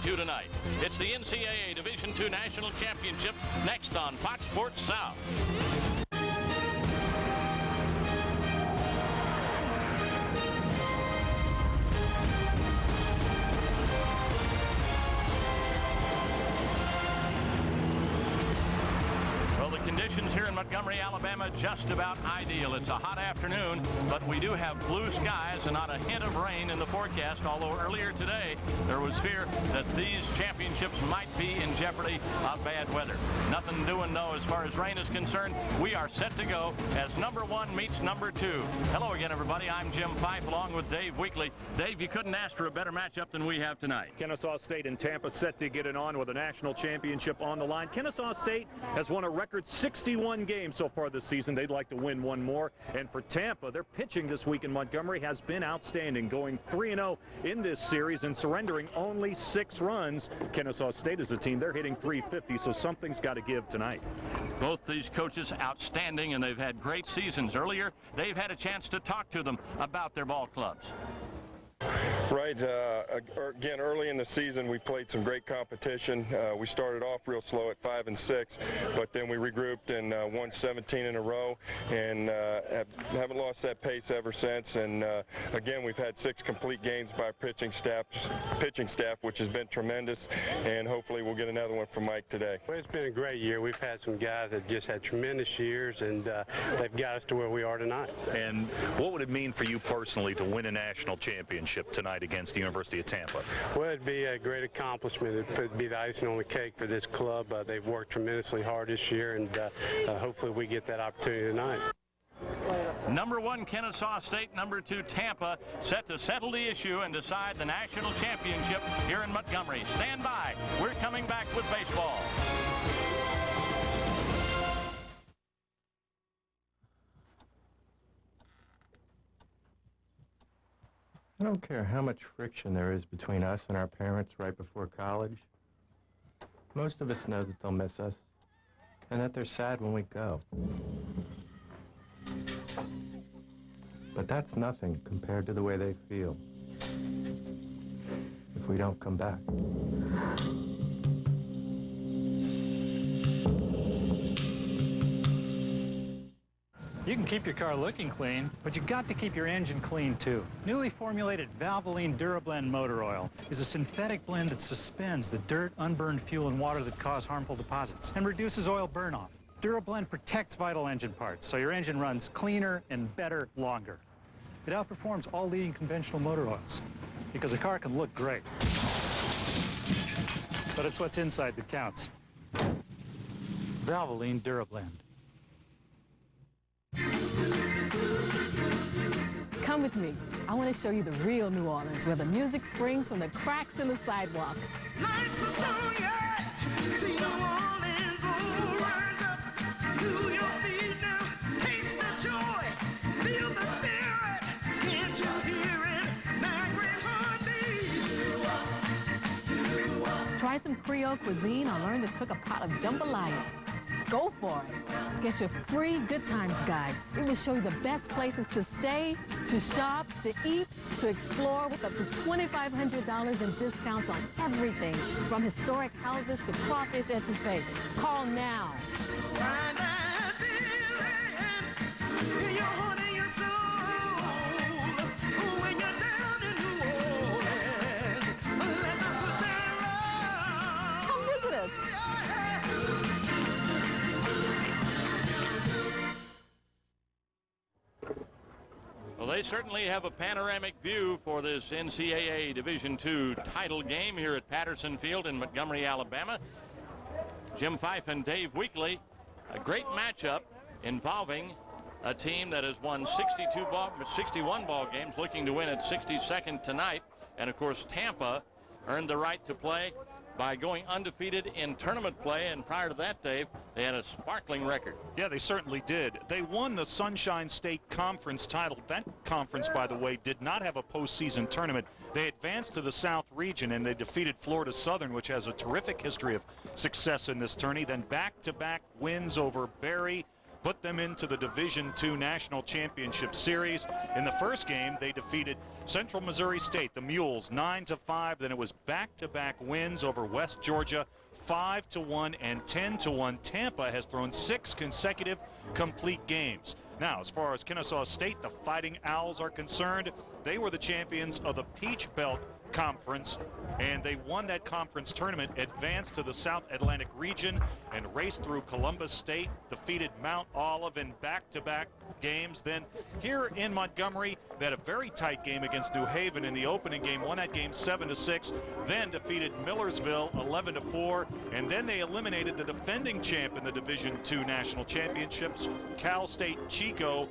to tonight. It's the NCAA Division II National Championships next on Fox Sports South. Conditions here in Montgomery, Alabama, just about ideal. It's a hot afternoon, but we do have blue skies and not a hint of rain in the forecast, although earlier today there was fear that these championships might be in jeopardy of bad weather. Nothing doing, though, as far as rain is concerned. We are set to go as number one meets number two. Hello again, everybody. I'm Jim Fife along with Dave Weekley. Dave, you couldn't ask for a better matchup than we have tonight. Kennesaw State and Tampa set to get it on with a national championship on the line. Kennesaw State has won a record 61 games so far this season. They'd like to win one more. And for Tampa, their pitching this week in Montgomery has been outstanding, going 3-0 in this series and surrendering only 6 runs. Kennesaw State is a team, they're hitting .350, so something's got to give tonight. Both these coaches outstanding, and they've had great seasons. Earlier, they've had a chance to talk to them about their ball clubs. Right. Again, early in the season, we played some great competition. We started off real slow at 5-6, but then we regrouped and won 17 in a row, and haven't lost that pace ever since. And again, we've had 6 complete games by our pitching staff, which has been tremendous. And hopefully, we'll get another one from Mike today. Well, it's been a great year. We've had some guys that just had tremendous years, and they've got us to where we are tonight. And what would it mean for you personally to win a national championship tonight against the University of Tampa? Well, it'd be a great accomplishment. It'd be the icing on the cake for this club. They've worked tremendously hard this year, and hopefully we get that opportunity tonight. Number one, Kennesaw State. Number 2, Tampa, set to settle the issue and decide the national championship here in Montgomery. Stand by. We're coming back with baseball. I don't care how much friction there is between us and our parents right before college. Most of us know that they'll miss us, and that they're sad when we go. But that's nothing compared to the way they feel if we don't come back. You can keep your car looking clean, but you got to keep your engine clean too. Newly formulated Valvoline DuraBlend motor oil is a synthetic blend that suspends the dirt, unburned fuel, and water that cause harmful deposits and reduces oil burn-off. DuraBlend protects vital engine parts, so your engine runs cleaner and better longer. It outperforms all leading conventional motor oils because a car can look great, but it's what's inside that counts. Valvoline DuraBlend. Come with me. I want to show you the real New Orleans, where the music springs from the cracks in the sidewalks. Nights are so young. See New Orleans all rise up. Do your feet now. Taste the joy. Feel the spirit. Can't you hear it? Migrant heartbeat. Try some Creole cuisine or learn to cook a pot of jambalaya. Go for it. Get your free Good Times guide. It will show you the best places to stay, to shop, to eat, to explore, with up to $2,500 in discounts on everything, from historic houses to crawfish etouffee. Call now. Find that feeling in your heart and your soul. When you're down in New Orleans, let the good time roll. Come visit us. Well, they certainly have a panoramic view for this NCAA Division II title game here at Patterson Field in Montgomery, Alabama. Jim Fife and Dave Weekley, a great matchup involving a team that has won 61 ball games, looking to win its 62nd tonight. And, of course, Tampa earned the right to play by going undefeated in tournament play, and prior to that, Dave, they had a sparkling record. Yeah, they certainly did. They won the Sunshine State Conference title. That conference, by the way, did not have a postseason tournament. They advanced to the South region, and they defeated Florida Southern, which has a terrific history of success in this tourney. Then back-to-back wins over Berry, put them into the Division II National Championship Series. In the first game, they defeated Central Missouri State, the Mules, 9-5. Then it was back-to-back wins over West Georgia, 5-1 and 10-1. Tampa has thrown 6 consecutive complete games. Now, as far as Kennesaw State, the Fighting Owls are concerned, they were the champions of the Peach Belt Conference, and they won that conference tournament, advanced to the South Atlantic region, and raced through Columbus State, defeated Mount Olive in back-to-back games. Then here in Montgomery, they had a very tight game against New Haven in the opening game, won that game 7-6, then defeated Millersville 11-4, and then they eliminated the defending champ in the Division II National Championships, Cal State Chico,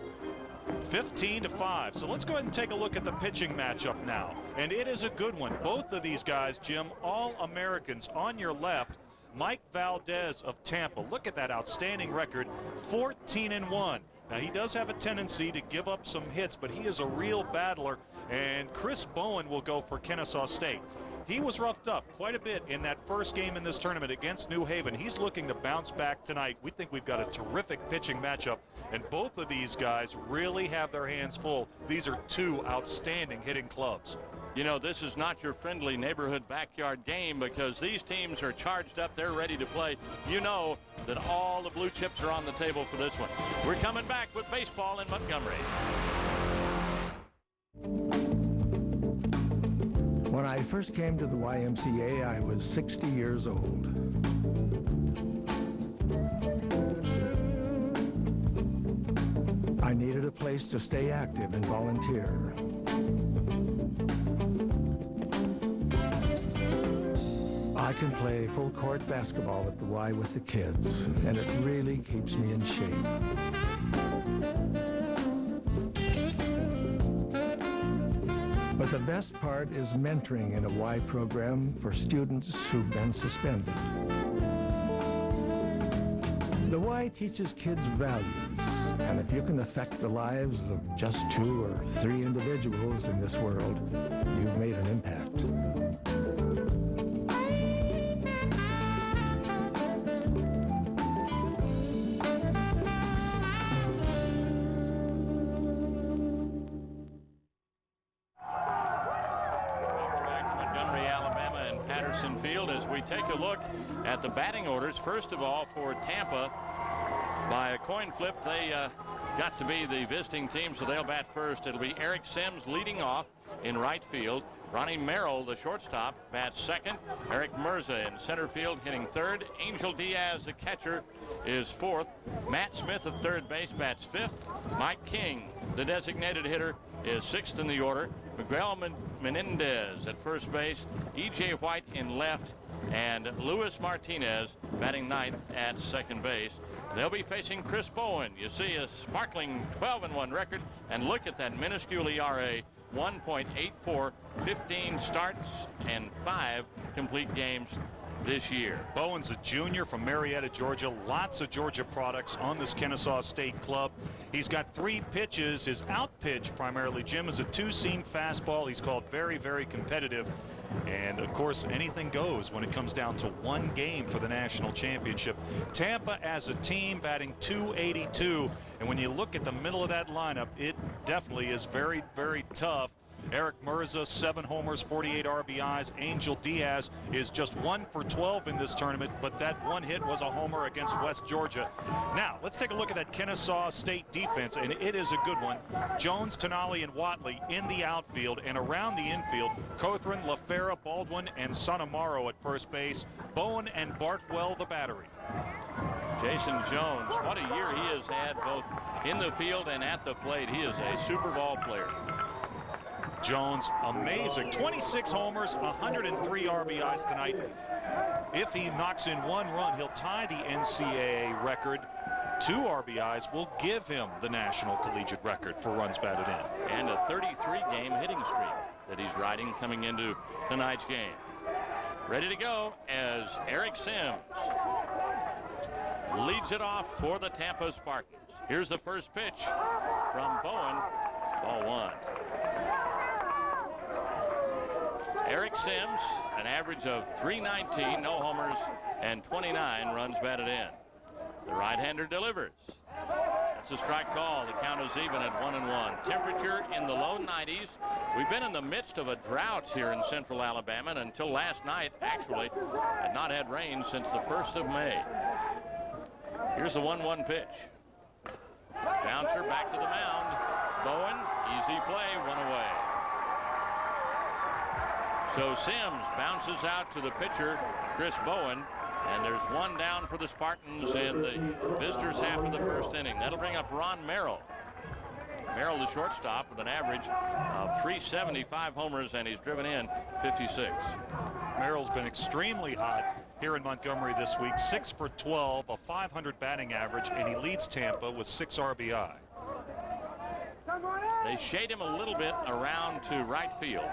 15-5. So let's go ahead and take a look at the pitching matchup now. And it is a good one. Both of these guys, Jim, all Americans. On your left, Mike Valdez of Tampa. Look at that outstanding record, 14-1. Now, he does have a tendency to give up some hits, but he is a real battler. And Chris Bowen will go for Kennesaw State. He was roughed up quite a bit in that first game in this tournament against New Haven. He's looking to bounce back tonight. We think we've got a terrific pitching matchup, and both of these guys really have their hands full. These are 2 outstanding hitting clubs. You know, this is not your friendly neighborhood backyard game because these teams are charged up. They're ready to play. You know that all the blue chips are on the table for this one. We're coming back with baseball in Montgomery. When I first came to the YMCA, I was 60 years old. I needed a place to stay active and volunteer. I can play full court basketball at the Y with the kids, and it really keeps me in shape. But the best part is mentoring in a Y program for students who've been suspended. The Y teaches kids values, and if you can affect the lives of just 2 or 3 individuals in this world, you've made an impact. Take a look at the batting orders. First of all, for Tampa, by a coin flip, they got to be the visiting team, so they'll bat first. It'll be Eric Sims leading off in right field. Ronnie Merrill, the shortstop, bats second. Eric Mirza in center field hitting third. Angel Diaz, the catcher, is fourth. Matt Smith at third base bats fifth. Mike King, the designated hitter, is sixth in the order. Miguel Menendez at first base. E.J. White in left. And Luis Martinez batting ninth at second base. They'll be facing Chris Bowen. You see a sparkling 12-1 record, and look at that minuscule ERA, 1.84, 15 starts and 5 complete games this year. Bowen's a junior from Marietta, Georgia. Lots of Georgia products on this Kennesaw State club. He's got 3 pitches. His out pitch primarily, Jim, is a 2-seam fastball. He's called very, very competitive. And, of course, anything goes when it comes down to 1 game for the national championship. Tampa as a team batting .282. And when you look at the middle of that lineup, it definitely is very, very tough. Eric Mirza, 7 homers, 48 RBIs. Angel Diaz is just 1 for 12 in this tournament, but that 1 hit was a homer against West Georgia. Now, let's take a look at that Kennesaw State defense, and it is a good one. Jones, Tonali, and Watley in the outfield, and around the infield, Cothran, LaFera, Baldwin, and Sonamaro at first base. Bowen and Bartwell the battery. Jason Jones, what a year he has had both in the field and at the plate. He is a Super Bowl player. Jones, amazing. 26 homers, 103 RBIs tonight. If he knocks in 1 run, he'll tie the NCAA record. 2 RBIs will give him the national collegiate record for runs batted in. And a 33-game hitting streak that he's riding coming into tonight's game. Ready to go as Eric Sims leads it off for the Tampa Spartans. Here's the first pitch from Bowen. Ball 1. Eric Sims, an average of .319, no homers, and 29 runs batted in. The right-hander delivers. That's a strike call. The count is even at 1-1. Temperature in the low 90s. We've been in the midst of a drought here in central Alabama, and until last night, actually, had not had rain since the 1st of May. Here's the 1-1 pitch. Bouncer back to the mound. Bowen, easy play, one away. So Sims bounces out to the pitcher, Chris Bowen, and there's one down for the Spartans in the visitors' half of the first inning. That'll bring up Ron Merrill. Merrill, the shortstop, with an average of 375 homers, and he's driven in 56. Merrill's been extremely hot here in Montgomery this week. 6 for 12, a 500 batting average, and he leads Tampa with 6 RBI. They shade him a little bit around to right field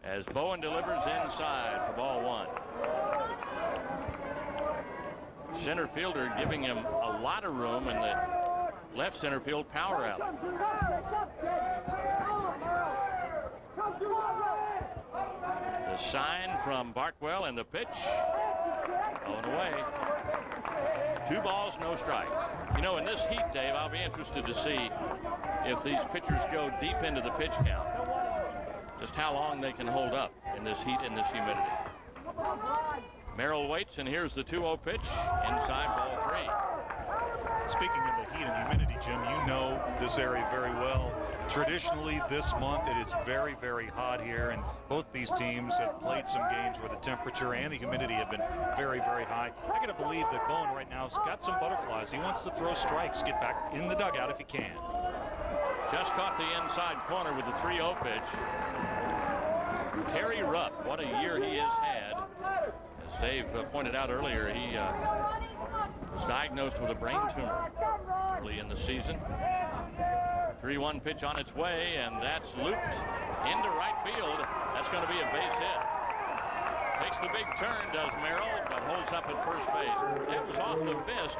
as Bowen delivers inside for ball 1. Center fielder giving him a lot of room in the left center field power alley. The sign from Barkwell, and the pitch going away. 2 balls, no strikes. You know, in this heat, Dave, I'll be interested to see if these pitchers go deep into the pitch count, just how long they can hold up in this heat and this humidity. Merrill waits, and here's the 2-0 pitch inside ball 3. Speaking of the heat and humidity, Jim, you know this area very well. Traditionally, this month it is very, very hot here, and both these teams have played some games where the temperature and the humidity have been very, very high. I got to believe that Bowen right now has got some butterflies. He wants to throw strikes, get back in the dugout if he can. Just caught the inside corner with the 3-0 pitch. Terry Rupp, what a year he has had. As Dave pointed out earlier, he was diagnosed with a brain tumor early in the season. 3-1 pitch on its way, and that's looped into right field. That's going to be a base hit. Takes the big turn, does Merrill, but holds up at first base. That was off the fist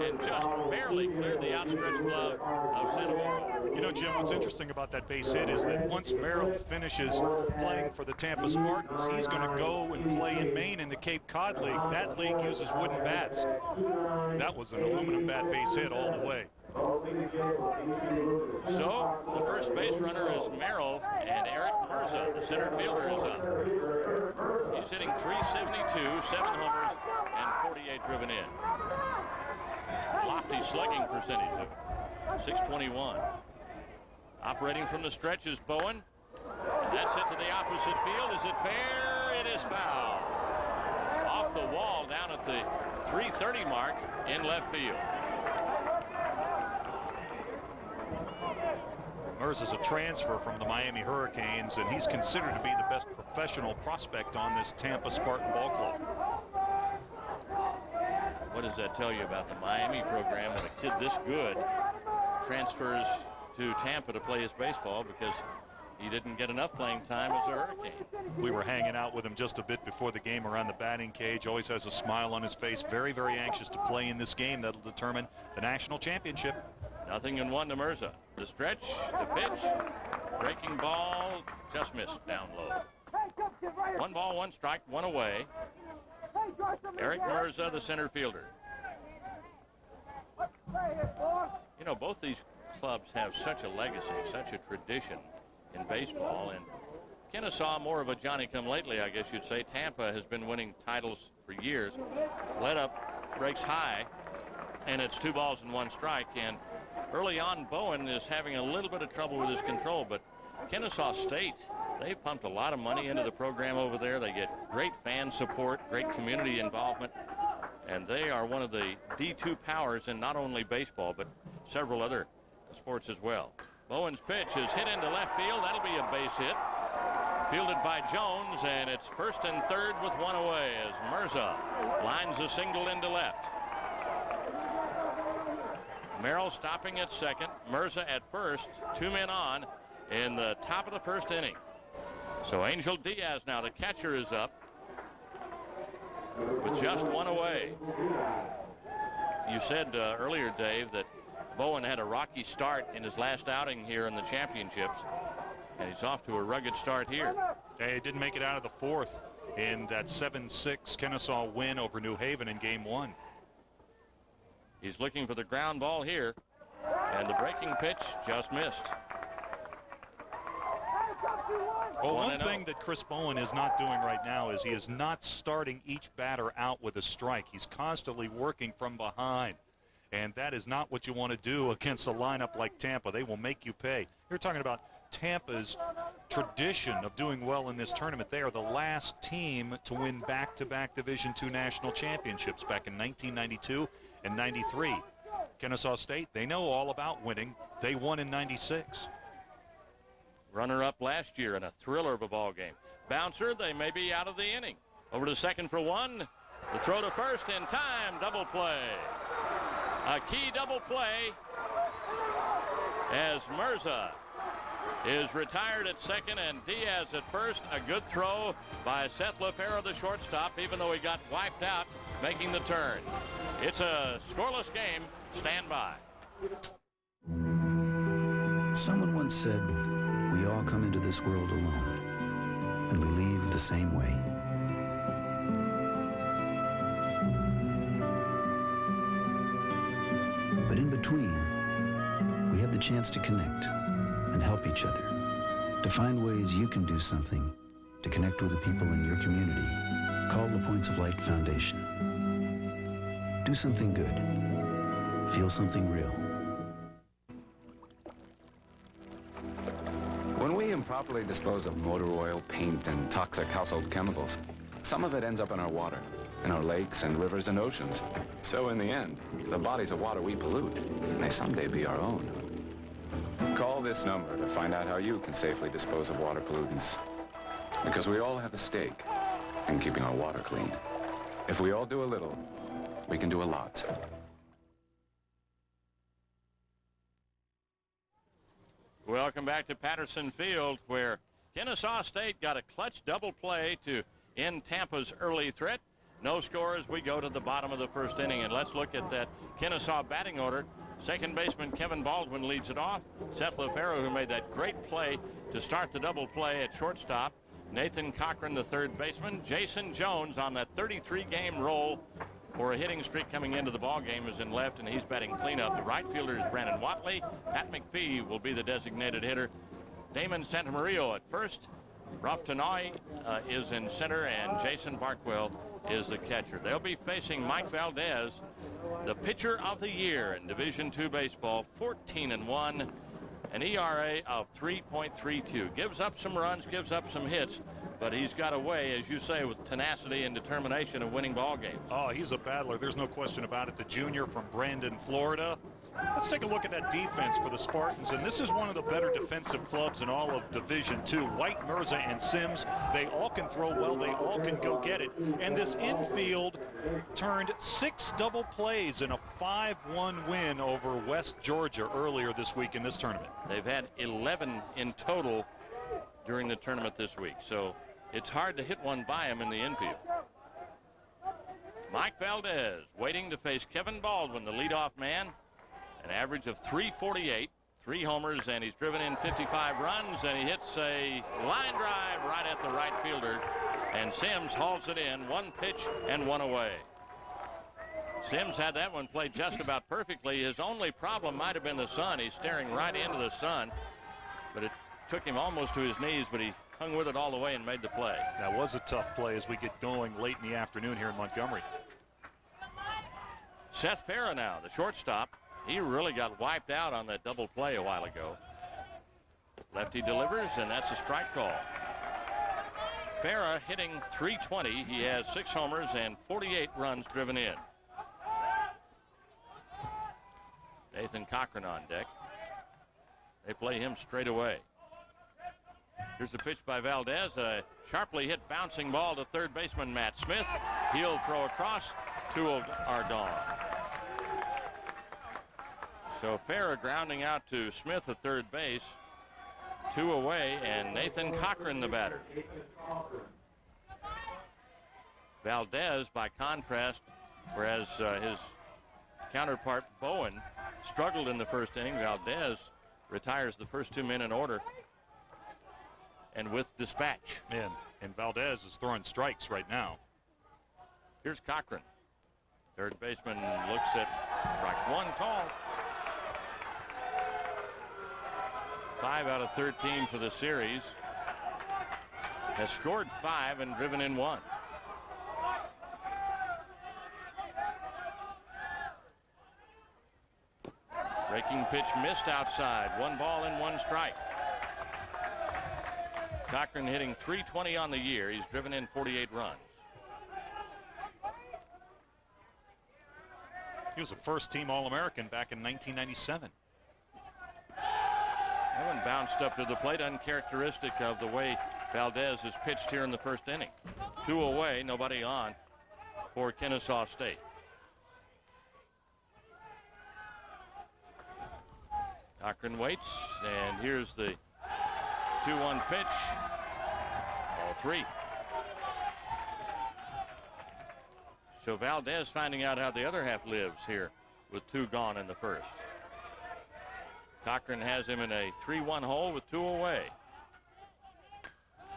and just barely cleared the outstretched glove of Santamoro. You know, Jim, what's interesting about that base hit is that once Merrill finishes playing for the Tampa Spartans, he's going to go and play in Maine in the Cape Cod League. That league uses wooden bats. That was an aluminum bat base hit all the way. So the first base runner is Merrill, and Eric Mirza, the center fielder, is up. He's hitting .372, 7 homers, and 48 driven in. Lofty slugging percentage of .621. Operating from the stretch is Bowen, and that's hit to the opposite field. Is it fair? It is foul. Off the wall down at the .330 mark in left field. Mirza's a transfer from the Miami Hurricanes, and he's considered to be the best professional prospect on this Tampa Spartan ball club. What does that tell you about the Miami program when a kid this good transfers to Tampa to play his baseball because he didn't get enough playing time as a Hurricane? We were hanging out with him just a bit before the game around the batting cage. Always has a smile on his face. Very, very anxious to play in this game that'll determine the national championship. 0-1 to Mirza. The stretch, the pitch, breaking ball, just missed down low. 1 ball, 1 strike, 1 away. Eric Mirza, the center fielder. You know, both these clubs have such a legacy, such a tradition in baseball, and Kennesaw more of a Johnny-come-lately, I guess you'd say. Tampa has been winning titles for years. Led up, breaks high, and it's 2 balls and 1 strike, and early on, Bowen is having a little bit of trouble with his control, but Kennesaw State, they've pumped a lot of money into the program over there. They get great fan support, great community involvement, and they are one of the D2 powers in not only baseball, but several other sports as well. Bowen's pitch is hit into left field. That'll be a base hit. Fielded by Jones, and it's first and third with 1 away as Mirza lines a single into left. Merrill stopping at second, Mirza at first, 2 men on in the top of the first inning. So Angel Diaz now, the catcher, is up with just 1 away. You said earlier, Dave, that Bowen had a rocky start in his last outing here in the championships, and he's off to a rugged start here. He didn't make it out of the 4th in that 7-6 Kennesaw win over New Haven in Game 1. He's looking for the ground ball here, and the breaking pitch just missed. Well, one thing that Chris Bowen is not doing right now is he is not starting each batter out with a strike. He's constantly working from behind, and that is not what you want to do against a lineup like Tampa. They will make you pay. You're talking about Tampa's tradition of doing well in this tournament. They are the last team to win back-to-back Division II national championships back in 1992 and 93. Kennesaw State, they know all about winning. They won in 96. Runner-up last year in a thriller of a ball game. Bouncer, they may be out of the inning. Over to second for one. The throw to first in time. Double play. A key double play as Mirza is retired at second and Diaz at first. A good throw by Seth LaFaro, the shortstop, even though he got wiped out making the turn. It's a scoreless game. Stand by. Someone once said, we all come into this world alone, and we leave the same way. But in between, we have the chance to connect and help each other, to find ways you can do something to connect with the people in your community. Call the Points of Light Foundation. Do something good. Feel something real. When we improperly dispose of motor oil, paint, and toxic household chemicals, some of it ends up in our water, in our lakes and rivers and oceans. So in the end, the bodies of water we pollute may someday be our own. Call this number to find out how you can safely dispose of water pollutants. Because we all have a stake in keeping our water clean. If we all do a little, we can do a lot. Welcome back to Patterson Field, where Kennesaw State got a clutch double play to end Tampa's early threat. No score as we go to the bottom of the first inning. And let's look at that Kennesaw batting order. Second baseman Kevin Baldwin leads it off. Seth LaFaro, who made that great play to start the double play at shortstop. Nathan Cochran, the third baseman. Jason Jones on that 33-game roll for a hitting streak coming into the ball game is in left, and he's batting cleanup. The right fielder is Brandon Watley. Pat McPhee will be the designated hitter. Damon Santamario at first. Ralph Tanoy is in center, and Jason Barkwell is the catcher. They'll be facing Mike Valdez, the pitcher of the year in Division II baseball, 14-1, an ERA of 3.32. Gives up some runs, gives up some hits, but he's got a way, as you say, with tenacity and determination of winning ball games. Oh, he's a battler. There's no question about it. The junior from Brandon, Florida. Let's take a look at that defense for the Spartans, and this is one of the better defensive clubs in all of Division II. White, Mirza, and Sims, they all can throw well. They all can go get it. And this infield turned 6 double plays in a 5-1 win over West Georgia earlier this week in this tournament. They've had 11 in total during the tournament this week, so it's hard to hit one by him in the infield. Mike Valdez waiting to face Kevin Baldwin, the leadoff man. An average of 348, 3 homers, and he's driven in 55 runs, and he hits a line drive right at the right fielder, and Sims hauls it in, 1 pitch and 1 away. Sims had that one played just about perfectly. His only problem might have been the sun. He's staring right into the sun, but it took him almost to his knees, but he hung with it all the way and made the play. That was a tough play as we get going late in the afternoon here in Montgomery. Seth Farah now, the shortstop. He really got wiped out on that double play a while ago. Lefty delivers, and that's a strike call. Farah hitting .320. He has 6 homers and 48 runs driven in. Nathan Cochran on deck. They play him straight away. Here's a pitch by Valdez, a sharply hit bouncing ball to third baseman Matt Smith. He'll throw across to Ardon. So Farah grounding out to Smith at third base. 2 away, and Nathan Cochran the batter. Valdez, by contrast, whereas his counterpart Bowen struggled in the first inning, Valdez retires the first 2 men in order and with dispatch. And Valdez is throwing strikes right now. Here's Cochran. Third baseman looks at Strike one called. 5 out of 13 for the series. Has scored 5 and driven in 1. Breaking pitch missed outside. 1 ball and 1 strike. Cochran hitting .320 on the year. He's driven in 48 runs. He was a first-team All-American back in 1997. That one bounced up to the plate, uncharacteristic of the way Valdez has pitched here in the first inning. 2 away, nobody on for Kennesaw State. Cochran waits, and here's the 2-1 pitch. Ball 3. So Valdez finding out how the other half lives here with 2 gone in the first. Cochran has him in a 3-1 hole with 2 away.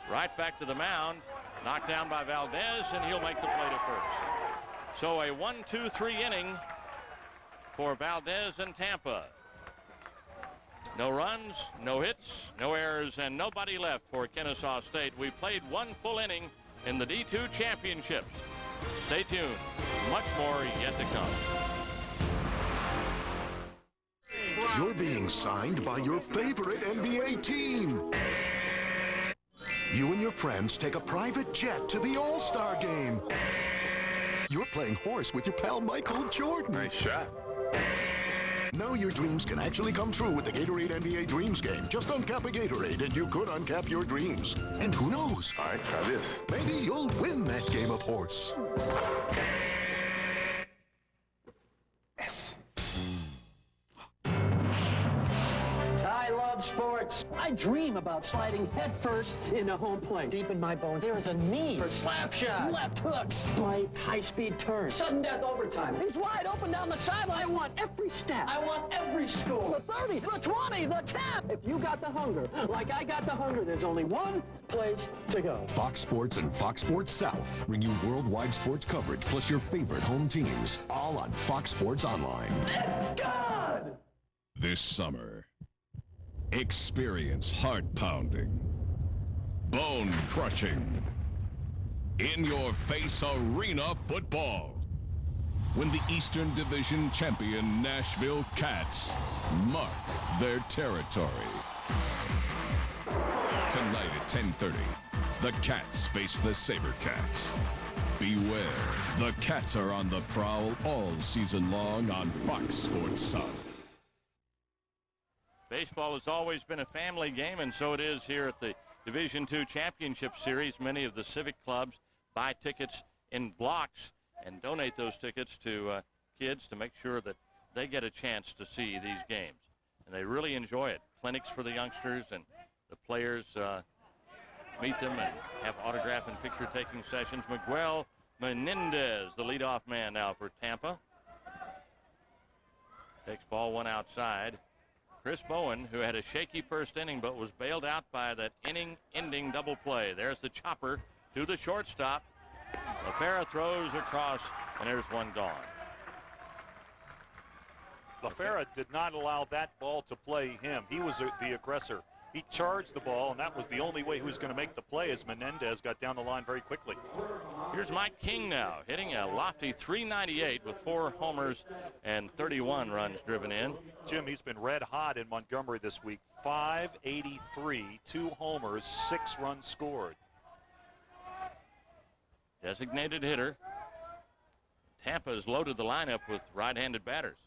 Right back to the mound. Knocked down by Valdez, and he'll make the play to first. So a 1-2-3 inning for Valdez and Tampa. No runs, no hits, no errors, and nobody left for Kennesaw State. We played 1 full inning in the D2 championships. Stay tuned. Much more yet to come. You're being signed by your favorite NBA team. You and your friends take a private jet to the All-Star game. You're playing horse with your pal Michael Jordan. Nice shot. Now your dreams can actually come true with the Gatorade NBA Dreams game. Just uncap a Gatorade and you could uncap your dreams. And who knows? All right, try this. Maybe you'll win that game of horse. I love sports. I dream about sliding headfirst into home plate. Deep in my bones, there is a need for slap shots, left hooks, spikes, high-speed turns, sudden death overtime. He's wide open down the sideline. I want every step. I want every score. The 30, the 20, the 10. If you got the hunger, like I got the hunger, there's only one place to go. Fox Sports and Fox Sports South bring you worldwide sports coverage plus your favorite home teams, all on Fox Sports Online. God! This summer, experience heart-pounding, bone-crushing, in-your-face arena football when the Eastern Division champion Nashville Cats mark their territory. Tonight at 10:30, the Cats face the SaberCats. Beware, the Cats are on the prowl all season long on Fox Sports South. Baseball has always been a family game, and so it is here at the Division II Championship Series. Many of the civic clubs buy tickets in blocks and donate those tickets to kids to make sure that they get a chance to see these games. And they really enjoy it. Clinics for the youngsters, and the players meet them and have autograph and picture-taking sessions. Miguel Menendez, the leadoff man now for Tampa. Takes ball 1 outside. Chris Bowen, who had a shaky first inning but was bailed out by that inning-ending double play. There's the chopper to the shortstop. LaFera throws across, and there's 1 gone. LaFera did not allow that ball to play him. He was the aggressor. He charged the ball, and that was the only way he was going to make the play as Menendez got down the line very quickly. Here's Mike King now, hitting a lofty .398 with 4 homers and 31 runs driven in. Jim, he's been red hot in Montgomery this week. .583, 2 homers, 6 runs scored. Designated hitter. Tampa's loaded the lineup with right-handed batters.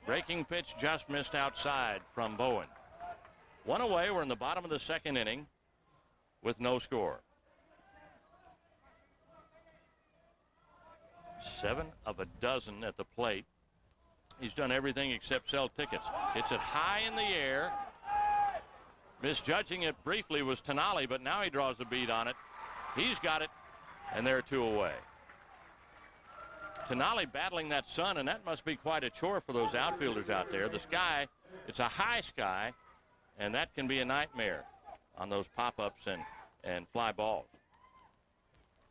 Breaking pitch just missed outside from Bowen. 1 away. We're in the bottom of the 2nd inning with no score. 7 of a dozen at the plate. He's done everything except sell tickets. Hits it high in the air. Misjudging it briefly was Tenali, but now he draws a bead on it. He's got it, and they're 2 away. Tenali battling that sun, and that must be quite a chore for those outfielders out there. The sky, it's a high sky, and that can be a nightmare on those pop-ups and fly balls.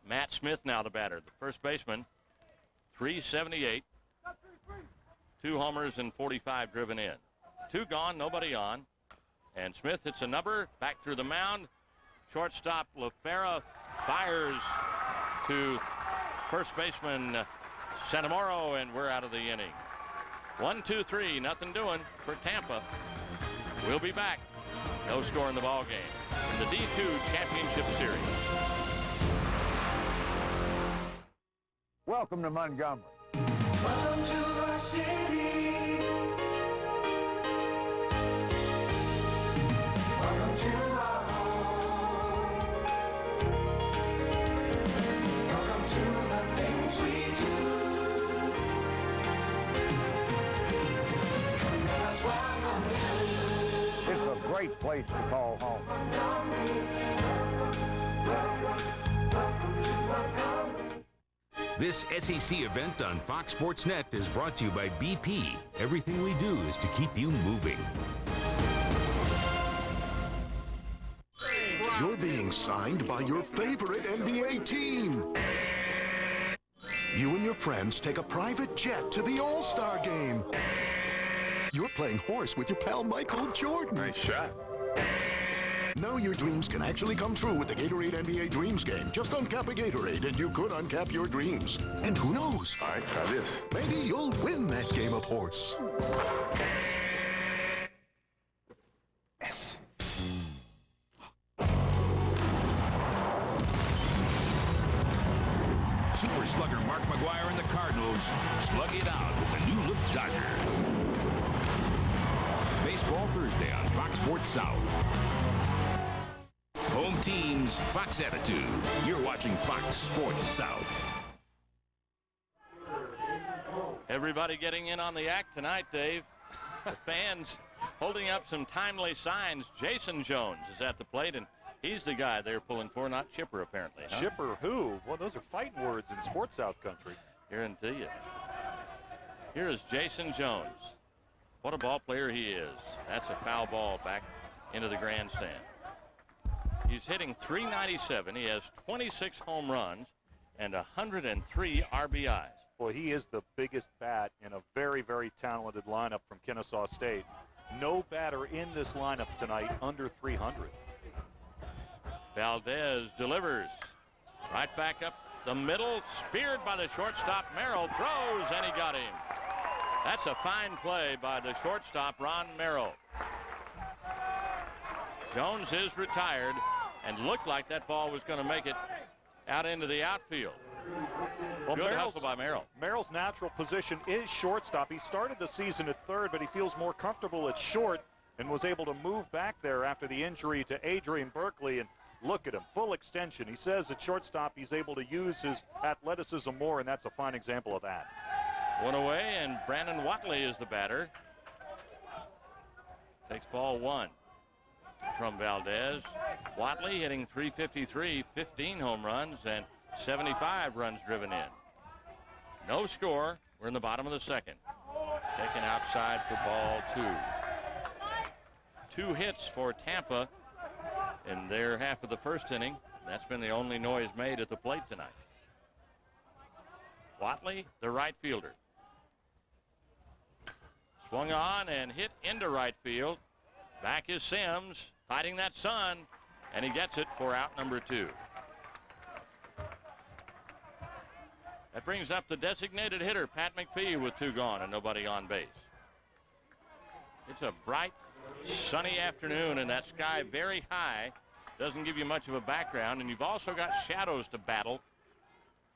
Matt Smith now the batter, the first baseman, .378. 2 homers and 45 driven in. 2 gone, nobody on. And Smith hits a number back through the mound. Shortstop LaFera fires to first baseman Santamoro, and we're out of the inning. 1-2-3, nothing doing for Tampa. We'll be back. No score in the ball game in the D2 Championship Series. Welcome to Montgomery. Welcome to our city. Welcome to our home. Welcome to the things we do. That's welcome to. It's a great place to call home. This SEC event on Fox Sports Net is brought to you by BP. Everything we do is to keep you moving. You're being signed by your favorite NBA team. You and your friends take a private jet to the All-Star game. You're playing horse with your pal Michael Jordan. Nice shot. Now your dreams can actually come true with the Gatorade NBA Dreams game. Just uncap a Gatorade and you could uncap your dreams. And who knows? All right, try this. Maybe you'll win that game of horse. Yes. Super slugger Mark McGwire and the Cardinals slug it out with the new look Dodgers. Baseball Thursday on Fox Sports South. Home teams, Fox Attitude. You're watching Fox Sports South. Everybody getting in on the act tonight, Dave. The fans holding up some timely signs. Jason Jones is at the plate, and he's the guy they're pulling for, not Chipper, apparently. Huh? Chipper who? Well, those are fighting words in Sports South country. Guarantee you. Here is Jason Jones. What a ball player he is. That's a foul ball back into the grandstand. He's hitting .397. He has 26 home runs and 103 RBIs. Boy, he is the biggest bat in a very, very talented lineup from Kennesaw State. No batter in this lineup tonight under 300. Valdez delivers. Right back up the middle. Speared by the shortstop. Merrill throws, and he got him. That's a fine play by the shortstop, Ron Merrill. Jones is retired and looked like that ball was going to make it out into the outfield. Well, good hustle by Merrill. Merrill's natural position is shortstop. He started the season at third, but he feels more comfortable at short and was able to move back there after the injury to Adrian Berkeley. And look at him, full extension. He says at shortstop he's able to use his athleticism more, and that's a fine example of that. One away, and Brandon Watley is the batter. Takes ball one from Valdez. Watley hitting .353, 15 home runs, and 75 runs driven in. No score. We're in the bottom of the second. Taken outside for ball two. 2 hits for Tampa in their half of the first inning. That's been the only noise made at the plate tonight. Watley, the right fielder. Swung on and hit into right field. Back is Sims, fighting that sun, and he gets it for out number 2. That brings up the designated hitter, Pat McPhee, with 2 gone and nobody on base. It's a bright, sunny afternoon, and that sky very high. Doesn't give you much of a background, and you've also got shadows to battle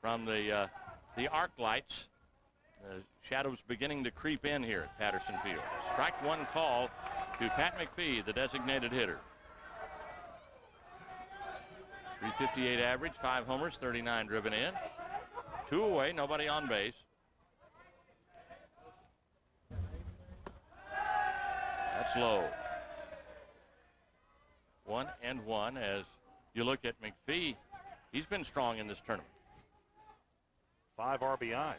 from the arc lights. The shadows beginning to creep in here at Patterson Field. Strike one call to Pat McPhee, the designated hitter. .358 average, 5 homers, 39 driven in. 2 away, nobody on base. That's low. 1-1 as you look at McPhee. He's been strong in this tournament. 5 RBIs.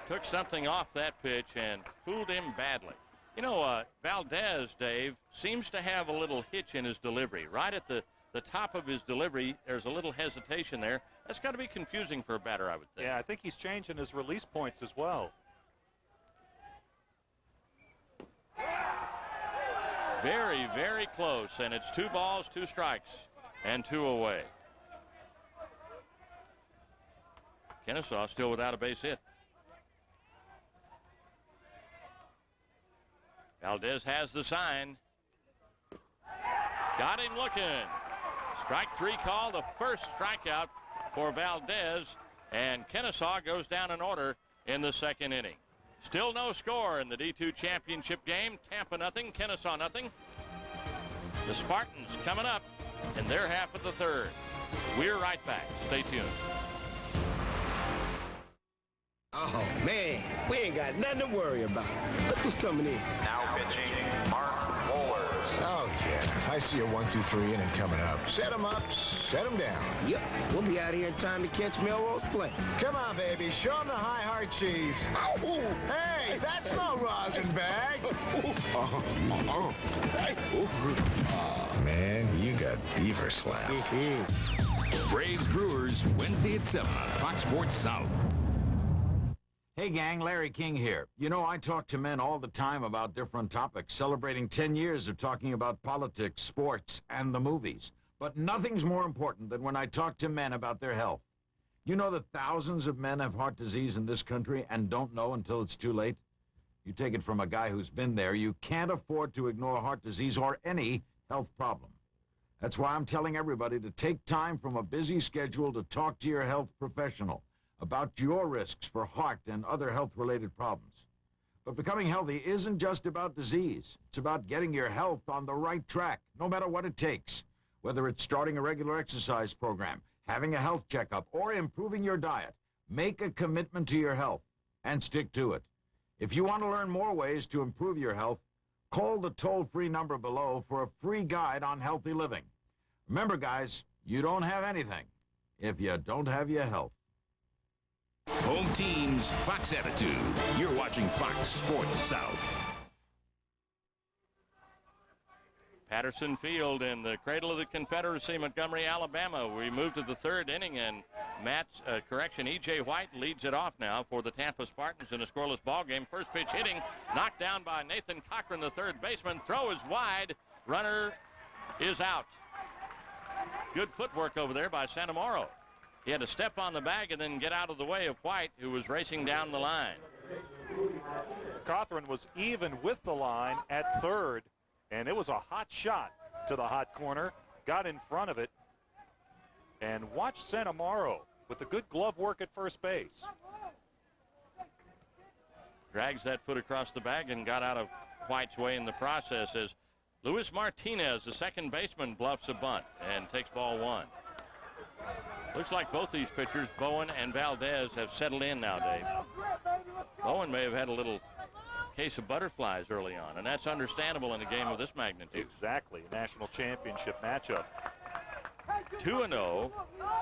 Took something off that pitch and fooled him badly. You know, Valdez, Dave, seems to have a little hitch in his delivery. Right at the the top of his delivery, there's a little hesitation there. That's got to be confusing for a batter, I would think. Yeah, I think he's changing his release points as well. Very, very close, and it's 2 balls, 2 strikes, and 2 away. Kennesaw still without a base hit. Valdez has the sign. Got him looking. Strike 3 call, the first strikeout for Valdez, and Kennesaw goes down in order in the 2nd inning. Still no score in the D2 championship game. Tampa nothing, Kennesaw nothing. The Spartans coming up in their half of the 3rd. We're right back. Stay tuned. Oh, man, we ain't got nothing to worry about. Look who's coming in. Now pitching, Mark Wohlers. Oh, yeah. I see a 1-2-3 inning coming up. Set him up, set him down. Yep, we'll be out here in time to catch Melrose Place. Come on, baby. Show him the high hard cheese. Oh, hey, that's no rosin bag. Oh, man, you got beaver slapped. Braves Brewers, Wednesday at 7 on Fox Sports South. Hey gang, Larry King here. You know, I talk to men all the time about different topics, celebrating 10 years of talking about politics, sports, and the movies. But nothing's more important than when I talk to men about their health. You know that thousands of men have heart disease in this country and don't know until it's too late? You take it from a guy who's been there. You can't afford to ignore heart disease or any health problem. That's why I'm telling everybody to take time from a busy schedule to talk to your health professional about your risks for heart and other health-related problems. But becoming healthy isn't just about disease. It's about getting your health on the right track, no matter what it takes. Whether it's starting a regular exercise program, having a health checkup, or improving your diet, make a commitment to your health and stick to it. If you want to learn more ways to improve your health, call the toll-free number below for a free guide on healthy living. Remember, guys, you don't have anything if you don't have your health. Home teams, Fox Attitude. You're watching Fox Sports South. Patterson Field in the cradle of the Confederacy, Montgomery, Alabama. We move to the 3rd inning, and E.J. White leads it off now for the Tampa Spartans in a scoreless ball game. First pitch hitting, knocked down by Nathan Cochran, the 3rd baseman. Throw is wide. Runner is out. Good footwork over there by Santamaro. He had to step on the bag and then get out of the way of White, who was racing down the line. Cochran was even with the line at 3rd, and it was a hot shot to the hot corner. Got in front of it, and watch Santamaro with the good glove work at first base. Drags that foot across the bag and got out of White's way in the process as Luis Martinez, the 2nd baseman, bluffs a bunt and takes ball 1. Looks like both these pitchers, Bowen and Valdez, have settled in now, Dave. Bowen may have had a little case of butterflies early on, and that's understandable in a game of this magnitude. Exactly, national championship matchup. 2-0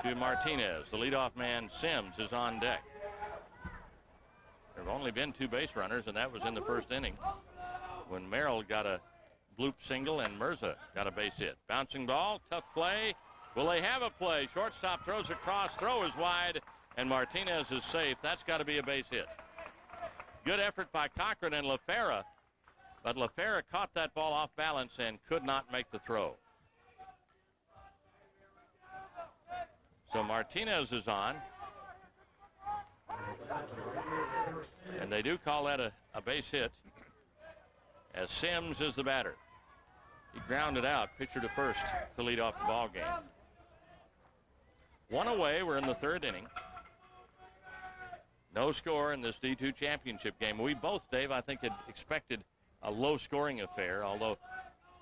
to Martinez. The leadoff man, Sims, is on deck. There have only been 2 base runners, and that was in the 1st inning when Merrill got a bloop single and Mirza got a base hit. Bouncing ball, tough play. Will they have a play? Shortstop throws across, throw is wide, and Martinez is safe. That's got to be a base hit. Good effort by Cochran and LaFera, but LaFera caught that ball off balance and could not make the throw. So Martinez is on. And they do call that a base hit, as Sims is the batter. He grounded out, pitcher to first to lead off the ball game. 1 away, we're in the 3rd inning. No score in this D2 championship game. We both, Dave, I think had expected a low-scoring affair, although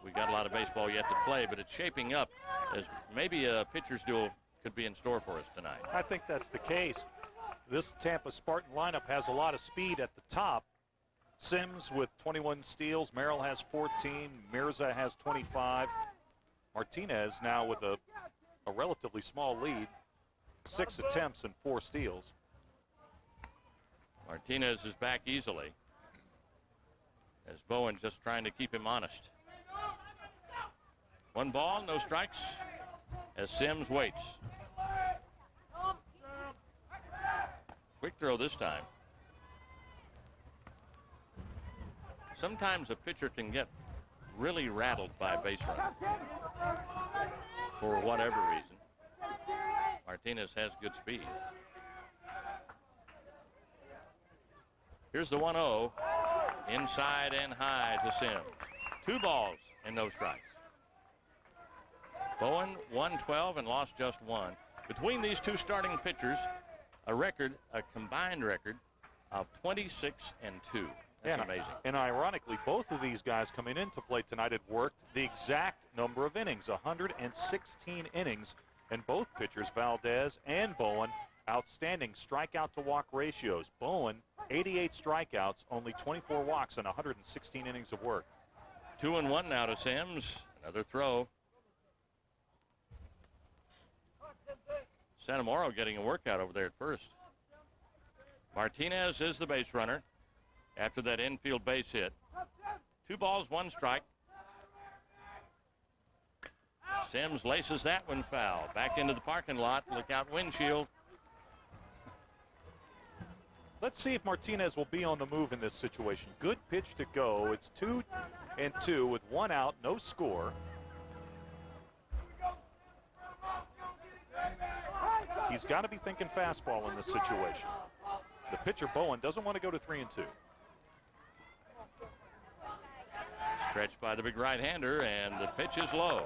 we got a lot of baseball yet to play, but it's shaping up as maybe a pitcher's duel could be in store for us tonight. I think that's the case. This Tampa Spartan lineup has a lot of speed at the top. Sims with 21 steals. Merrill has 14. Mirza has 25. Martinez now with a relatively small lead. 6 attempts and 4 steals. Martinez is back easily, as Bowen just trying to keep him honest. 1 ball, no strikes. as Sims waits. Quick throw this time. Sometimes a pitcher can get really rattled by a base runner for whatever reason. Martinez has good speed. Here's the 1-0. Inside and high to Sims. 2 balls and no strikes. Bowen won 12 and lost just 1. Between these two starting pitchers, a combined record of 26-2. That's amazing. And ironically, both of these guys coming into play tonight had worked the exact number of innings, 116 innings, and both pitchers, Valdez and Bowen, outstanding strikeout to walk ratios. Bowen, 88 strikeouts, only 24 walks, and 116 innings of work. 2-1 now to Sims. Another throw. Santamoro getting a workout over there at first. Martinez is the base runner after that infield base hit. 2 balls, 1 strike. Sims laces that one foul. Back into the parking lot. Look out windshield. Let's see if Martinez will be on the move in this situation. Good pitch to go. It's 2-2 with 1 out, no score. He's got to be thinking fastball in this situation. The pitcher, Bowen, doesn't want to go to 3-2. Stretched by the big right-hander, and the pitch is low.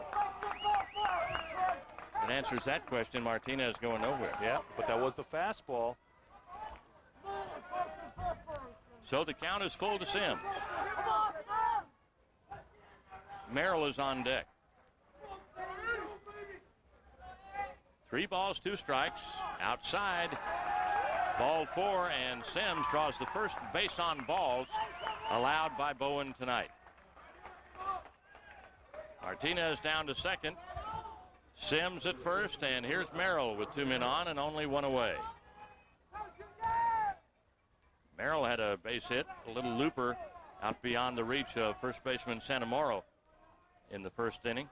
It answers that question. Martinez going nowhere. Yeah, but that was the fastball. So the count is full to Sims. Merrill is on deck. 3 balls, 2 strikes. Outside. Ball 4, and Sims draws the first base on balls allowed by Bowen tonight. Martinez down to second. Sims at first, and here's Merrill with 2 men on and only 1 away. Merrill had a base hit, a little looper out beyond the reach of first baseman Santamoro in the first inning.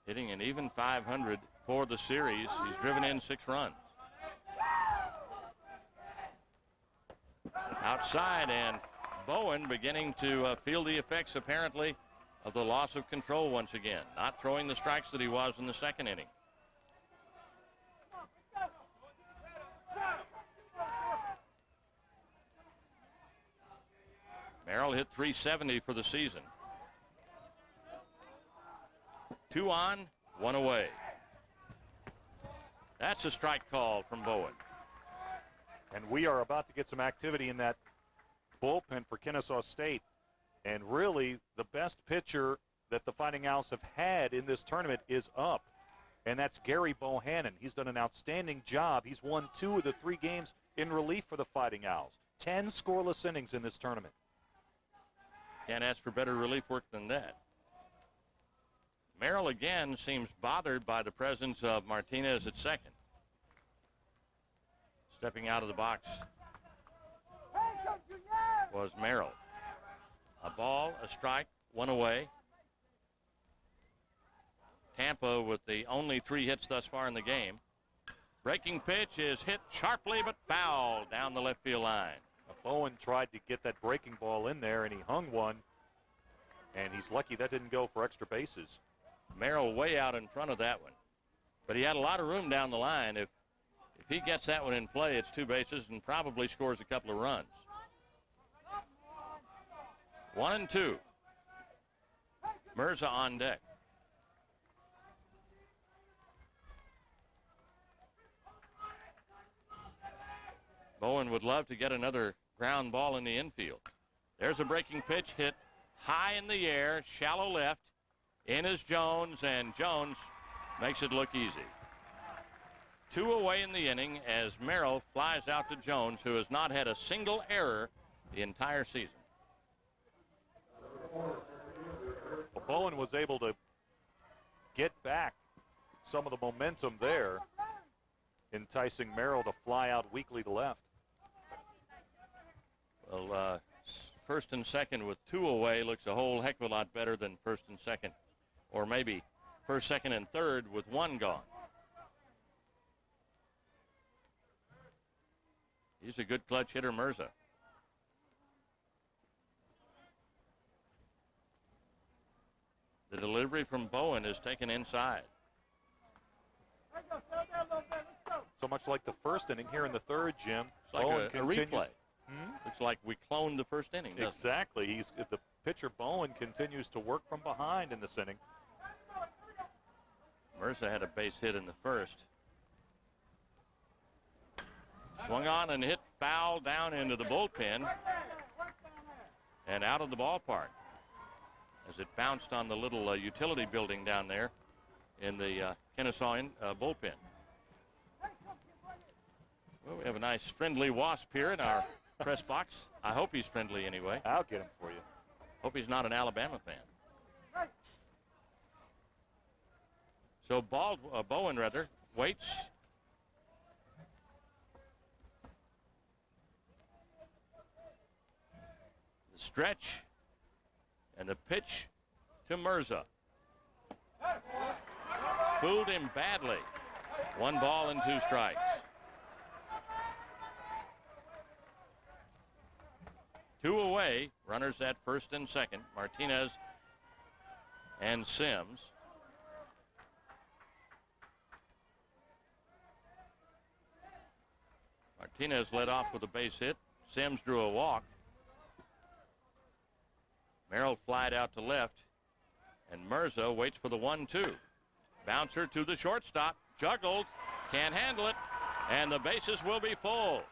Hitting an even .500 for the series. He's driven in 6 runs. Outside, and Bowen beginning to feel the effects apparently of the loss of control once again. Not throwing the strikes that he was in the second inning. Merrill hit .370 for the season. 2 on, 1 away. That's a strike call from Bowen. And we are about to get some activity in that bullpen for Kennesaw State. And really, the best pitcher that the Fighting Owls have had in this tournament is up. And that's Gary Bohannon. He's done an outstanding job. He's won 2 of the 3 games in relief for the Fighting Owls. 10 scoreless innings in this tournament. Can't ask for better relief work than that. Merrill again seems bothered by the presence of Martinez at second. Stepping out of the box was Merrill. A ball, a strike, 1 away. Tampa with the only 3 hits thus far in the game. Breaking pitch is hit sharply but foul down the left field line. Bowen tried to get that breaking ball in there, and he hung one. And he's lucky that didn't go for extra bases. Merrill way out in front of that one. But he had a lot of room down the line. If he gets that one in play, it's 2 bases and probably scores a couple of runs. 1-2. Mirza on deck. Bowen would love to get another ground ball in the infield. There's a breaking pitch hit high in the air, shallow left. In is Jones, and Jones makes it look easy. 2 away in the inning as Merrill flies out to Jones, who has not had a single error the entire season. Well, Bowen was able to get back some of the momentum there, enticing Merrill to fly out weakly to left. A Well, first and second with 2 away looks a whole heck of a lot better than first and second, or maybe first, second, and third with 1 gone. He's a good clutch hitter, Mirza. The delivery from Bowen is taken inside. So much like the first inning here in the third, Jim. It's like Bowen a continues. replay. Looks like we cloned the first inning, doesn't it? Exactly. The pitcher Bowen continues to work from behind in this inning. Mirza had a base hit in the first. Swung on and hit foul down into the bullpen and out of the ballpark as it bounced on the little utility building down there in the Kennesaw bullpen. Well, we have a nice friendly wasp here in our press box. I hope he's friendly anyway. I'll get him for you. Hope he's not an Alabama fan. So Bowen waits. The stretch and the pitch to Mirza. Fooled him badly. 1 ball and 2 strikes. 2 away, runners at first and second, Martinez and Sims. Martinez led off with a base hit. Sims drew a walk. Merrill flied out to left, and Mirza waits for the 1-2. Bouncer to the shortstop, juggled, can't handle it, and the bases will be full.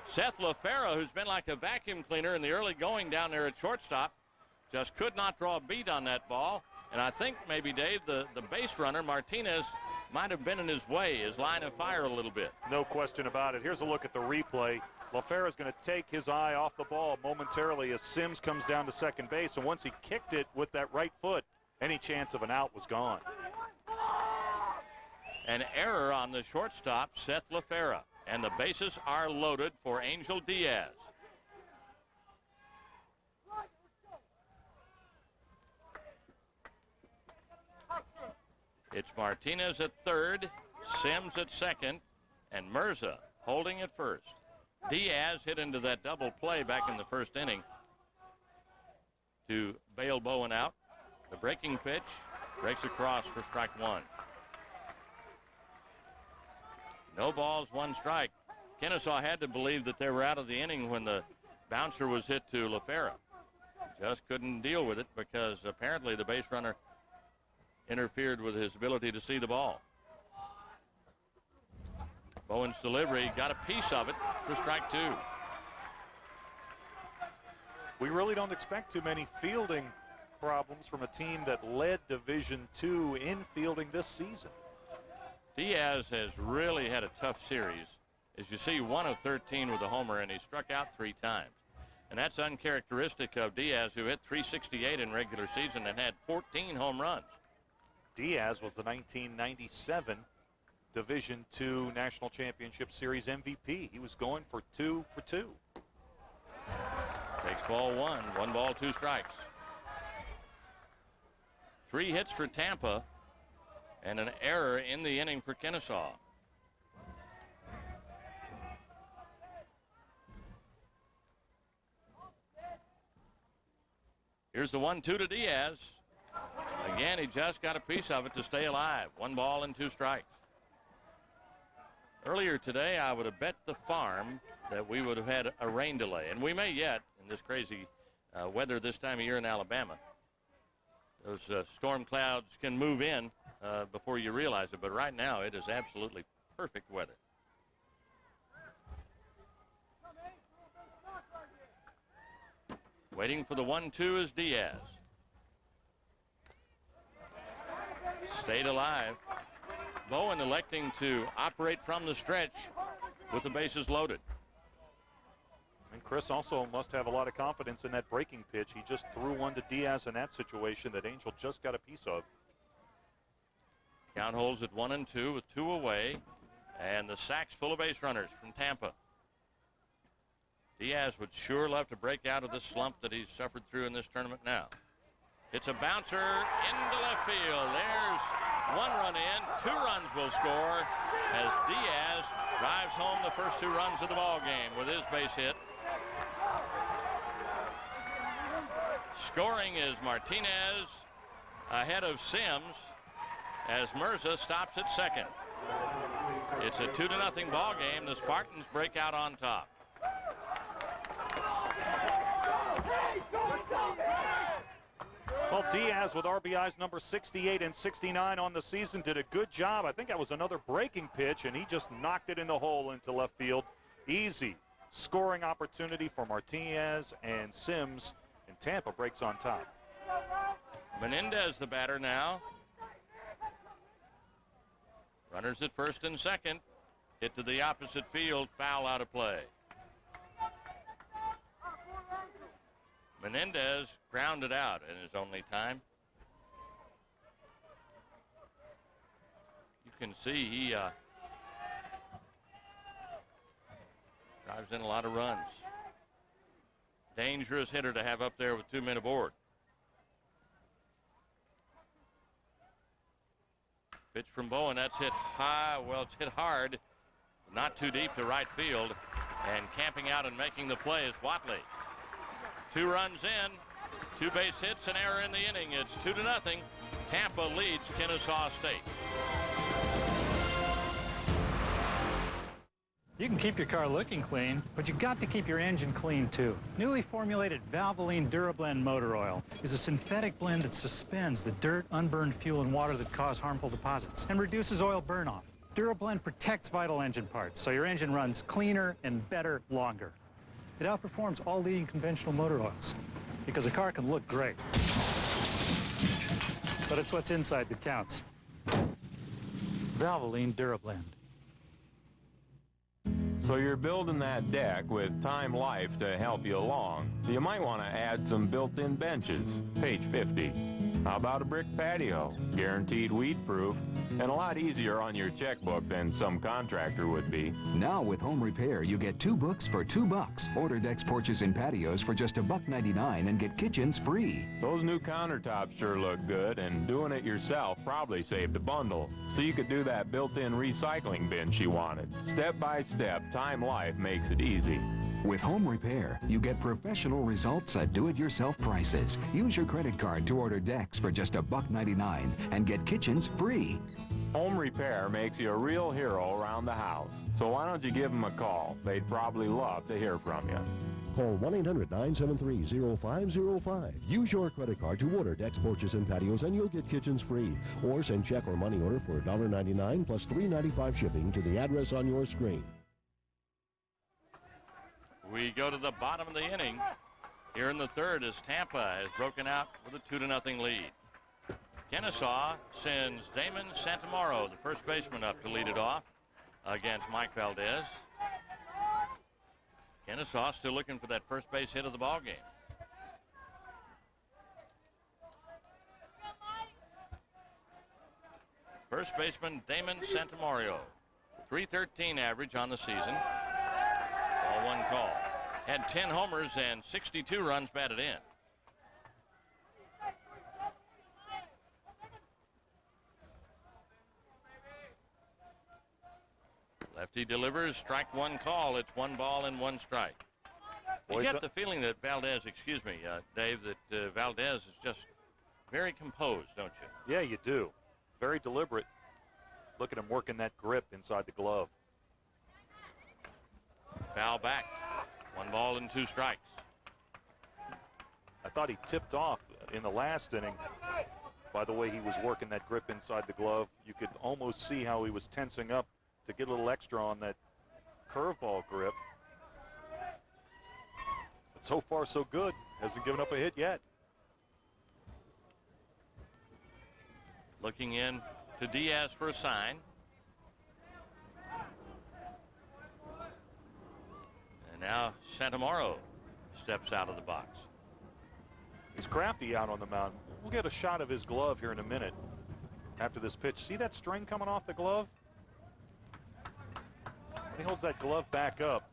Seth LaFera, who's been like a vacuum cleaner in the early going down there at shortstop, just could not draw a beat on that ball. And I think maybe, Dave, the base runner, Martinez, might have been in his way, his line of fire a little bit. No question about it. Here's a look at the replay. LaFera is going to take his eye off the ball momentarily as Sims comes down to second base. And once he kicked it with that right foot, any chance of an out was gone. An error on the shortstop, Seth LaFera. And the bases are loaded for Angel Diaz. It's Martinez at third, Sims at second, and Mirza holding at first. Diaz hit into that double play back in the first inning to bail Bowen out. The breaking pitch breaks across for strike 1. No balls, 1 strike. Kennesaw had to believe that they were out of the inning when the bouncer was hit to LaFera. Just couldn't deal with it because apparently the base runner interfered with his ability to see the ball. Bowen's delivery got a piece of it for strike 2. We really don't expect too many fielding problems from a team that led Division II in fielding this season. Diaz has really had a tough series. As you see, 1 of 13 with a homer, and he struck out 3 times. And that's uncharacteristic of Diaz, who hit .368 in regular season and had 14 home runs. Diaz was the 1997 Division II National Championship Series MVP. He was going for 2 for 2. Takes ball 1. 1 ball, 2 strikes. 3 hits for Tampa and an error in the inning for Kennesaw. Here's the 1-2 to Diaz. Again, he just got a piece of it to stay alive. 1 ball and 2 strikes. Earlier today, I would have bet the farm that we would have had a rain delay, and we may yet in this crazy weather this time of year in Alabama. Those storm clouds can move in before you realize it, but right now it is absolutely perfect weather. Waiting for the 1-2 is Diaz. Stayed alive. Bowen electing to operate from the stretch with the bases loaded. And Chris also must have a lot of confidence in that breaking pitch. He just threw one to Diaz in that situation that Angel just got a piece of. Count holds at 1-2 with 2 away, and the sack's full of base runners from Tampa. Diaz would sure love to break out of this slump that he's suffered through in this tournament now. It's a bouncer into left field. There's one run in. 2 runs will score as Diaz drives home the first 2 runs of the ball game with his base hit. Scoring is Martinez ahead of Sims as Mirza stops at second. It's a 2-0 ball game. The Spartans break out on top. Well, Diaz with RBIs number 68 and 69 on the season did a good job. I think that was another breaking pitch, and he just knocked it in the hole into left field. Easy scoring opportunity for Martinez and Sims, and Tampa breaks on top. Menendez the batter now. Runners at first and second. Hit to the opposite field, foul out of play. Menendez grounded out in his only time. You can see he drives in a lot of runs. Dangerous hitter to have up there with 2 men aboard. Pitch from Bowen, that's hit high, well, it's hit hard, not too deep to right field, and camping out and making the play is Watley. 2 runs in, 2 base hits, an error in the inning. It's 2-0. Tampa leads Kennesaw State. You can keep your car looking clean, but you got to keep your engine clean too. Newly formulated Valvoline DuraBlend motor oil is a synthetic blend that suspends the dirt, unburned fuel, and water that cause harmful deposits and reduces oil burnoff. DuraBlend protects vital engine parts, so your engine runs cleaner and better longer. It outperforms all leading conventional motor oils because a car can look great, but it's what's inside that counts. Valvoline DuraBlend. So you're building that deck with Time Life to help you along. You might want to add some built-in benches, page 50. How about a brick patio, guaranteed weed-proof, and a lot easier on your checkbook than some contractor would be. Now with Home Repair, you get 2 books for $2. Order decks, porches, and patios for just $1.99 and get kitchens free. Those new countertops sure look good, and doing it yourself probably saved a bundle, so you could do that built-in recycling bin she wanted. Step by step, Time Life makes it easy. With Home Repair, you get professional results at do-it-yourself prices. Use your credit card to order decks for just $1.99 and get kitchens free. Home Repair makes you a real hero around the house. So why don't you give them a call? They'd probably love to hear from you. Call 1-800-973-0505. Use your credit card to order decks, porches, and patios, and you'll get kitchens free. Or send check or money order for $1.99 plus $3.95 shipping to the address on your screen. We go to the bottom of the inning here in the third as Tampa has broken out with a 2-0 lead. Kennesaw sends Damon Santamaro, the first baseman, up to lead it off against Mike Valdez. Kennesaw still looking for that first base hit of the ball game. First baseman Damon Santamario, .313 average on the season. Ball one call. Had 10 homers and 62 runs batted in. Lefty delivers, strike one call. It's 1 ball and 1 strike. You get the feeling that Valdez, Dave, that Valdez is just very composed, don't you? Yeah, you do. Very deliberate. Look at him working that grip inside the glove. Foul back. 1 ball and 2 strikes. I thought he tipped off in the last inning by the way he was working that grip inside the glove. You could almost see how he was tensing up to get a little extra on that curveball grip. But so far, so good. Hasn't given up a hit yet. Looking in to Diaz for a sign. And now Santamaro steps out of the box. He's crafty out on the mound. We'll get a shot of his glove here in a minute after this pitch. See that string coming off the glove? He holds that glove back up.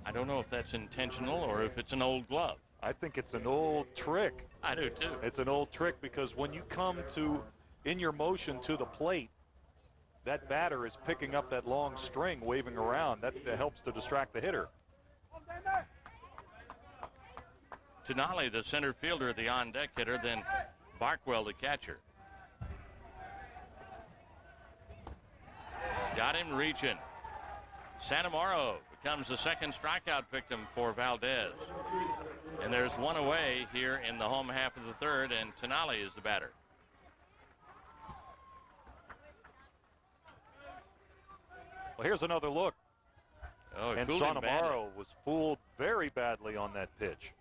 I don't know if that's intentional or if it's an old glove. I think it's an old trick. I do too. It's an old trick because when you come in your motion to the plate, that batter is picking up that long string waving around. That helps to distract the hitter. Tenali, the center fielder, the on-deck hitter, then Barkwell, the catcher. Got him reaching. Santamaro becomes the second strikeout victim for Valdez. And there's one away here in the home half of the third, and Tenali is the batter. Well, here's another look. Oh, and Santamaro was fooled very badly on that pitch.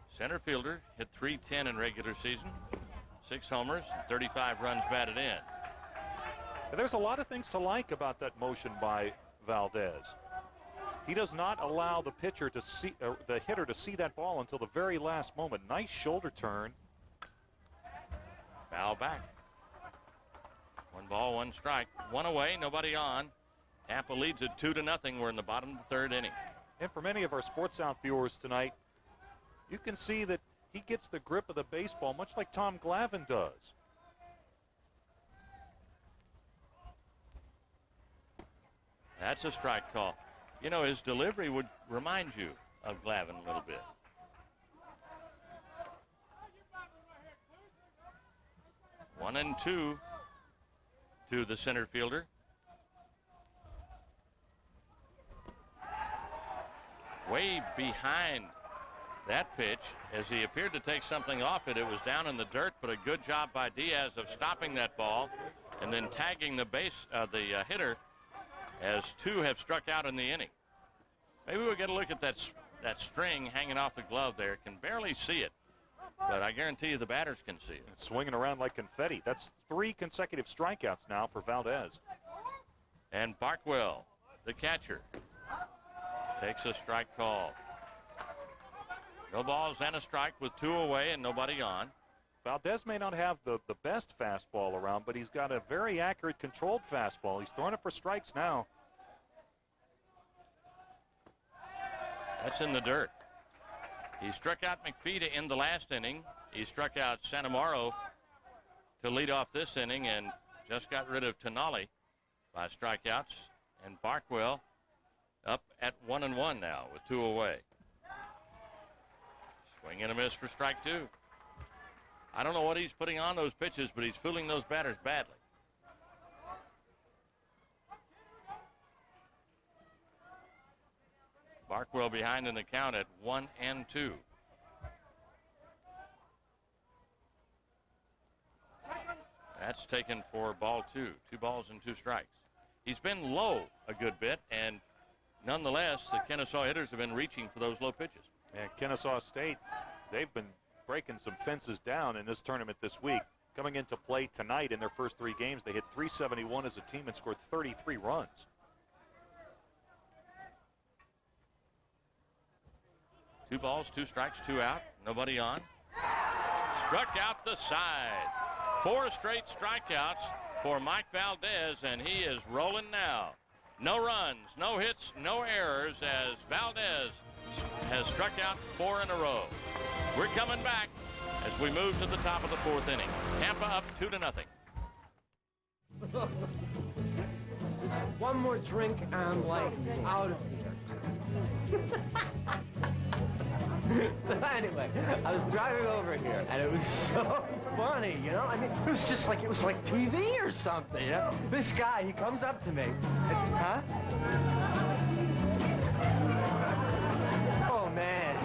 Center fielder hit .310 in regular season, 6 homers, 35 runs batted in. And there's a lot of things to like about that motion by Valdez. He does not allow the pitcher to see, the hitter to see that ball until the very last moment. Nice shoulder turn. Foul back. 1 ball, 1 strike. 1 away, nobody on. Tampa leads it 2-0. We're in the bottom of the third inning. And for many of our Sports Sound viewers tonight, you can see that he gets the grip of the baseball much like Tom Glavine does. That's a strike call. You know, his delivery would remind you of Glavine a little bit. One and two to the center fielder. Way behind that pitch as he appeared to take something off it. It was down in the dirt, but a good job by Diaz of stopping that ball and then tagging the hitter as 2 have struck out in the inning. Maybe we'll get a look at that string hanging off the glove there. Can barely see it, but I guarantee you the batters can see it. It's swinging around like confetti. That's 3 consecutive strikeouts now for Valdez. And Barkwell, the catcher, takes a strike call. No balls and a strike with 2 away and nobody on. Valdez may not have the best fastball around, but he's got a very accurate, controlled fastball. He's throwing it for strikes now. That's in the dirt. He struck out McPhee in the last inning. He struck out Santamaro to lead off this inning and just got rid of Tenali by strikeouts. And Barkwell up at 1-1 now with 2 away. Swing and a miss for strike 2. I don't know what he's putting on those pitches, but he's fooling those batters badly. Barkwell behind in the count at 1-2. That's taken for ball 2. 2 balls and 2 strikes. He's been low a good bit, and nonetheless, the Kennesaw hitters have been reaching for those low pitches. And Kennesaw State, they've been breaking some fences down in this tournament this week. Coming into play tonight in their first 3 games, they hit .371 as a team and scored 33 runs. Two balls, 2 strikes, 2 out. Nobody on. Struck out the side. 4 straight strikeouts for Mike Valdez, and he is rolling now. No runs, no hits, no errors as Valdez has struck out 4 in a row. We're coming back as we move to the top of the 4th inning. Tampa up 2-0. Just one more drink and I'm like out of here. So anyway, I was driving over here and it was so funny, you know? I mean, it was just like, it was like TV or something, you know? This guy, he comes up to me. Huh? Oh, man.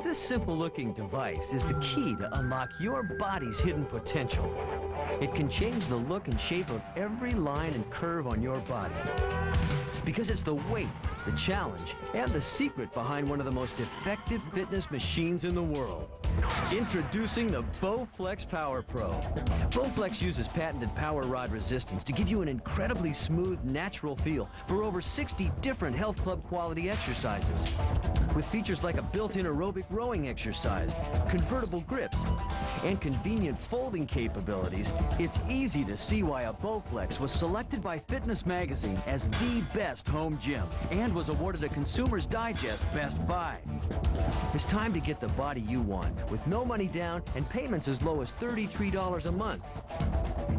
This simple-looking device is the key to unlock your body's hidden potential. It can change the look and shape of every line and curve on your body. Because it's the weight, the challenge, and the secret behind one of the most effective fitness machines in the world. Introducing the Bowflex Power Pro. Bowflex uses patented power rod resistance to give you an incredibly smooth, natural feel for over 60 different health club quality exercises. With features like a built-in aerobic rowing exercise, convertible grips, and convenient folding capabilities, it's easy to see why a Bowflex was selected by Fitness Magazine as the best home gym and was awarded a Consumer's Digest Best Buy. It's time to get the body you want with no money down and payments as low as $33 a month.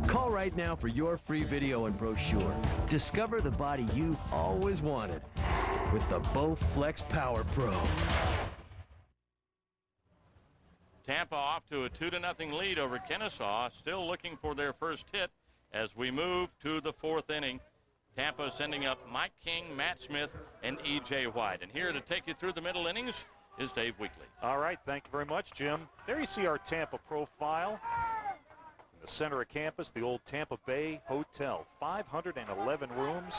Call right now for your free video and brochure. Discover the body you've always wanted with the Bowflex Power Pro. Tampa off to a 2-0 lead over Kennesaw, still looking for their first hit as we move to the fourth inning. Tampa sending up Mike King, Matt Smith, and E.J. White. And here to take you through the middle innings is Dave Weekley. All right, thank you very much, Jim. There you see our Tampa profile. In the center of campus, the old Tampa Bay Hotel, 511 rooms.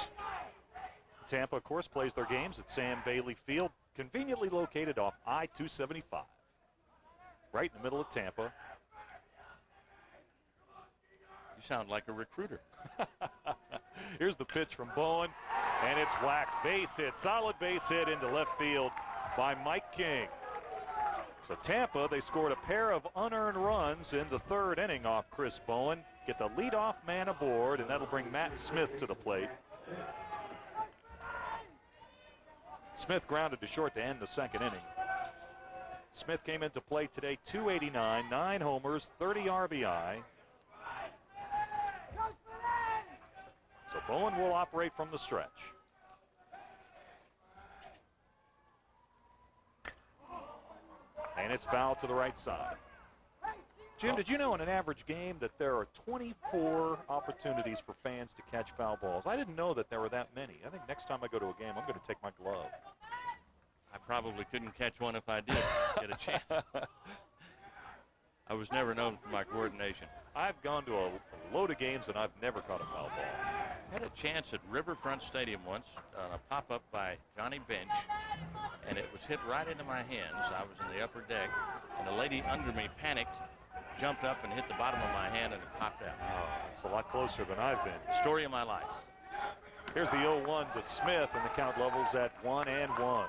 Tampa, of course, plays their games at Sam Bailey Field, conveniently located off I-275, right in the middle of Tampa. You sound like a recruiter. Here's the pitch from Bowen, and it's whacked. Base hit, solid base hit into left field by Mike King. So Tampa, they scored a pair of unearned runs in the third inning off Chris Bowen. Get the leadoff man aboard, and that'll bring Matt Smith to the plate. Smith grounded to short to end the second inning. Smith came into play today, 289, 9 homers, 30 RBI. So Bowen will operate from the stretch. And it's fouled to the right side. Jim, did you know in an average game that there are 24 opportunities for fans to catch foul balls? I didn't know that there were that many. I think next time I go to a game, I'm going to take my glove. I probably couldn't catch one if I did get a chance. I was never known for my coordination. I've gone to a load of games and I've never caught a foul ball. I had a chance at Riverfront Stadium once on a pop-up by Johnny Bench, and it was hit right into my hands. I was in the upper deck, and a lady under me panicked, jumped up and hit the bottom of my hand, and it popped out. Oh, it's a lot closer than I've been. Story of my life. Here's the 0-1 to Smith, and the count levels at 1-1.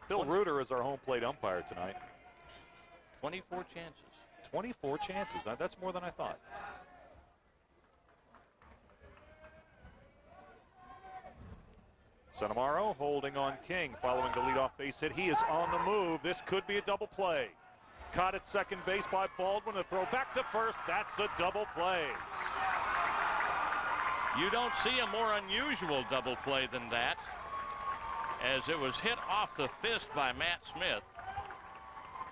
Bill Reuter is our home plate umpire tonight. 24 chances. 24 chances. Now, that's more than I thought. Sanamaro holding on King following the leadoff base hit. He is on the move. This could be a double play. Caught at second base by Baldwin. A throw back to first. That's a double play. You don't see a more unusual double play than that, as it was hit off the fist by Matt Smith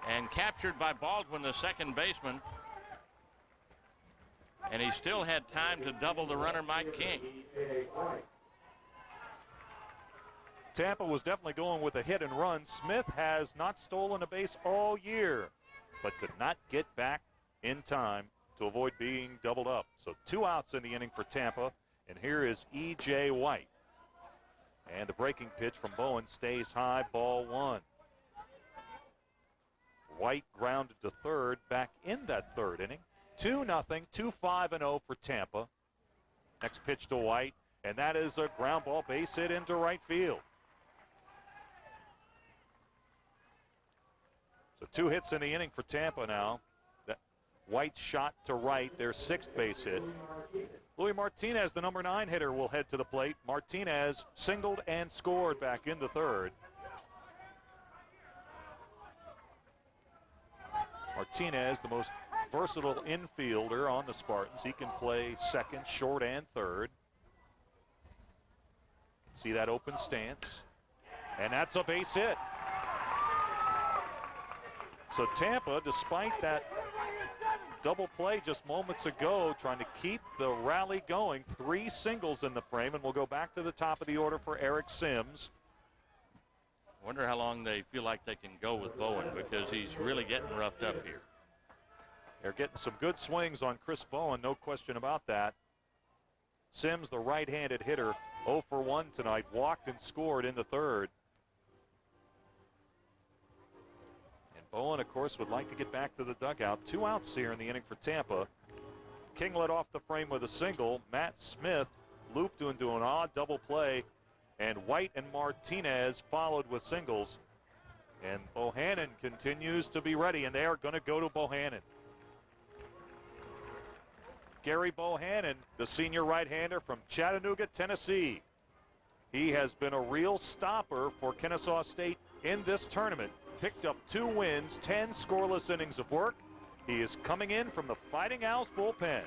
and captured by Baldwin, the second baseman. And he still had time to double the runner, Mike King. Tampa was definitely going with a hit and run. Smith has not stolen a base all year, but could not get back in time to avoid being doubled up. So 2 outs in the inning for Tampa, and here is E.J. White. And the breaking pitch from Bowen stays high, ball 1. White grounded to third back in that third inning. 2-0, 2-5-0 for Tampa. Next pitch to White, and that is a ground ball base hit into right field. So 2 hits in the inning for Tampa now. That White shot to right, their 6th base hit. Luis Martinez, the number 9 hitter, will head to the plate. Martinez singled and scored back in the third. Martinez, the most versatile infielder on the Spartans. He can play second, short, and third. See that open stance. And that's a base hit. So Tampa, despite that double play just moments ago, trying to keep the rally going. 3 singles in the frame, and we'll go back to the top of the order for Eric Sims. I wonder how long they feel like they can go with Bowen, because he's really getting roughed up here. They're getting some good swings on Chris Bowen, no question about that. Sims, the right-handed hitter, 0 for 1 tonight, walked and scored in the third. And Bowen, of course, would like to get back to the dugout. 2 outs here in the inning for Tampa. King led off the frame with a single. Matt Smith looped into an odd double play, and White and Martinez followed with singles. And Bohannon continues to be ready, and they are going to go to Bohannon. Gary Bohannon, the senior right-hander from Chattanooga, Tennessee. He has been a real stopper for Kennesaw State in this tournament. Picked up 2 wins, 10 scoreless innings of work. He is coming in from the Fighting Owls bullpen.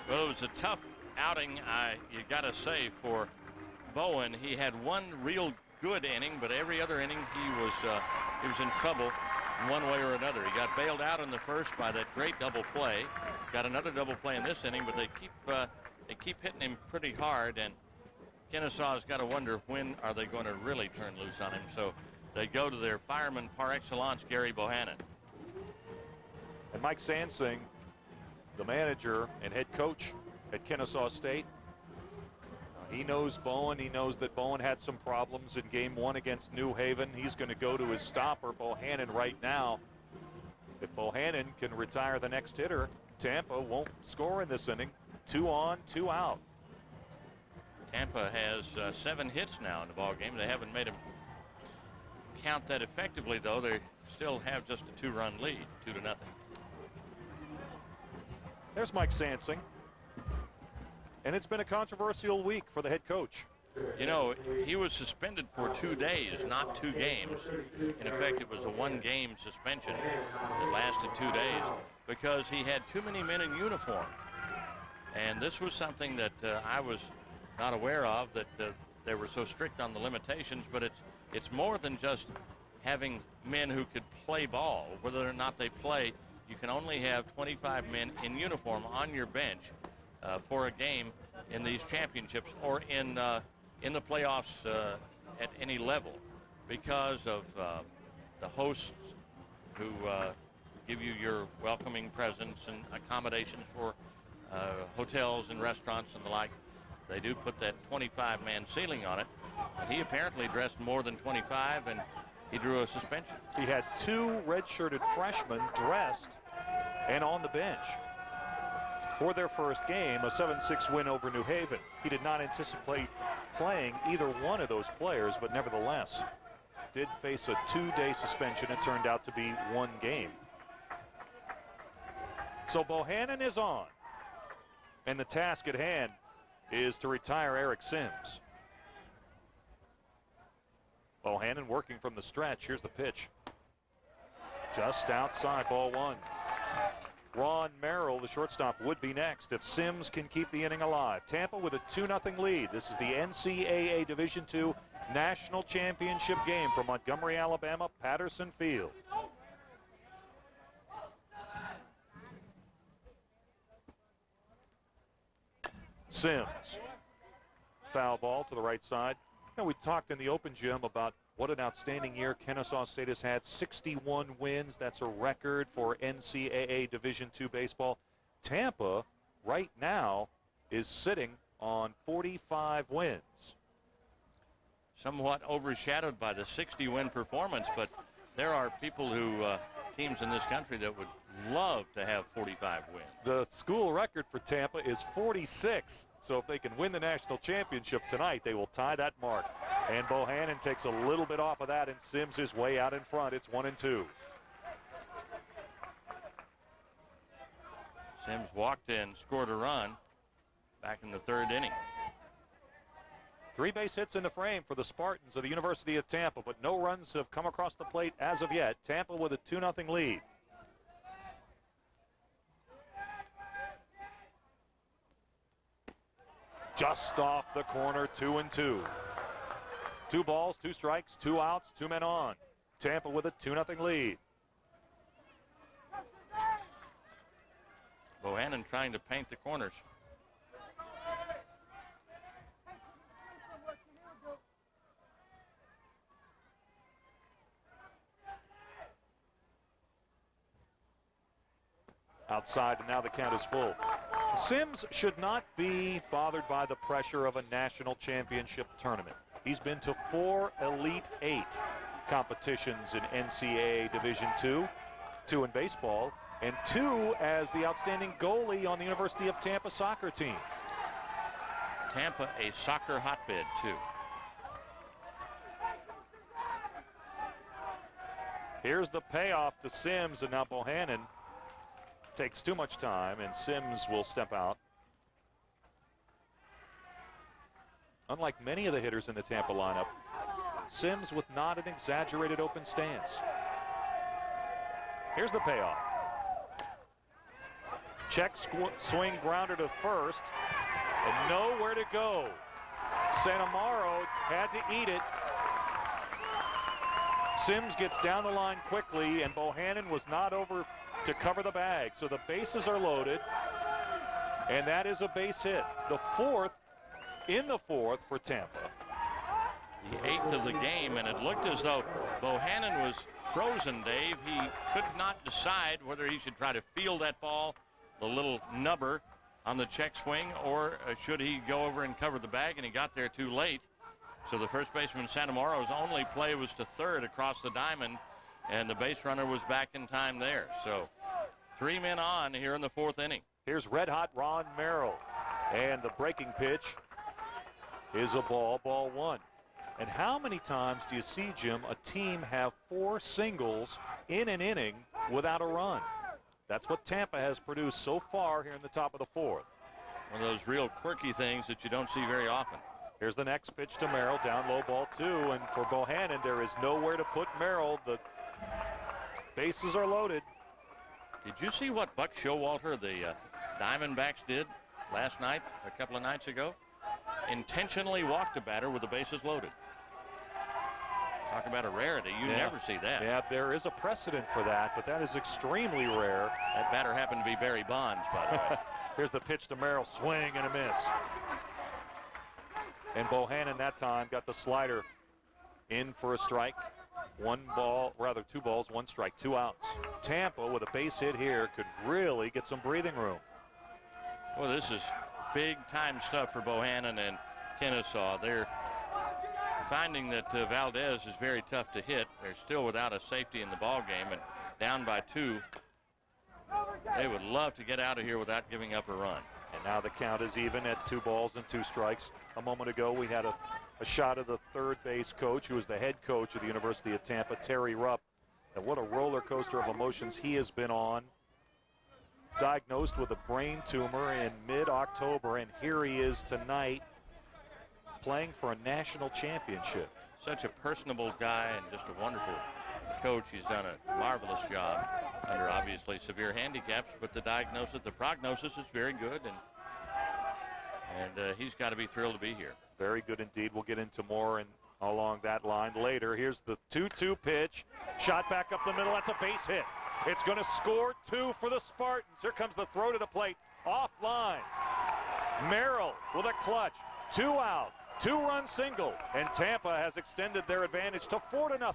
Well, it was a tough outing, you got to say, for Bowen. He had 1 real good inning, but every other inning he was in trouble one way or another. He got bailed out in the first by that great double play. Got another double play in this inning, but they keep hitting him pretty hard, and Kennesaw's got to wonder when are they going to really turn loose on him. So they go to their fireman par excellence, Gary Bohannon. And Mike Sansing, the manager and head coach at Kennesaw State, he knows Bowen. He knows that Bowen had some problems in game 1 against New Haven. He's going to go to his stopper, Bohannon, right now. If Bohannon can retire the next hitter, Tampa won't score in this inning. 2 on, 2 out. Tampa has 7 hits now in the ball game. They haven't made him count that effectively, though. They still have just a 2-run lead, 2-0. There's Mike Sansing. And it's been a controversial week for the head coach. You know, he was suspended for 2 days, not 2 games. In effect, it was a 1-game suspension that lasted 2 days because he had too many men in uniform. And this was something that I was not aware of, that they were so strict on the limitations, but it's more than just having men who could play ball. Whether or not they play, you can only have 25 men in uniform on your bench for a game in these championships or in the playoffs at any level, because of the hosts who give you your welcoming presence and accommodations for hotels and restaurants and the like. They do put that 25-man ceiling on it. And he apparently dressed more than 25, and he drew a suspension. He had 2 red-shirted freshmen dressed and on the bench for their first game, a 7-6 win over New Haven. He did not anticipate playing either one of those players, but nevertheless did face a 2-day suspension. It turned out to be 1 game. So Bohannon is on, and the task at hand is to retire Eric Sims. Bohannon working from the stretch. Here's the pitch. Just outside, ball 1. Ron Merrill, the shortstop, would be next if Sims can keep the inning alive. Tampa with a 2-0 lead. This is the NCAA Division II National Championship game from Montgomery, Alabama, Patterson Field. Sims. Foul ball to the right side. You know, we talked in the open gym about what an outstanding year Kennesaw State has had. 61 wins. That's a record for NCAA Division II baseball. Tampa, right now, is sitting on 45 wins. Somewhat overshadowed by the 60-win performance, but there are people who, teams in this country that would love to have 45 wins. The school record for Tampa is 46. So if they can win the national championship tonight, they will tie that mark. And Bohannon takes a little bit off of that, and Sims is way out in front. It's 1-2. Sims walked in, scored a run back in the 3rd inning. 3 base hits in the frame for the Spartans of the University of Tampa, but no runs have come across the plate as of yet. Tampa with a 2-0 lead. Just off the corner, 2-2. 2 balls, 2 strikes, 2 outs, 2 men on. Tampa with a 2-0 lead. Bohannon trying to paint the corners. Outside, and now the count is full. Sims should not be bothered by the pressure of a national championship tournament. He's been to 4 Elite 8. competitions in NCAA Division II, 2 in baseball, and 2 as the outstanding goalie on the University of Tampa soccer team. Tampa, a soccer hotbed, too. Here's the payoff to Sims, and now Bohannon takes too much time, and Sims will step out. Unlike many of the hitters in the Tampa lineup, Sims with not an exaggerated open stance. Here's the payoff. Check swing grounder to first, and nowhere to go. Santamaro had to eat it. Sims gets down the line quickly, and Bohannon was not over to cover the bag. So the bases are loaded, and that is a base hit. The 4th in the 4th for Tampa. The 8th of the game, and it looked as though Bohannon was frozen, Dave. He could not decide whether he should try to field that ball, the little nubber on the check swing, or should he go over and cover the bag, and he got there too late. So the first baseman, Santamaro's only play was to third across the diamond, and the base runner was back in time there. So 3 men on here in the 4th inning. Here's red-hot Ron Merrill, and the breaking pitch is a ball 1. And how many times do you see, Jim, a team have 4 singles in an inning without a run? That's what Tampa has produced so far here in the top of the 4th. One of those real quirky things that you don't see very often. Here's the next pitch to Merrill, down low, ball 2, and for Bohannon, there is nowhere to put Merrill. The bases are loaded. Did you see what Buck Showalter, the Diamondbacks, did last night, a couple of nights ago? Intentionally walked a batter with the bases loaded. Talk about a rarity. You never see that. Yeah, there is a precedent for that, but that is extremely rare. That batter happened to be Barry Bonds, by the way. Here's the pitch to Merrill, swing and a miss. And Bohannon that time got the slider in for a strike. 2 balls, 1 strike, 2 outs. Tampa with a base hit here could really get some breathing room. Well, this is big time stuff for Bohannon and Kennesaw. They're finding that Valdez is very tough to hit. They're still without a safety in the ball game and down by 2. They would love to get out of here without giving up a run. And now the count is even at 2 balls and 2 strikes. A moment ago, we had a shot of the third base coach, who is the head coach of the University of Tampa, Terry Rupp. And what a roller coaster of emotions he has been on. Diagnosed with a brain tumor in mid-October, and here he is tonight playing for a national championship. Such a personable guy and just a wonderful coach. He's done a marvelous job under obviously severe handicaps, but the prognosis is very good, and he's got to be thrilled to be here. Very good indeed. We'll get into more along that line later. Here's the 2-2 pitch. Shot back up the middle. That's a base hit. It's going to score 2 for the Spartans. Here comes the throw to the plate. Offline. Merrill with a clutch. 2 out. 2-run single. And Tampa has extended their advantage to 4-0.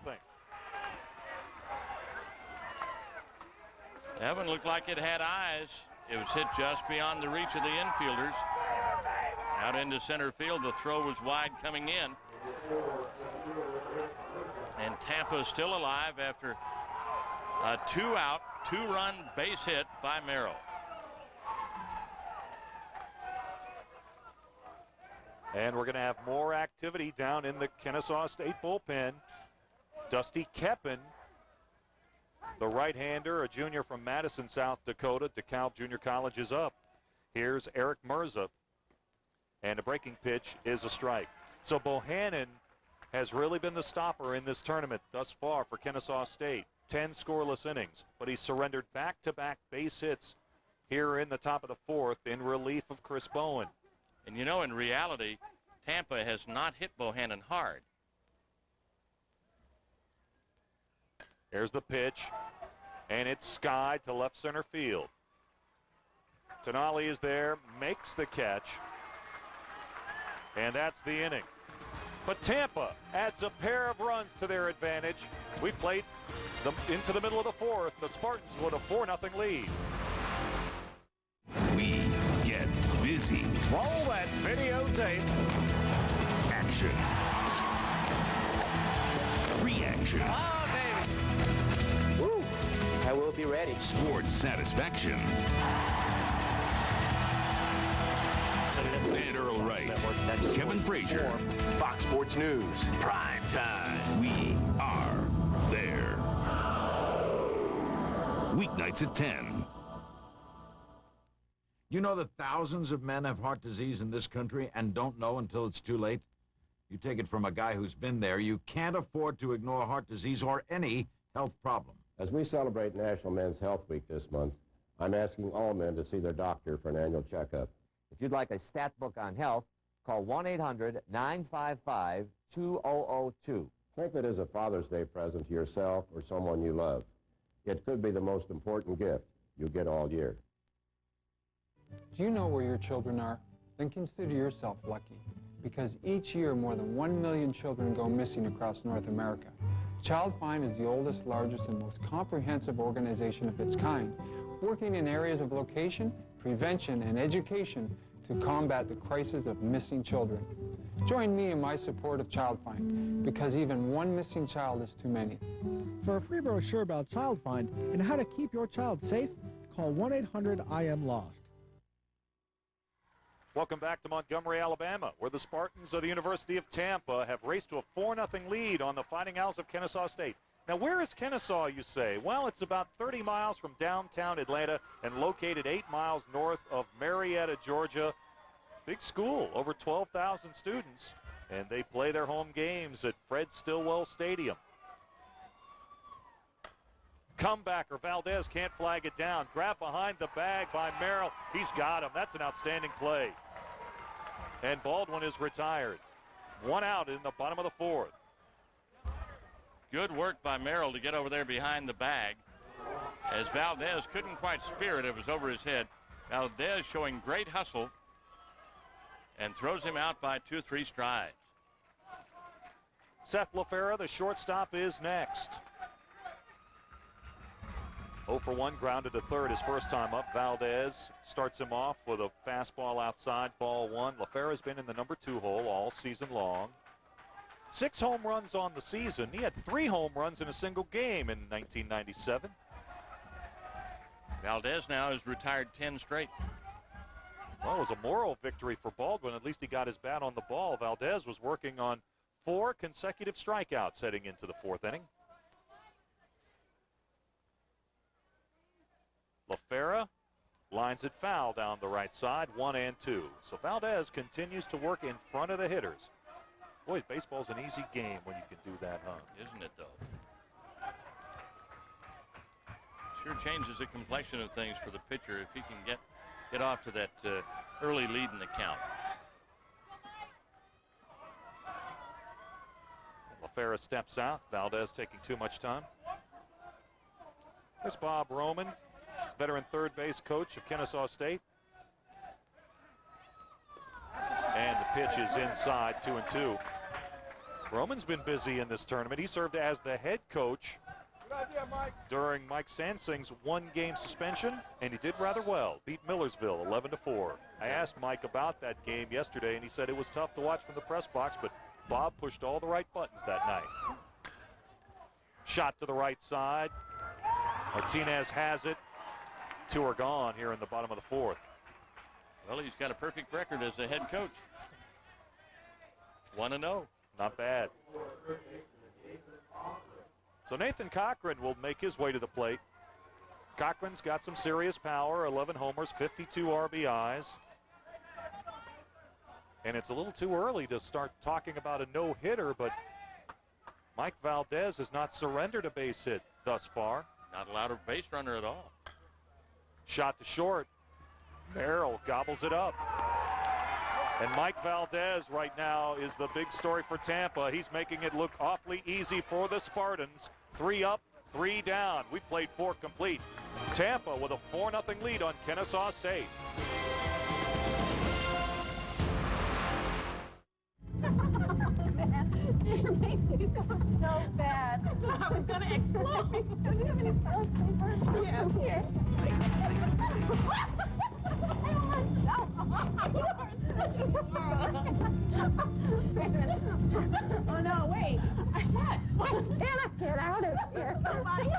That one looked like it had eyes. It was hit just beyond the reach of the infielders. Out into center field. The throw was wide coming in. And Tampa is still alive after a 2-out, 2-run base hit by Merrill. And we're going to have more activity down in the Kennesaw State bullpen. Dusty Keppen, the right-hander, a junior from Madison, South Dakota. DeKalb Junior College is up. Here's Eric Mirza. And a breaking pitch is a strike. So Bohannon has really been the stopper in this tournament thus far for Kennesaw State. 10 scoreless innings, but he surrendered back-to-back base hits here in the top of the 4th in relief of Chris Bowen. And you know, in reality, Tampa has not hit Bohannon hard. There's the pitch, and it's skied to left center field. Tonali is there, makes the catch, and that's the inning. But Tampa adds a pair of runs to their advantage. We played into the middle of the 4th. The Spartans with a 4-0 lead. We get busy. Roll that videotape. Action. Reaction. satisfaction. Oh, baby. Woo. I will be ready. Sports satisfaction. And Earl Wright. Kevin Frazier. Fox Sports News. Prime time. We are there. Weeknights at 10. You know that thousands of men have heart disease in this country and don't know until it's too late? You take it from a guy who's been there. You can't afford to ignore heart disease or any health problem. As we celebrate National Men's Health Week this month, I'm asking all men to see their doctor for an annual checkup. If you'd like a stat book on health, call 1-800-955-2002. Think of it as a Father's Day present to yourself or someone you love. It could be the most important gift you get all year. Do you know where your children are? Then consider yourself lucky, because each year more than 1 million children go missing across North America. Child Find is the oldest, largest, and most comprehensive organization of its kind, working in areas of location, prevention, and education to combat the crisis of missing children. Join me in my support of Child Find, because even one missing child is too many. For a free brochure about Child Find and how to keep your child safe, call 1-800-I-AM-LOST. Welcome back to Montgomery, Alabama, where the Spartans of the University of Tampa have raced to a 4-0 lead on the Fighting Owls of Kennesaw State. Now, where is Kennesaw, you say? Well, it's about 30 miles from downtown Atlanta and located 8 miles north of Marietta, Georgia. Big school, over 12,000 students, and they play their home games at Fred Stillwell Stadium. Comebacker, Valdez can't flag it down. Grab behind the bag by Merrill. He's got him. That's an outstanding play. And Baldwin is retired. 1 out in the bottom of the 4th. Good work by Merrill to get over there behind the bag. As Valdez couldn't quite spear it, it was over his head. Valdez showing great hustle and throws him out by 2-3 strides. Seth LaFera, the shortstop, is next. 0 for 1, grounded to third his first time up. Valdez starts him off with a fastball outside, ball 1. LaFera's been in the number 2 hole all season long. 6 home runs on the season. He had 3 home runs in a single game in 1997. Valdez now has retired 10 straight. Well, it was a moral victory for Baldwin. At least he got his bat on the ball. Valdez was working on 4 consecutive strikeouts heading into the 4th inning. LaFera lines it foul down the right side, 1-2. So Valdez continues to work in front of the hitters. Boy, baseball's an easy game when you can do that, huh? Isn't it, though? Sure changes the complexion of things for the pitcher if he can get off to that early lead in the count. LaFera steps out. Valdez taking too much time. There's Bob Roman, veteran third base coach of Kennesaw State. And the pitch is inside, 2-2. Roman's been busy in this tournament. He served as the head coach during Mike Sansing's 1-game suspension, and he did rather well. Beat Millersville 11-4. I asked Mike about that game yesterday, and he said it was tough to watch from the press box, but Bob pushed all the right buttons that night. Shot to the right side. Martinez has it. 2 are gone here in the bottom of the 4th. Well, he's got a perfect record as a head coach. 1-0. Not bad. So Nathan Cochran will make his way to the plate. Cochran's got some serious power, 11 homers, 52 RBIs. And it's a little too early to start talking about a no-hitter, but Mike Valdez has not surrendered a base hit thus far. Not allowed a base runner at all. Shot to short. Merrill gobbles it up. And Mike Valdez right now is the big story for Tampa. He's making it look awfully easy for the Spartans. 3 up, 3 down. We played 4 complete. Tampa with a 4-0 lead on Kennesaw State. It makes you go so bad. I was going to explode. Do you have any toilet paper? Yeah, here. Oh no, wait. Hannah, everybody.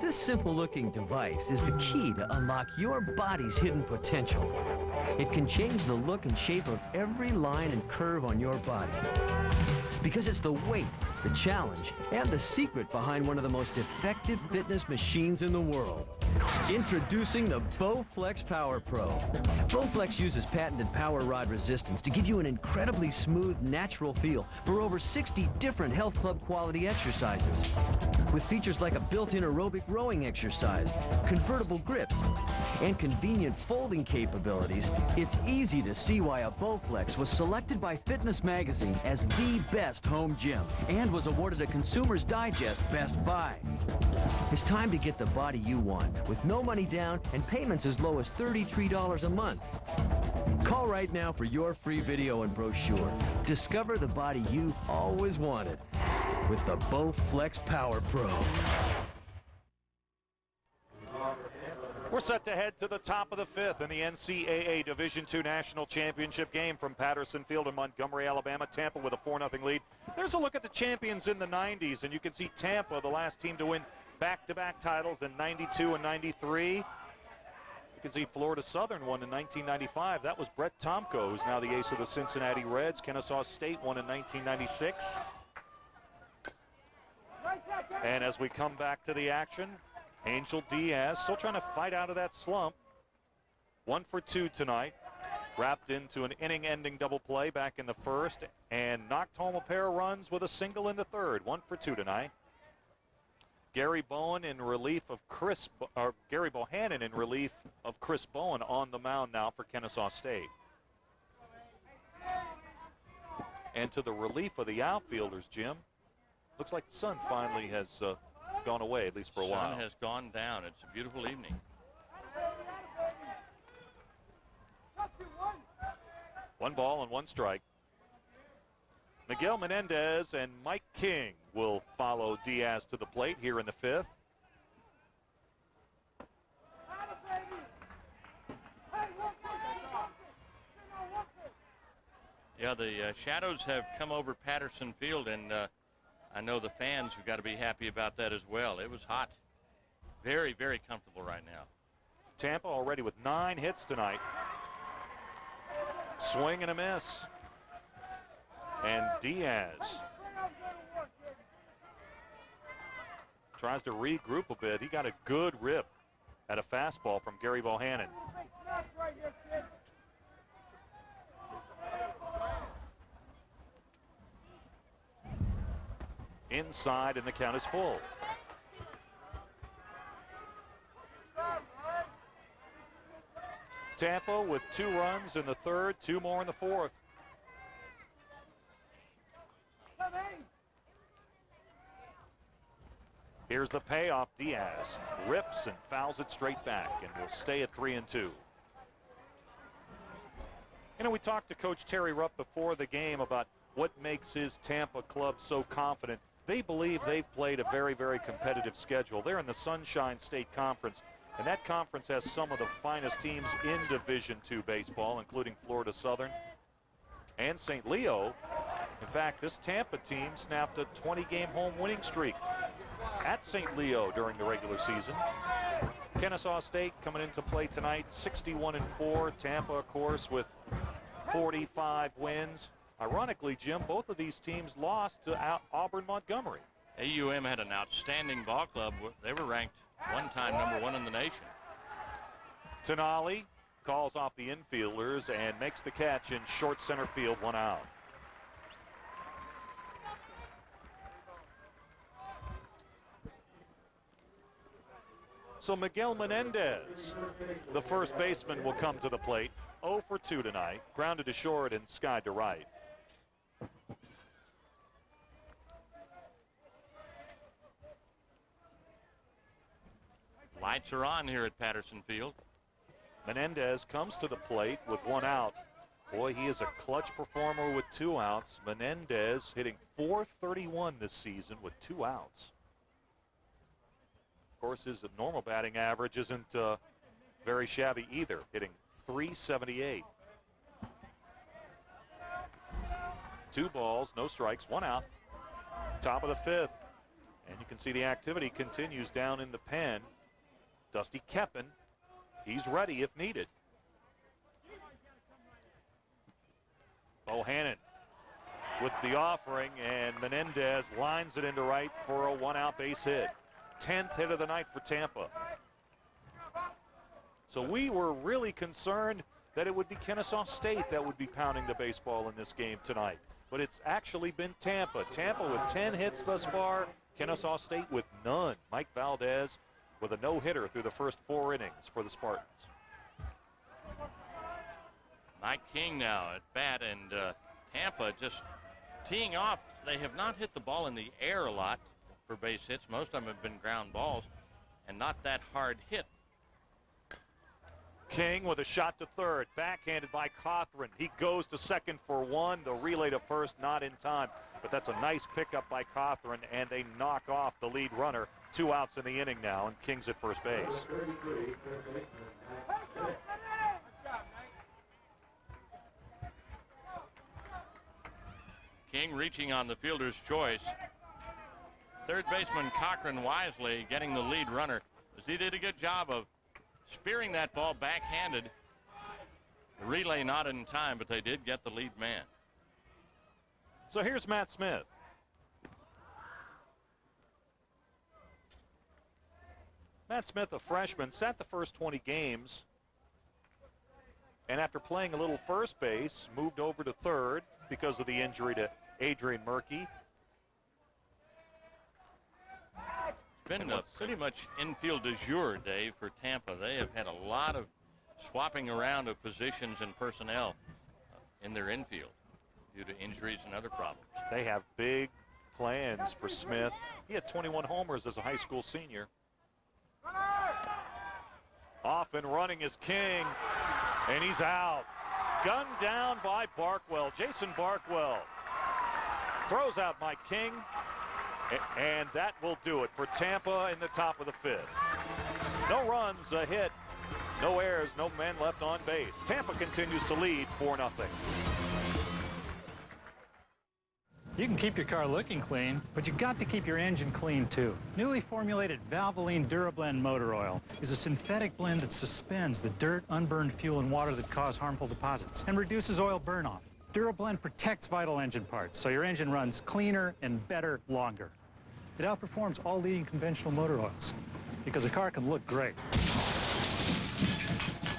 This simple-looking device is the key to unlock your body's hidden potential. It can change the look and shape of every line and curve on your body. Because it's the weight, the challenge, and the secret behind one of the most effective fitness machines in the world. Introducing the Bowflex Power Pro. Bowflex uses patented power rod resistance to give you an incredibly smooth, natural feel for over 60 different health club quality exercises. With features like a built-in aerobic rowing exercise, convertible grips, and convenient folding capabilities, it's easy to see why a Bowflex was selected by Fitness Magazine as the best home gym and was awarded a Consumer's Digest Best Buy. It's time to get the body you want with no money down and payments as low as $33 a month. Call right now for your free video and brochure. Discover the body you've always wanted with the Bowflex Power Pro. We're set to head to the top of the fifth in the NCAA Division II National Championship game from Patterson Field in Montgomery, Alabama. Tampa with a 4-0 lead. There's a look at the champions in the 90s, and you can see Tampa, the last team to win back-to-back titles in 92 and 93. You can see Florida Southern won in 1995. That was Brett Tomko, who's now the ace of the Cincinnati Reds. Kennesaw State won in 1996. And as we come back to the action, Angel Diaz still trying to fight out of that slump. 1 for 2 tonight. Wrapped into an inning-ending double play back in the first and knocked home a pair of runs with a single in the third. 1 for 2 tonight. Gary Bohannon in relief of Chris Bowen on the mound now for Kennesaw State. And to the relief of the outfielders, Jim, looks like the sun finally has gone away, at least for a while. The sun has gone down. It's a beautiful evening. One ball and one strike. Miguel Menendez and Mike King will follow Diaz to the plate here in the fifth. Yeah, the shadows have come over Patterson Field, and I know the fans have got to be happy about that as well. It was hot. Very, very comfortable right now. Tampa already with 9 hits tonight. Swing and a miss. And Diaz tries to regroup a bit. He got a good rip at a fastball from Gary Bohannon. Inside, and the count is full. Tampa with 2 runs in the third, 2 more in the fourth. Here's the payoff. Diaz rips and fouls it straight back, and will stay at 3-2. You know, we talked to Coach Terry Rupp before the game about what makes his Tampa club so confident. They believe they've played a very, very competitive schedule. They're in the Sunshine State Conference, and that conference has some of the finest teams in Division II baseball, including Florida Southern and St. Leo. In fact, this Tampa team snapped a 20-game home winning streak at St. Leo during the regular season. Kennesaw State coming into play tonight, 61-4. Tampa, of course, with 45 wins. Ironically, Jim, both of these teams lost to Auburn Montgomery. AUM had an outstanding ball club. They were ranked one time #1 in the nation. Tenali calls off the infielders and makes the catch in short center field, 1 out. So Miguel Menendez, the first baseman, will come to the plate. 0 for 2 tonight. Grounded to short and skied to right. Lights are on here at Patterson Field. Menendez comes to the plate with 1 out. Boy, he is a clutch performer with 2 outs. Menendez hitting .431 this season with 2 outs. Of course, his normal batting average isn't very shabby either, hitting 378. 2 balls, no strikes, 1 out. Top of the 5th. And you can see the activity continues down in the pen. Dusty Keppen, he's ready if needed. Bohannon with the offering, and Menendez lines it into right for a 1-out base hit. 10th hit of the night for Tampa. So we were really concerned that it would be Kennesaw State that would be pounding the baseball in this game tonight. But it's actually been Tampa. Tampa with 10 hits thus far. Kennesaw State with none. Mike Valdez with a no-hitter through the first 4 innings for the Spartans. Mike King now at bat, and Tampa just teeing off. They have not hit the ball in the air a lot for base hits. Most of them have been ground balls and not that hard hit. King with a shot to third, backhanded by Cothran. He goes to second for 1. The relay to first not in time, but that's a nice pickup by Cothran, and they knock off the lead runner. 2 outs in the inning now, and King's at first base. King reaching on the fielder's choice. Third baseman Cochran wisely getting the lead runner, as he did a good job of spearing that ball backhanded. The relay not in time, but they did get the lead man. So here's Matt Smith. Matt Smith, a freshman, sat the first 20 games, and after playing a little first base, moved over to third because of the injury to Adrian Murkey. Been pretty much infield du jour, Dave, for Tampa. They have had a lot of swapping around of positions and personnel in their infield due to injuries and other problems. They have big plans for Smith. He had 21 homers as a high school senior. Off and running is King, and he's out. Gunned down by Barkwell. Jason Barkwell throws out Mike King. And that will do it for Tampa in the top of the 5th. No runs, a hit, no errors, no men left on base. Tampa continues to lead 4-0. You can keep your car looking clean, but you got to keep your engine clean too. Newly formulated Valvoline DuraBlend motor oil is a synthetic blend that suspends the dirt, unburned fuel, and water that cause harmful deposits and reduces oil burnoff. DuraBlend protects vital engine parts, so your engine runs cleaner and better longer. It outperforms all leading conventional motor oils because a car can look great,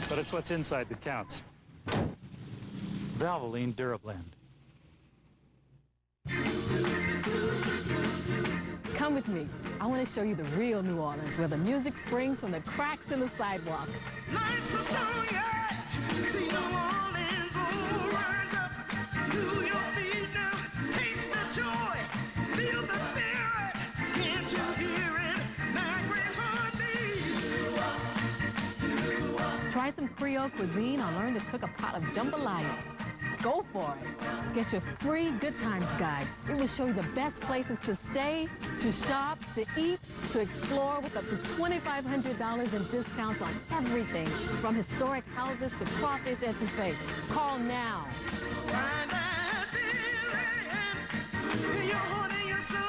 but it's what's inside that counts. Valvoline DuraBlend. Come with me. I want to show you the real New Orleans, where the music springs from the cracks in the sidewalk. Lights are so yeah. See New Orleans roll right up to your feet now. Taste the joy, feel the spirit. Can't you hear it? Migrant heartbeat. Try some Creole cuisine or learn to cook a pot of jambalaya. Go for it. Get your free Good Times guide. It will show you the best places to stay, to shop, to eat, to explore, with up to $2,500 in discounts on everything, from historic houses to crawfish etouffee. Call now. Find that feeling in your heart and your soul.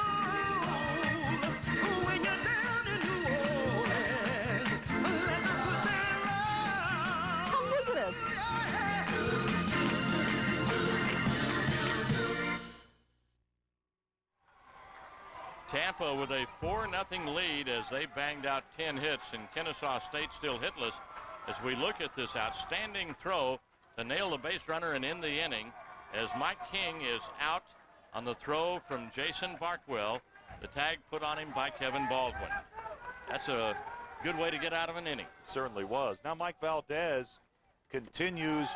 When you're down in New Orleans, let the good time roll. Come visit us. Tampa with a 4-0 lead as they banged out 10 hits, and Kennesaw State still hitless as we look at this outstanding throw to nail the base runner and end the inning, as Mike King is out on the throw from Jason Barkwell, the tag put on him by Kevin Baldwin. That's a good way to get out of an inning. Certainly was. Now Mike Valdez continues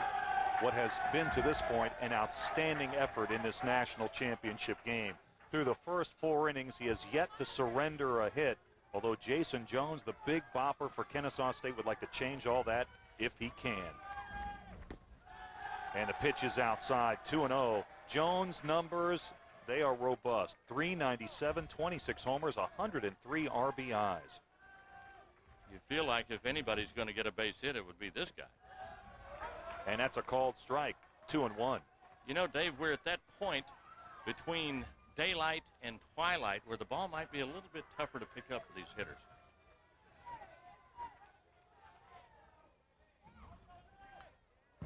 what has been to this point an outstanding effort in this national championship game. Through the first 4 innings, he has yet to surrender a hit, although Jason Jones, the big bopper for Kennesaw State, would like to change all that if he can. And the pitch is outside, 2-0. Jones' numbers, they are robust. 397, 26 homers, 103 RBIs. You feel like if anybody's going to get a base hit, it would be this guy. And that's a called strike, 2-1. You know, Dave, we're at that point between daylight and twilight where the ball might be a little bit tougher to pick up for these hitters.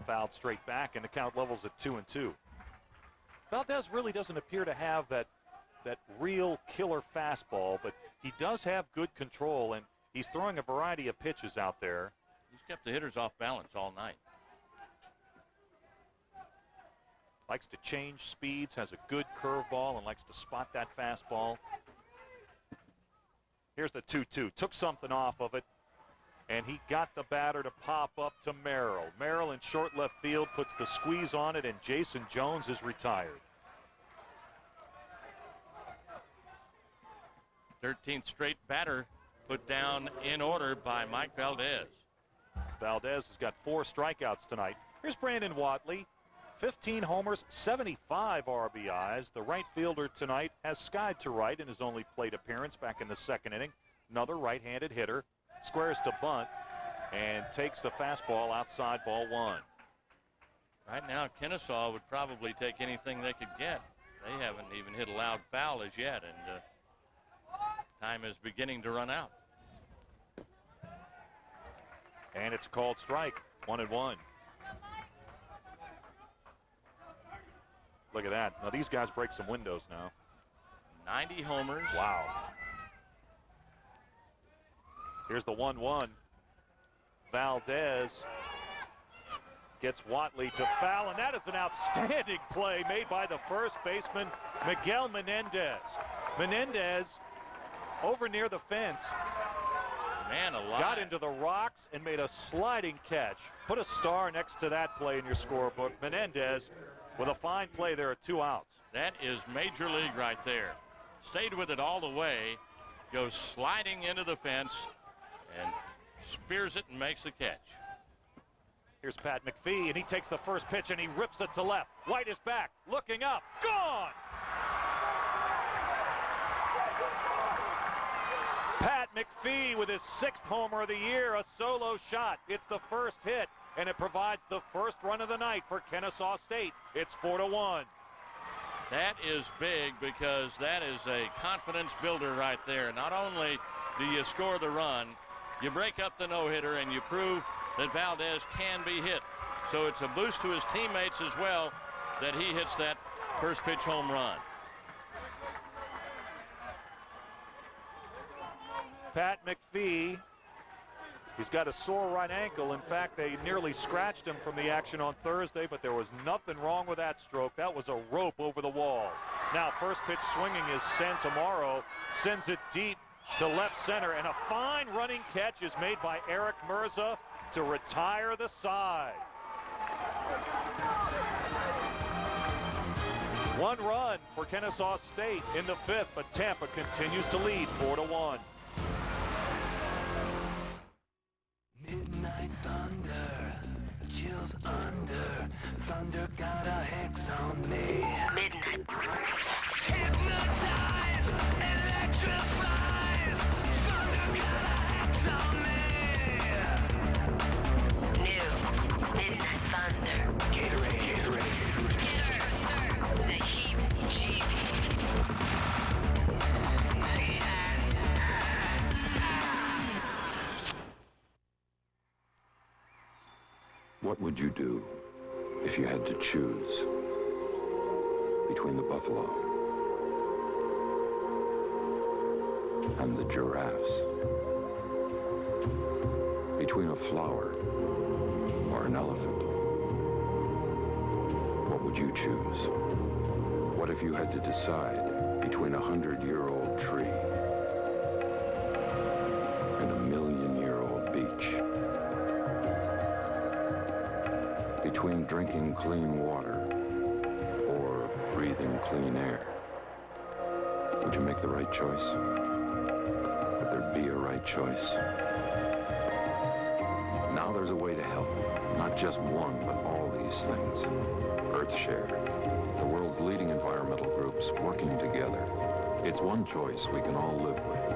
Fouled straight back, and the count levels at 2-2. Valdez really doesn't appear to have that real killer fastball, but he does have good control, and he's throwing a variety of pitches out there. He's kept the hitters off balance all night. Likes to change speeds, has a good curveball, and likes to spot that fastball. Here's the 2-2. Took something off of it, and he got the batter to pop up to Merrill. Merrill in short left field puts the squeeze on it, and Jason Jones is retired. 13th straight batter put down in order by Mike Valdez. Valdez has got 4 strikeouts tonight. Here's Brandon Watley. 15 homers, 75 RBIs. The right fielder tonight has skied to right in his only plate appearance back in the second inning. Another right-handed hitter. Squares to bunt and takes the fastball outside, ball 1. Right now, Kennesaw would probably take anything they could get. They haven't even hit a loud foul as yet, and time is beginning to run out. And it's a called strike, 1-1. Look at that. Now these guys break some windows now. 90 homers. Wow. Here's the 1-1. Valdez gets Watley to foul, and that is an outstanding play made by the first baseman, Miguel Menendez. Menendez over near the fence. Man alive. Got into the rocks and made a sliding catch. Put a star next to that play in your scorebook. Menendez with a fine play there at 2 outs. That is major league right there. Stayed with it all the way, goes sliding into the fence, and spears it and makes the catch. Here's Pat McPhee, and he takes the first pitch, and he rips it to left. White is back, looking up, gone! Pat McPhee with his 6th homer of the year, a solo shot. It's the first hit, and it provides the first run of the night for Kennesaw State. It's 4-1. That is big because that is a confidence builder right there. Not only do you score the run, you break up the no-hitter and you prove that Valdez can be hit. So it's a boost to his teammates as well that he hits that first pitch home run. Pat McPhee, he's got a sore right ankle. In fact, they nearly scratched him from the action on Thursday, but there was nothing wrong with that stroke. That was a rope over the wall. Now, first pitch swinging is Santamaro, sends it deep to left center, and a fine running catch is made by Eric Mirza to retire the side. 1 run for Kennesaw State in the 5th, but Tampa continues to lead 4-1. Midnight thunder, chills under, thunder got a hex on me. Midnight. Hypnotize, electrifies, thunder got a hex on me. New Midnight Thunder. Gatorade. It serves the heebie-jeebies. What would you do if you had to choose between the buffalo and the giraffes? Between a flower or an elephant? What would you choose? What if you had to decide between a 100-year-old tree and a 1,000,000-year-old beach? Between drinking clean water or breathing clean air? Would you make the right choice? Would there be a right choice? Now there's a way to help. Not just one, but all these things. EarthShare, the world's leading environmental groups working together. It's one choice we can all live with.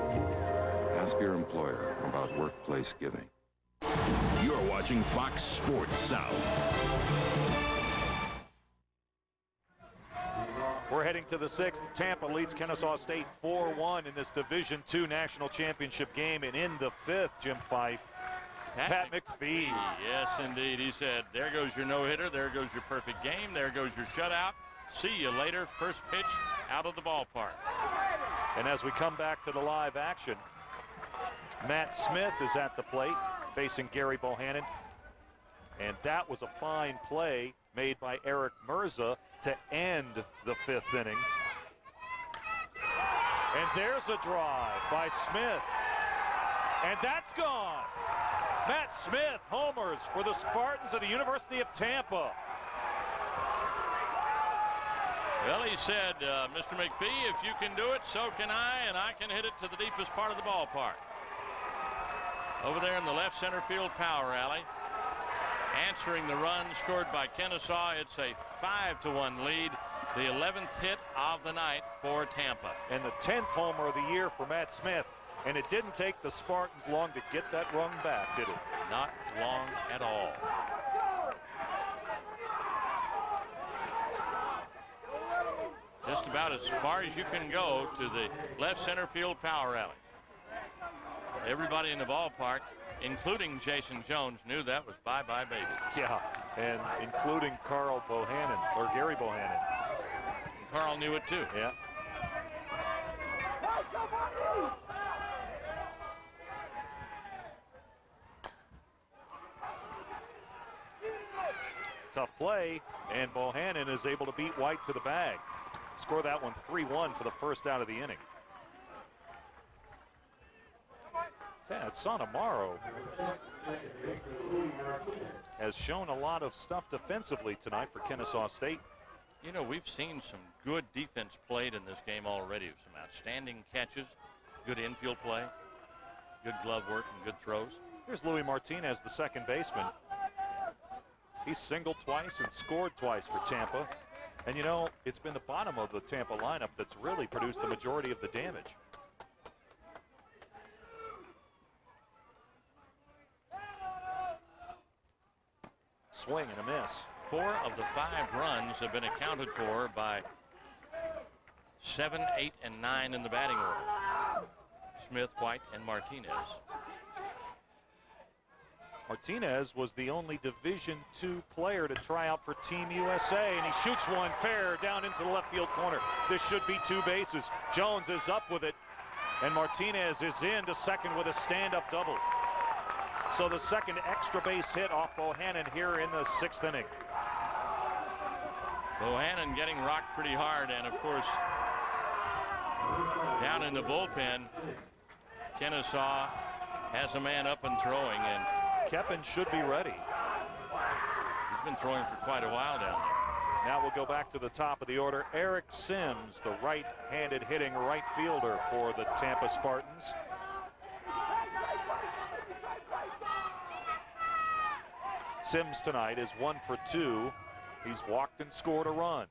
Ask your employer about workplace giving. You're watching Fox Sports South. We're heading to the 6th. Tampa leads Kennesaw State 4-1 in this Division II national championship game. And in the 5th, Jim Fife, Pat McPhee. Yes, indeed. He said, there goes your no-hitter. There goes your perfect game. There goes your shutout. See you later. First pitch out of the ballpark. And as we come back to the live action, Matt Smith is at the plate facing Gary Bohannon. And that was a fine play made by Eric Mirza to end the 5th inning. And there's a drive by Smith. And that's gone. Matt Smith homers for the Spartans of the University of Tampa. Well, he said, Mr. McPhee, if you can do it, so can I, and I can hit it to the deepest part of the ballpark. Over there in the left center field power alley. Answering the run scored by Kennesaw, it's a 5-1 lead. The 11th hit of the night for Tampa. And the 10th homer of the year for Matt Smith. And it didn't take the Spartans long to get that run back, did it? Not long at all. Just about as far as you can go to the left center field power alley. Everybody in the ballpark, including Jason Jones, knew that was bye-bye baby. Yeah, and including Carl Bohannon, or Gary Bohannon. And Carl knew it too. Yeah. Tough play, and Bohannon is able to beat White to the bag. Score that one 3-1 for the first out of the inning. Sonamaro has shown a lot of stuff defensively tonight for Kennesaw State. You know, we've seen some good defense played in this game already. Some outstanding catches, good infield play, good glove work, and good throws. Here's Louis Martinez, the second baseman. He's singled twice and scored twice for Tampa. And, you know, it's been the bottom of the Tampa lineup that's really produced the majority of the damage. Swing and a miss. 4 of the 5 runs have been accounted for by 7, 8, and 9 in the batting order. Smith, White, and Martinez. Martinez was the only Division II player to try out for Team USA, and he shoots one fair down into the left field corner. This should be 2 bases. Jones is up with it, and Martinez is in to second with a stand-up double. So the second extra base hit off Bohannon here in the 6th inning. Bohannon getting rocked pretty hard, and of course, down in the bullpen, Kennesaw has a man up and throwing, and Keppen should be ready. He's been throwing for quite a while down there. Now we'll go back to the top of the order. Eric Sims, the right-handed hitting right fielder for the Tampa Spartans. Sims tonight is 1 for 2. He's walked and scored a run.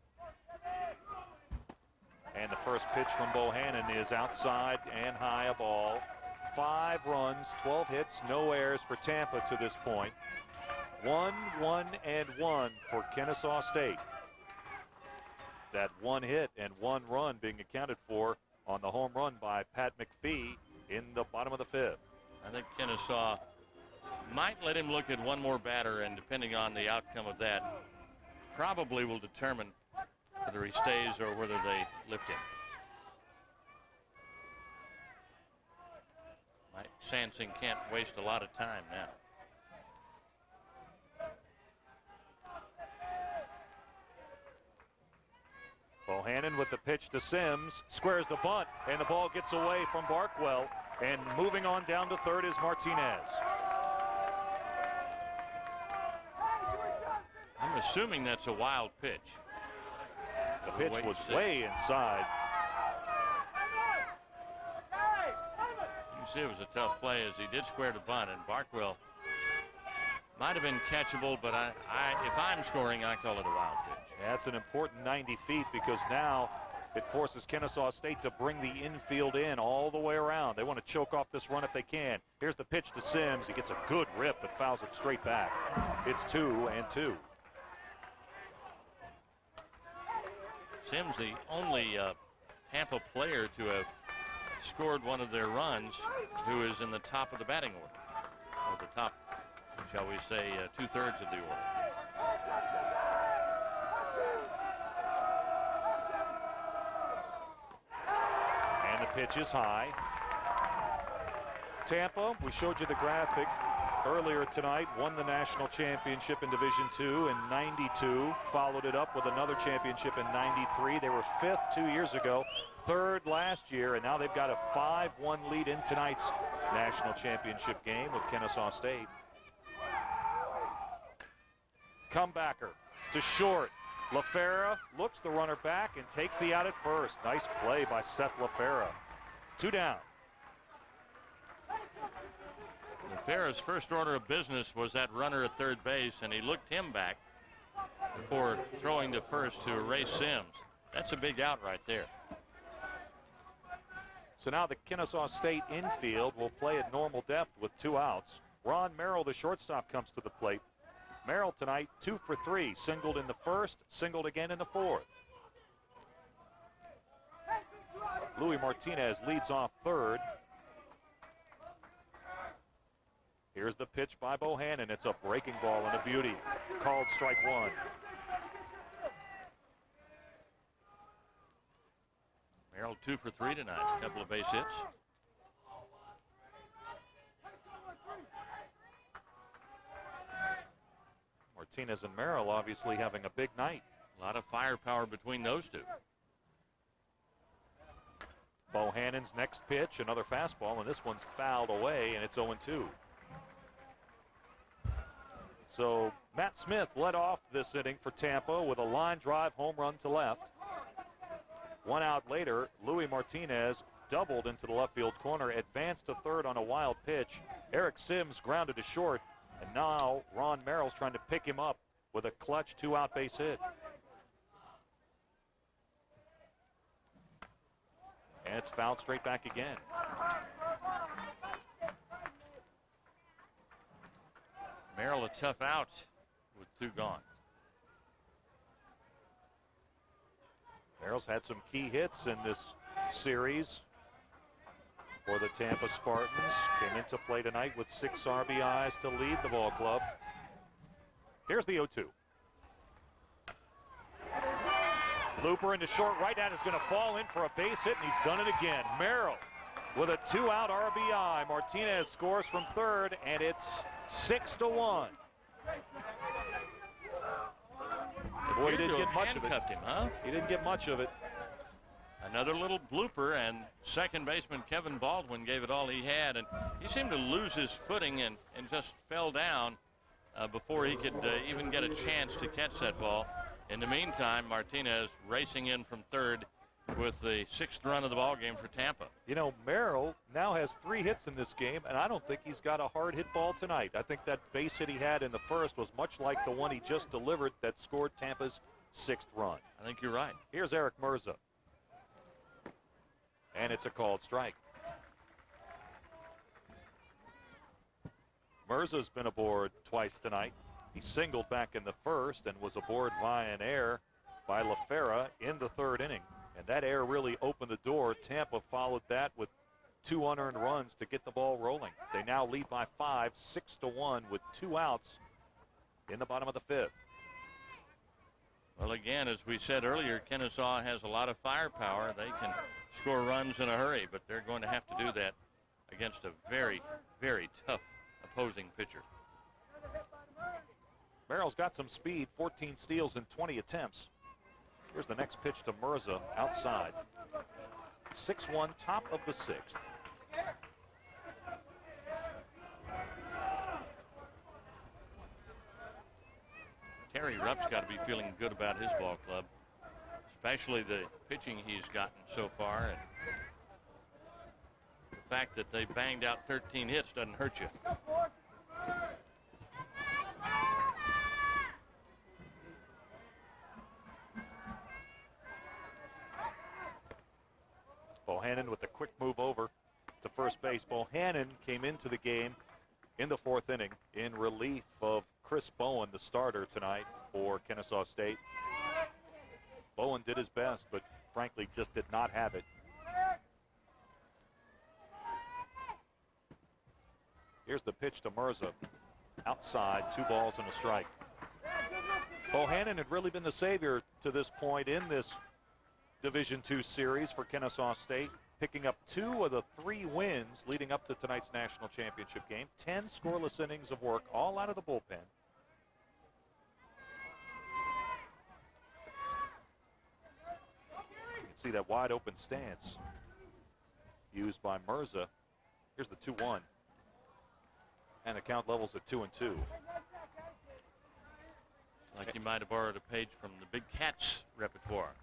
And the first pitch from Bohannon is outside and high, a ball. 5 runs, 12 hits, no errors for Tampa to this point. 1, 1, and 1 for Kennesaw State. That 1 hit and 1 run being accounted for on the home run by Pat McPhee in the bottom of the 5th. I think Kennesaw might let him look at one more batter, and depending on the outcome of that, probably will determine whether he stays or whether they lift him. Mike Sansing can't waste a lot of time now. Bohannon with the pitch to Sims, squares the bunt, and the ball gets away from Barkwell, and moving on down to third is Martinez. I'm assuming that's a wild pitch. The pitch was way inside. You can see it was a tough play as he did square the bunt, and Barkwell might have been catchable, but if I'm scoring, I call it a wild pitch. That's an important 90 feet because now It forces Kennesaw State to bring the infield in all the way around. They want to choke off this run if they can. Here's the pitch to Sims. He gets a good rip but fouls it straight back. It's 2-2. Sims, the only Tampa player to have scored one of their runs who is in the top of the batting order, or the top, shall we say, 2/3 of the order. And the pitch is high. Tampa, we showed you the graphic earlier tonight, won the national championship in Division II in '92, followed it up with another championship in '93. They were 5th 2 years ago, 3rd last year, and now they've got a 5-1 lead in tonight's national championship game with Kennesaw State. Comebacker to short. LaFera looks the runner back and takes the out at first. Nice play by Seth LaFera. 2 down. LaFera's first order of business was that runner at third base, and he looked him back before throwing to first to erase Sims. That's a big out right there. So now the Kennesaw State infield will play at normal depth with 2 outs. Ron Merrill, the shortstop, comes to the plate. Merrill tonight 2 for 3, singled in the first, singled again in the fourth. Louis Martinez leads off third. Here's the pitch by Bohannon. It's a breaking ball and a beauty. Called strike 1. Merrill 2 for 3 tonight. A couple of base hits. Martinez and Merrill obviously having a big night. A lot of firepower between those two. Bohannon's next pitch, another fastball, and this one's fouled away, and it's 0-2. So Matt Smith led off this inning for Tampa with a line drive home run to left. 1 out later, Louis Martinez doubled into the left field corner, advanced to third on a wild pitch. Eric Sims grounded to short, and now Ron Merrill's trying to pick him up with a clutch 2-out base hit. And it's fouled straight back again. Merrill a tough out with 2 gone. Merrill's had some key hits in this series for the Tampa Spartans. Came into play tonight with 6 RBIs to lead the ball club. Here's the 0-2. Looper into short right. That is going to fall in for a base hit, and he's done it again. Merrill with a 2-out RBI. Martinez scores from third, and it's 6-1. Boy, he didn't get much of it. Him, huh? He didn't get much of it. Another little blooper, and second baseman Kevin Baldwin gave it all he had, and he seemed to lose his footing and just fell down before he could even get a chance to catch that ball. In the meantime, Martinez racing in from third with the 6th run of the ball game for Tampa. You know, Merrill now has 3 hits in this game, and I don't think he's got a hard hit ball tonight. I think that base hit he had in the first was much like the one he just delivered that scored Tampa's 6th run. I think you're right. Here's Eric Mirza. And it's a called strike. Mirza's been aboard twice tonight. He singled back in the first and was aboard via an error by LaFera in the 3rd inning. And that error really opened the door. Tampa followed that with 2 unearned runs to get the ball rolling. They now lead by 5, 6-1 with 2 outs in the bottom of the 5th. Well, again, as we said earlier, Kennesaw has a lot of firepower. They can score runs in a hurry, but they're going to have to do that against a very, very tough opposing pitcher. Merrill's got some speed, 14 steals in 20 attempts. Here's the next pitch to Mirza outside. 6-1, top of the 6th. Terry Rupp's got to be feeling good about his ball club, especially the pitching he's gotten so far. And the fact that they banged out 13 hits doesn't hurt you. Bohannon with a quick move over to first base. Bohannon came into the game in the 4th inning in relief of Chris Bowen, the starter tonight for Kennesaw State. Bowen did his best, but frankly just did not have it. Here's the pitch to Mirza. Outside, 2 balls and a strike. Bohannon had really been the savior to this point in this Division II series for Kennesaw State, picking up 2 of the 3 wins leading up to tonight's national championship game. 10 scoreless innings of work, all out of the bullpen. You can see that wide open stance used by Mirza. Here's the 2-1. And the count levels at 2-2. Like you might have borrowed a page from the Big Cats repertoire.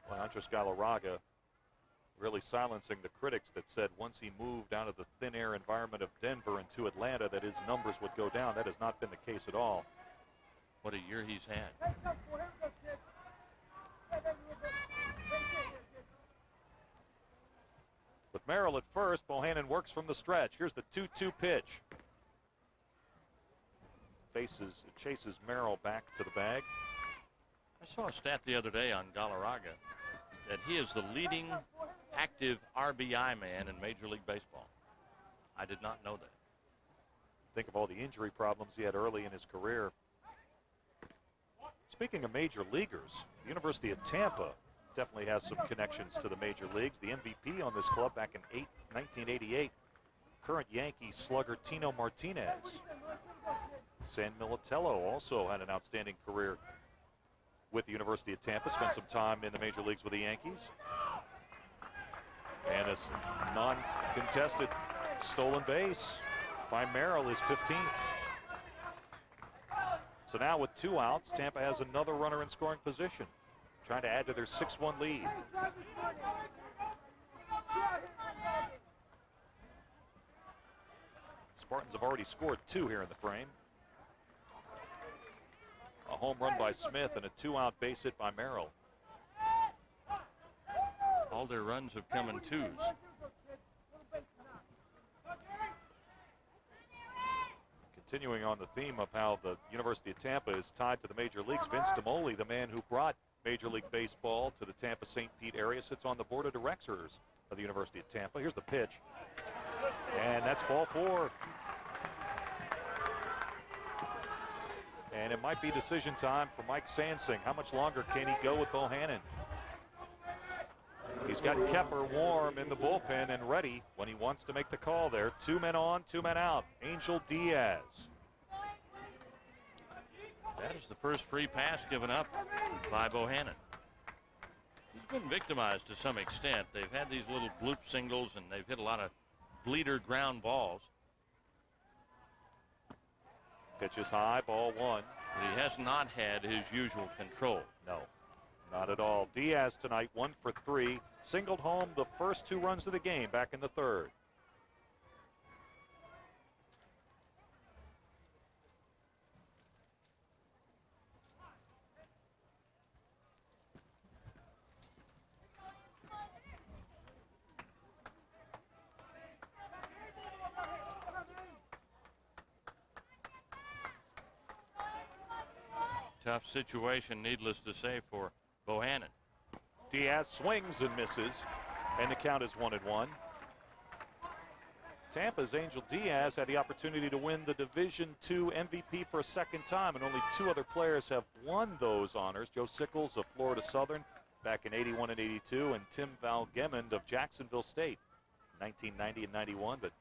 Well, Andres Galarraga really silencing the critics that said once he moved out of the thin air environment of Denver into Atlanta that his numbers would go down. That has not been the case at all. What a year he's had. With Merrill at first, Bohannon works from the stretch. Here's the 2-2 pitch. Chases Merrill back to the bag. I saw a stat the other day on Galarraga that he is the leading active RBI man in Major League Baseball. I did not know that. Think of all the injury problems he had early in his career. Speaking of major leaguers, the University of Tampa definitely has some connections to the major leagues. The MVP on this club back in 1988, current Yankee slugger Tino Martinez. San Militello also had an outstanding career with the University of Tampa, spent some time in the major leagues with the Yankees. And a non-contested stolen base by Merrill is 15th. So now with 2 outs, Tampa has another runner in scoring position, trying to add to their 6-1 lead. Spartans have already scored 2 here in the frame. A home run by Smith and a 2-out base hit by Merrill. All their runs have come in 2s. Continuing on the theme of how the University of Tampa is tied to the major leagues, Vince DeMoli, the man who brought Major League Baseball to the Tampa-St. Pete area, sits on the board of directors of the University of Tampa. Here's the pitch. And that's ball 4. And it might be decision time for Mike Sansing. How much longer can he go with Bohannon? He's got Kepper warm in the bullpen and ready when he wants to make the call there. 2 men on, 2 men out. Angel Diaz. That is the first free pass given up by Bohannon. He's been victimized to some extent. They've had these little bloop singles and they've hit a lot of bleeder ground balls. Pitch is high, ball 1. He has not had his usual control. No, not at all. Diaz tonight 1 for 3. Singled home the first 2 runs of the game back in the 3rd. Tough situation, needless to say, for Bohannon. Diaz swings and misses, and the count is 1-1. Tampa's Angel Diaz had the opportunity to win the Division II MVP for a second time, and only 2 other players have won those honors. Joe Sickles of Florida Southern back in 81 and 82, and Tim Valgemond of Jacksonville State, 1990 and 91. But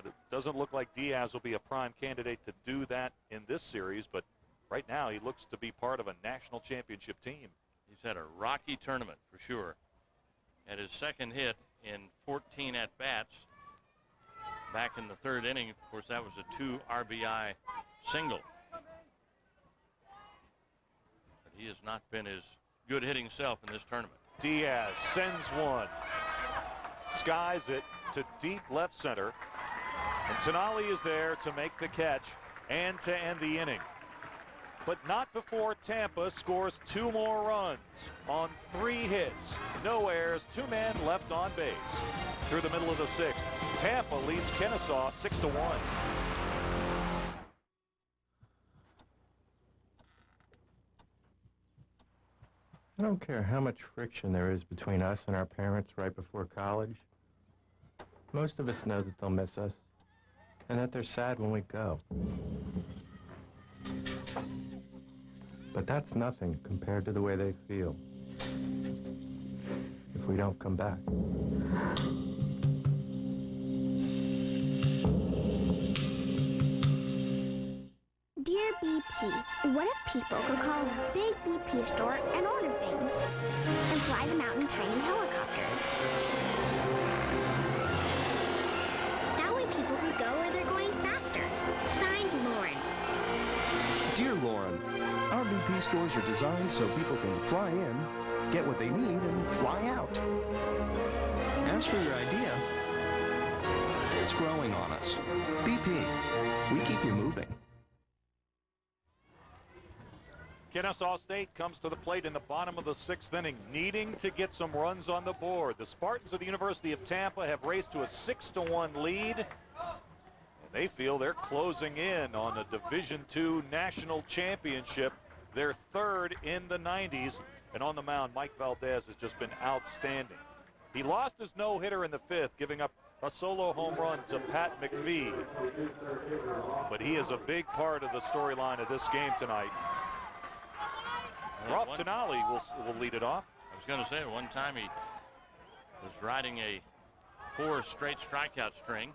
it doesn't look like Diaz will be a prime candidate to do that in this series, but right now he looks to be part of a national championship team. He's had a rocky tournament for sure. Had his second hit in 14 at-bats back in the 3rd inning. Of course, that was a 2 RBI single. But he has not been his good hitting self in this tournament. Diaz sends one. Skies it to deep left center. And Tonali is there to make the catch and to end the inning. But not before Tampa scores 2 more runs on 3 hits, no errors, 2 men left on base. Through the middle of the 6th, Tampa leads Kennesaw 6-1. I don't care how much friction there is between us and our parents right before college. Most of us know that they'll miss us, and that they're sad when we go. But that's nothing compared to the way they feel if we don't come back. Dear BP, what if people could call a big BP store and order things and fly them out in tiny helicopters? That way people could go where they're going faster. Signed, Lauren. Dear Lauren, our BP stores are designed so people can fly in, get what they need, and fly out. As for your idea, it's growing on us. BP, we keep you moving. Kennesaw State comes to the plate in the bottom of the 6th inning, needing to get some runs on the board. The Spartans of the University of Tampa have raced to a 6-1 lead. And they feel they're closing in on the Division II National Championship, their 3rd in the 90s. And on the mound, Mike Valdez has just been outstanding. He lost his no-hitter in the 5th, giving up a solo home run to Pat McPhee. But he is a big part of the storyline of this game tonight. Rob Tenali will lead it off. I was going to say, at one time he was riding a 4 straight strikeout string.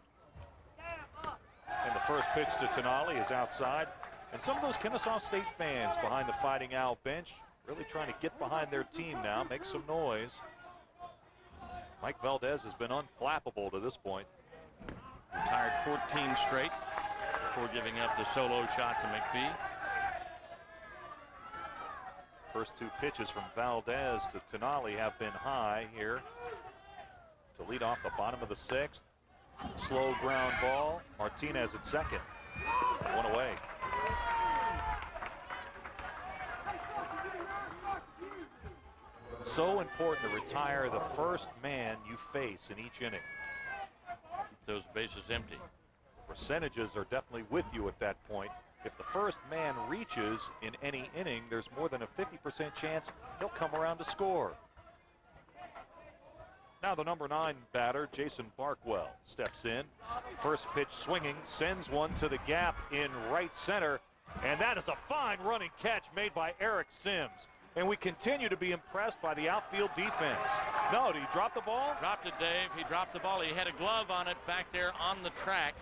And the first pitch to Tenali is outside. And some of those Kennesaw State fans behind the Fighting Owl bench really trying to get behind their team now, make some noise. Mike Valdez has been unflappable to this point. Retired 14 straight before giving up the solo shot to McPhee. First 2 pitches from Valdez to Tenali have been high here to lead off the bottom of the 6th. Slow ground ball. Martinez at second. 1 away. So important to retire the first man you face in each inning. Keep those bases empty. Percentages are definitely with you at that point. If the first man reaches in any inning, there's more than a 50% chance he'll come around to score. Now the number 9 batter, Jason Barkwell, steps in. First pitch swinging, sends one to the gap in right center. And that is a fine running catch made by Eric Sims. And we continue to be impressed by the outfield defense. No, did he drop the ball? Dropped it, Dave. He dropped the ball. He had a glove on it back there on the track.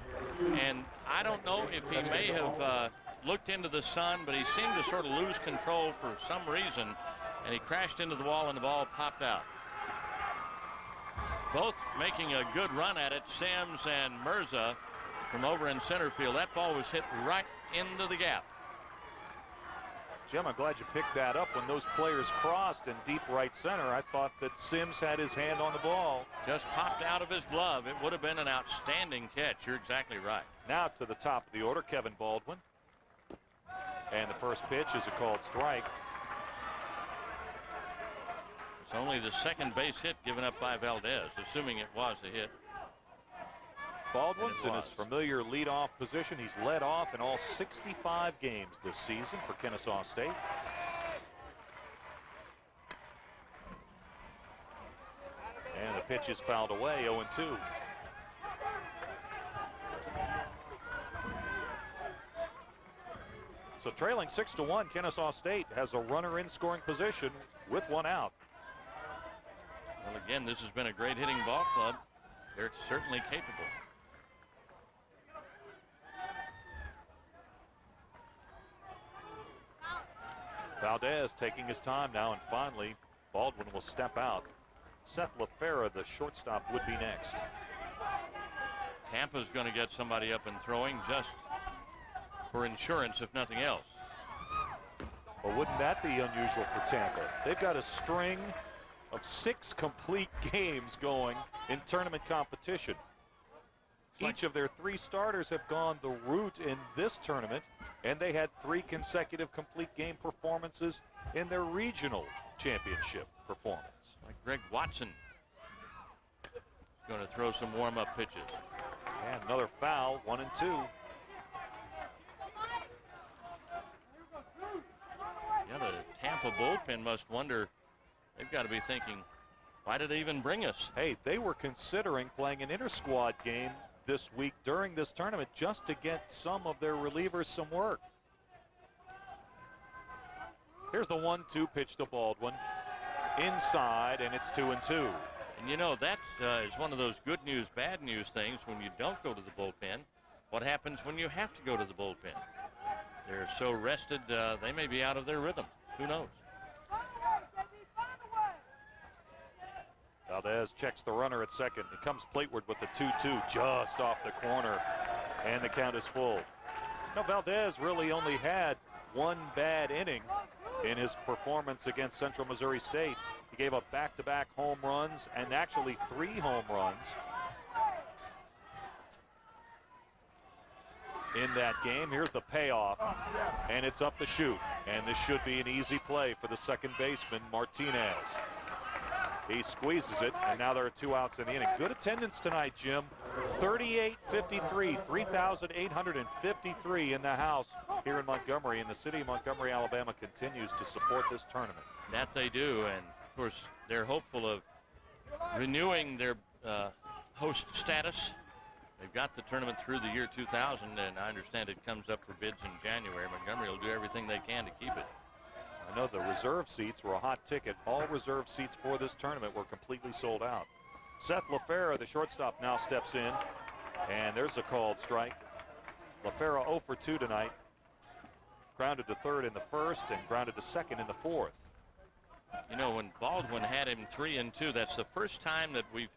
And I don't know if he may have looked into the sun, but he seemed to sort of lose control for some reason. And he crashed into the wall, and the ball popped out. Both making a good run at it, Sims and Mirza from over in center field. That ball was hit right into the gap. Jim, I'm glad you picked that up. When those players crossed in deep right center, I thought that Sims had his hand on the ball. Just popped out of his glove. It would have been an outstanding catch. You're exactly right. Now to the top of the order, Kevin Baldwin. And the first pitch is a called strike. It's only the second base hit given up by Valdez, assuming it was a hit. Baldwin's in his familiar leadoff position. He's led off in all 65 games this season for Kennesaw State. And the pitch is fouled away, 0-2. So trailing 6-1, Kennesaw State has a runner in scoring position with 1 out. Well, again, this has been a great hitting ball club. They're certainly capable. Valdez taking his time now, and finally Baldwin will step out. Seth LaFera, the shortstop, would be next. Tampa's going to get somebody up and throwing just for insurance, if nothing else. Well, wouldn't that be unusual for Tampa? They've got a string of 6 complete games going in tournament competition. Each of their 3 starters have gone the route in this tournament, and they had 3 consecutive complete game performances in their regional championship performance. Like Greg Watson. Going to throw some warm-up pitches. And another foul, 1 and 2. Yeah, the Tampa bullpen must wonder, they've got to be thinking, why did they even bring us? Hey, they were considering playing an inter-squad game this week during this tournament just to get some of their relievers some work. Here's the 1-2 pitch to Baldwin. Inside, and it's 2 and 2. And you know, that is one of those good news, bad news things when you don't go to the bullpen. What happens when you have to go to the bullpen? They're so rested, they may be out of their rhythm. Who knows? Valdez checks the runner at second. It comes plateward with the 2-2 just off the corner, and the count is full. Now, Valdez really only had one bad inning in his performance against Central Missouri State. He gave up back-to-back home runs and actually 3 home runs in that game. Here's the payoff, and it's up the chute. And this should be an easy play for the second baseman, Martinez. He squeezes it, and now there are 2 outs in the inning. Good attendance tonight, Jim. 3853, 3,853 in the house here in Montgomery, and the city of Montgomery, Alabama continues to support this tournament. That they do, and of course they're hopeful of renewing their host status. They've got the tournament through the year 2000, and I understand it comes up for bids in January. Montgomery will do everything they can to keep it. I know the reserve seats were a hot ticket. All reserve seats for this tournament were completely sold out. Seth LaFera, the shortstop, now steps in, and there's a called strike. LaFera 0 for 2 tonight. Grounded to third in the first and grounded to second in the fourth. You know, when Baldwin had him 3 and 2, that's the first time that we've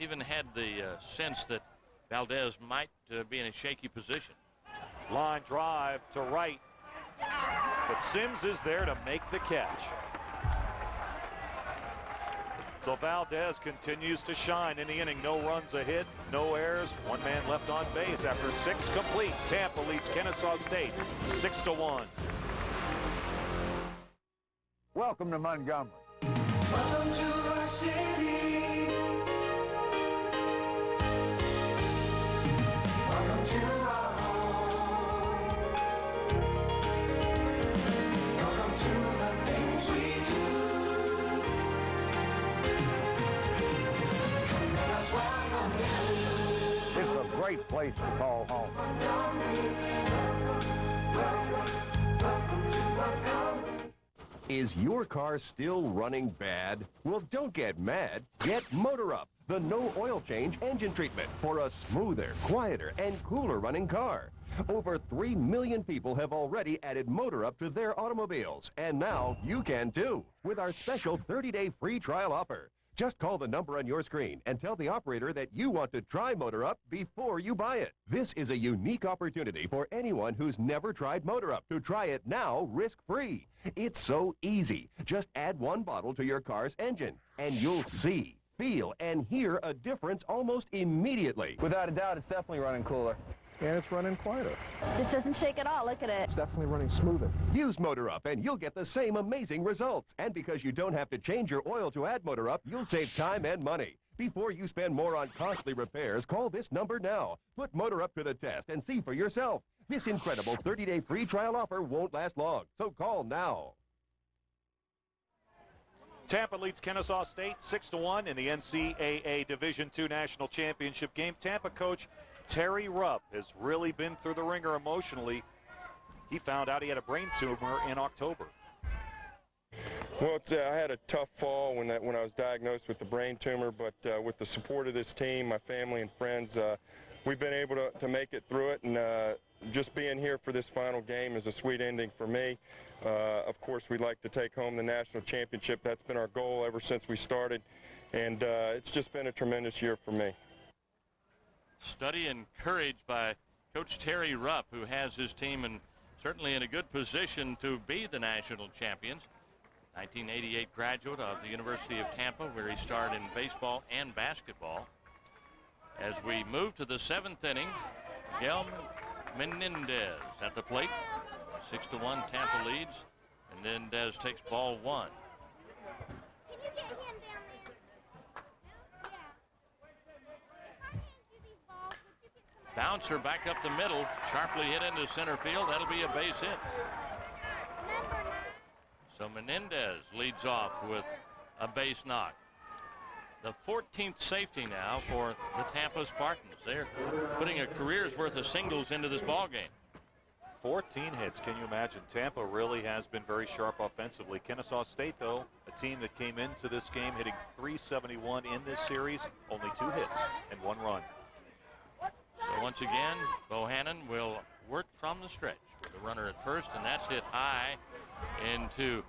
even had the sense that Valdez might be in a shaky position. Line drive to right, but Sims is there to make the catch. So Valdez continues to shine in the inning. No runs a hit, no errors, 1 man left on base after 6 complete. Tampa leads Kennesaw State 6-1. Welcome to Montgomery. Welcome to our city. Welcome to our home. Welcome to the things we do. It's a great place to call home. Is your car still running bad? Well, don't get mad. Get Motor Up, the no oil change engine treatment for a smoother, quieter, and cooler running car. Over 3 million people have already added Motor Up to their automobiles, and now you can too with our special 30-day free trial offer. Just call the number on your screen and tell the operator that you want to try Motor Up before you buy it. This is a unique opportunity for anyone who's never tried Motor Up to try it now risk-free. It's so easy. Just add 1 bottle to your car's engine, and you'll see, feel, and hear a difference almost immediately. Without a doubt, it's definitely running cooler. And it's running quieter. This doesn't shake at all. Look at it. It's definitely running smoother. Use Motor Up and you'll get the same amazing results. And because you don't have to change your oil to add Motor Up, you'll save time and money. Before you spend more on costly repairs, call this number now. Put Motor Up to the test and see for yourself. This incredible 30-day free trial offer won't last long, so call now. Tampa leads Kennesaw State 6-1 in the NCAA Division II National Championship game. Tampa coach Terry Rupp has really been through the ringer emotionally. He found out he had a brain tumor in October. Well, I had a tough fall when I was diagnosed with the brain tumor, but with the support of this team, my family and friends, we've been able to make it through it, and just being here for this final game is a sweet ending for me. Of course, we'd like to take home the national championship. That's been our goal ever since we started, and it's just been a tremendous year for me. Study and courage by Coach Terry Rupp, who has his team certainly in a good position to be the national champions. 1988 graduate of the University of Tampa, where he starred in baseball and basketball. As we move to the 7th inning, Miguel Menendez at the plate. 6-1 Tampa leads. Menendez takes ball 1. bouncer back up the middle, sharply hit into center field. That'll be a base hit. So Menendez leads off with a base knock. The 14th safety now for the Tampa Spartans. They're putting a career's worth of singles into this ball game. 14 hits. Can you imagine? Tampa really has been very sharp offensively. Kennesaw State, though, a team that came into this game hitting .371 in this series, only 2 hits and 1 run. So once again, Bohannon will work from the stretch with the runner at first, and that's hit high into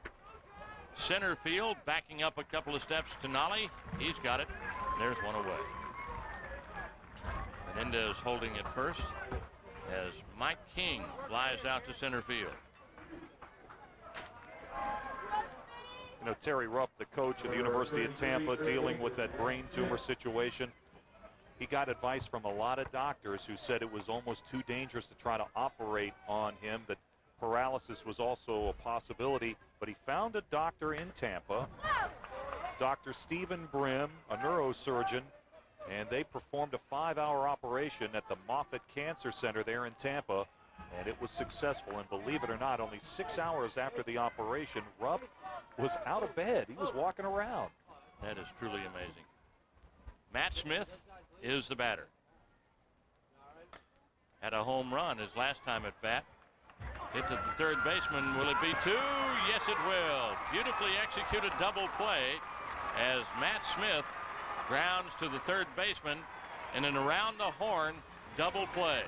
center field, backing up a couple of steps to Nolly. He's got it. There's one away. Menendez holding it first as Mike King flies out to center field. You know, Terry Rupp, the coach of the University of Tampa, dealing with that brain tumor situation. He got advice from a lot of doctors who said it was almost too dangerous to try to operate on him, that paralysis was also a possibility, but he found a doctor in Tampa, Dr. Stephen Brim, a neurosurgeon, and they performed a 5-hour operation at the Moffitt Cancer Center there in Tampa, and it was successful. And believe it or not, only 6 hours after the operation, Rupp was out of bed. He was walking around. That is truly amazing. Matt Smith is the batter. Had a home run his last time at bat. Hit to the third baseman. Will it be 2? Yes, it will. Beautifully executed double play as Matt Smith grounds to the third baseman in an around the horn double play.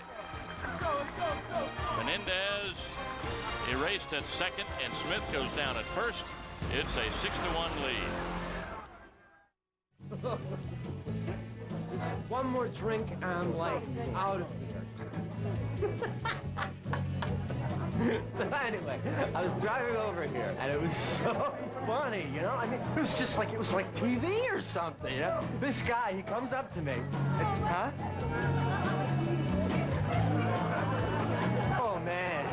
Menendez erased at second, and Smith goes down at first. It's a 6-1 lead. Just one more drink and I'm like out of here. So anyway, I was driving over here and it was so funny, you know? I mean, it was like TV or something, you know? This guy, he comes up to me. Huh? Oh, man.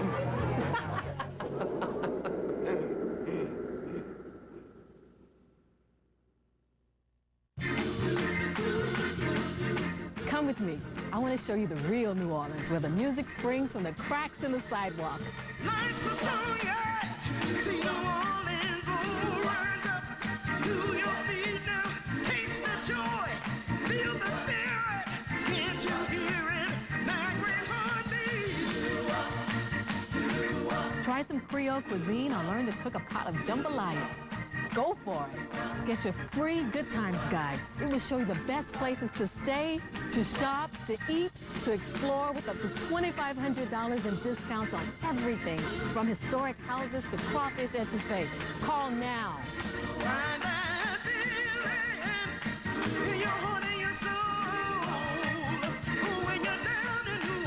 Come with me. I want to show you the real New Orleans, where the music springs from the cracks in the sidewalk. Lights are strong, yeah. See New Orleans roll right up to your feet now. Taste the joy, feel the spirit. Can't you hear it? Migrant heartbeat. Try some Creole cuisine or learn to cook a pot of jambalaya. Go for it. Get your free Good Times guide. It will show you the best places to stay, to shop, to eat, to explore, with up to $2,500 in discounts on everything, from historic houses to crawfish etouffee. Call now. Find that feeling in your heart and your soul. When you're down in New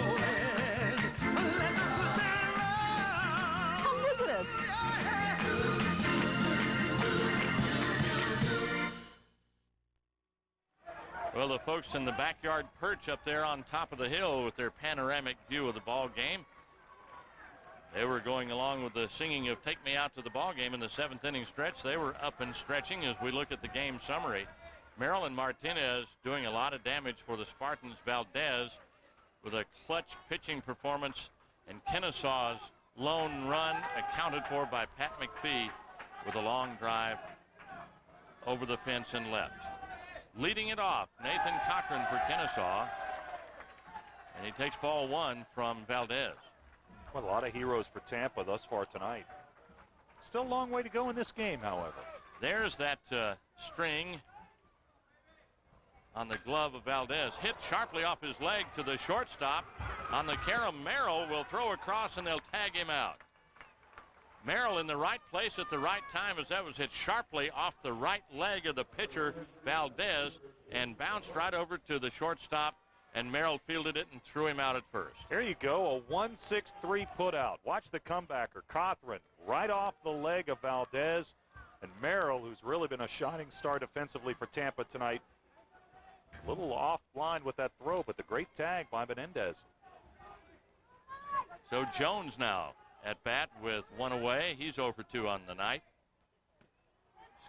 Orleans, let the good time roll. Come visit us. Well, the folks in the backyard perch up there on top of the hill with their panoramic view of the ball game. They were going along with the singing of Take Me Out to the Ball Game in the 7th inning stretch. They were up and stretching as we look at the game summary. Marilyn Martinez doing a lot of damage for the Spartans. Valdez with a clutch pitching performance, and Kennesaw's lone run accounted for by Pat McPhee with a long drive over the fence and left. Leading it off, Nathan Cochran for Kennesaw, and he takes ball 1 from Valdez. Well, a lot of heroes for Tampa thus far tonight. Still a long way to go in this game, however. There's that string on the glove of Valdez. Hit sharply off his leg to the shortstop. On the carom, Merrill will throw across, and they'll tag him out. Merrill in the right place at the right time, as that was hit sharply off the right leg of the pitcher, Valdez, and bounced right over to the shortstop, and Merrill fielded it and threw him out at first. There you go, a 1-6-3 putout. Watch the comebacker, Cochran, right off the leg of Valdez, and Merrill, who's really been a shining star defensively for Tampa tonight. A little offline with that throw, but the great tag by Menendez. So Jones now at bat with 1 away. He's 0 for 2 on the night.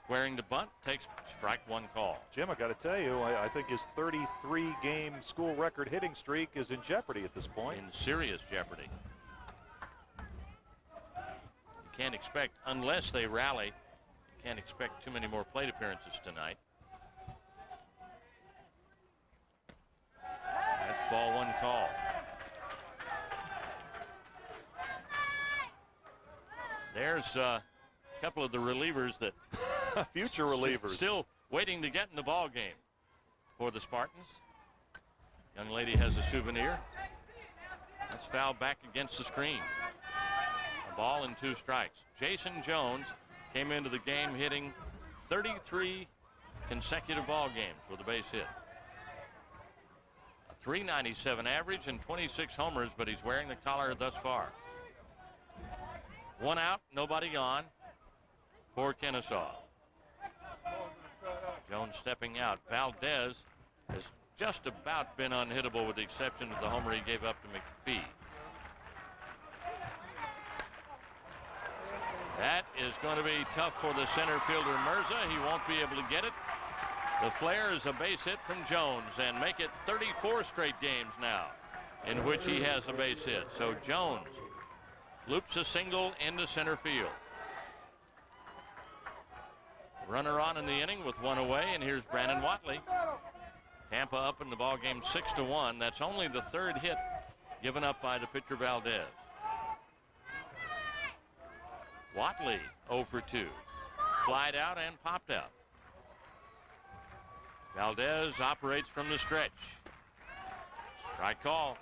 squaring to bunt, takes strike one call. Jim, I got to tell you, I think his 33-game school record hitting streak is in jeopardy at this point. In serious jeopardy. You can't expect, unless they rally, you can't expect too many more plate appearances tonight. That's ball one call. There's a couple of the relievers that future relievers still waiting to get in the ball game for the Spartans. Young lady has a souvenir. That's fouled back against the screen. A ball and 2 strikes. Jason Jones came into the game hitting 33 consecutive ball games with a base hit. A .397 average and 26 homers, but he's wearing the collar thus far. 1 out, nobody on for Kennesaw. Jones stepping out. Valdez has just about been unhittable with the exception of the homer he gave up to McPhee. That is going to be tough for the center fielder Mirza. He won't be able to get it. The flare is a base hit from Jones and make it 34 straight games now in which he has a base hit. So Jones loops a single into center field. Runner on in the inning with 1 away, and here's Brandon Watley. Tampa up in the ball game 6-1. That's only the 3rd hit given up by the pitcher Valdez. Watley 0 for 2. Flied out and popped out. Valdez operates from the stretch. Strike call.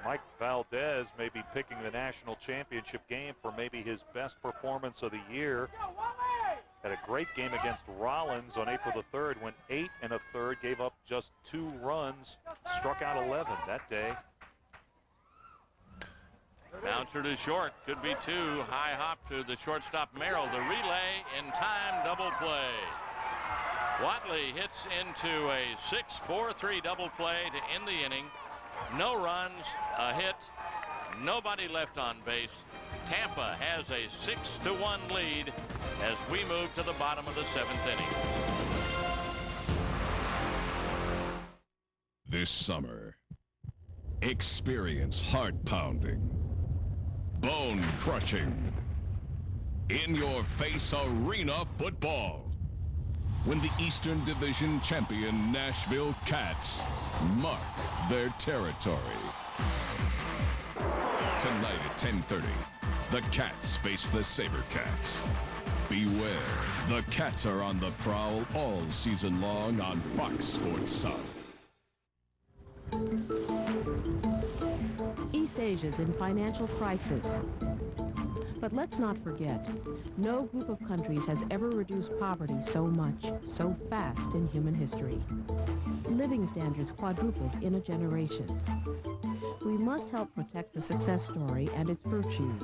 Mike Valdez may be picking the national championship game for maybe his best performance of the year. Had a great game against Rollins on April the 3rd, went 8 1/3, gave up just 2 runs, struck out 11 that day. Bouncer to short, could be 2. High hop to the shortstop Merrill. The relay in time, double play. Watley hits into a 6-4-3 double play to end the inning. No runs, a hit, nobody left on base. Tampa has a 6-1 lead as we move to the bottom of the 7th inning. This summer, experience heart-pounding, bone-crushing, in-your-face arena football when the Eastern Division champion Nashville Cats mark their territory. Tonight at 10:30, the Cats face the SaberCats. Beware, the Cats are on the prowl all season long on Fox Sports South. East Asia's in financial crisis. But let's not forget, no group of countries has ever reduced poverty so much, so fast in human history. Living standards quadrupled in a generation. We must help protect the success story and its virtues,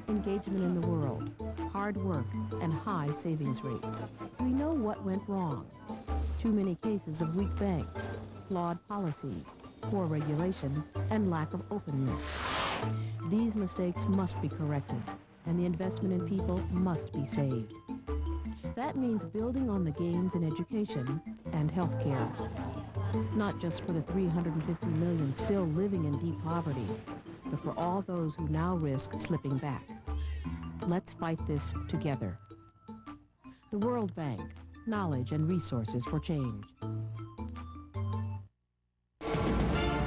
engagement in the world, hard work, and high savings rates. We know what went wrong. Too many cases of weak banks, flawed policies, poor regulation, and lack of openness. These mistakes must be corrected, and the investment in people must be saved. That means building on the gains in education and health care. Not just for the 350 million still living in deep poverty, but for all those who now risk slipping back. Let's fight this together. The World Bank, knowledge and resources for change.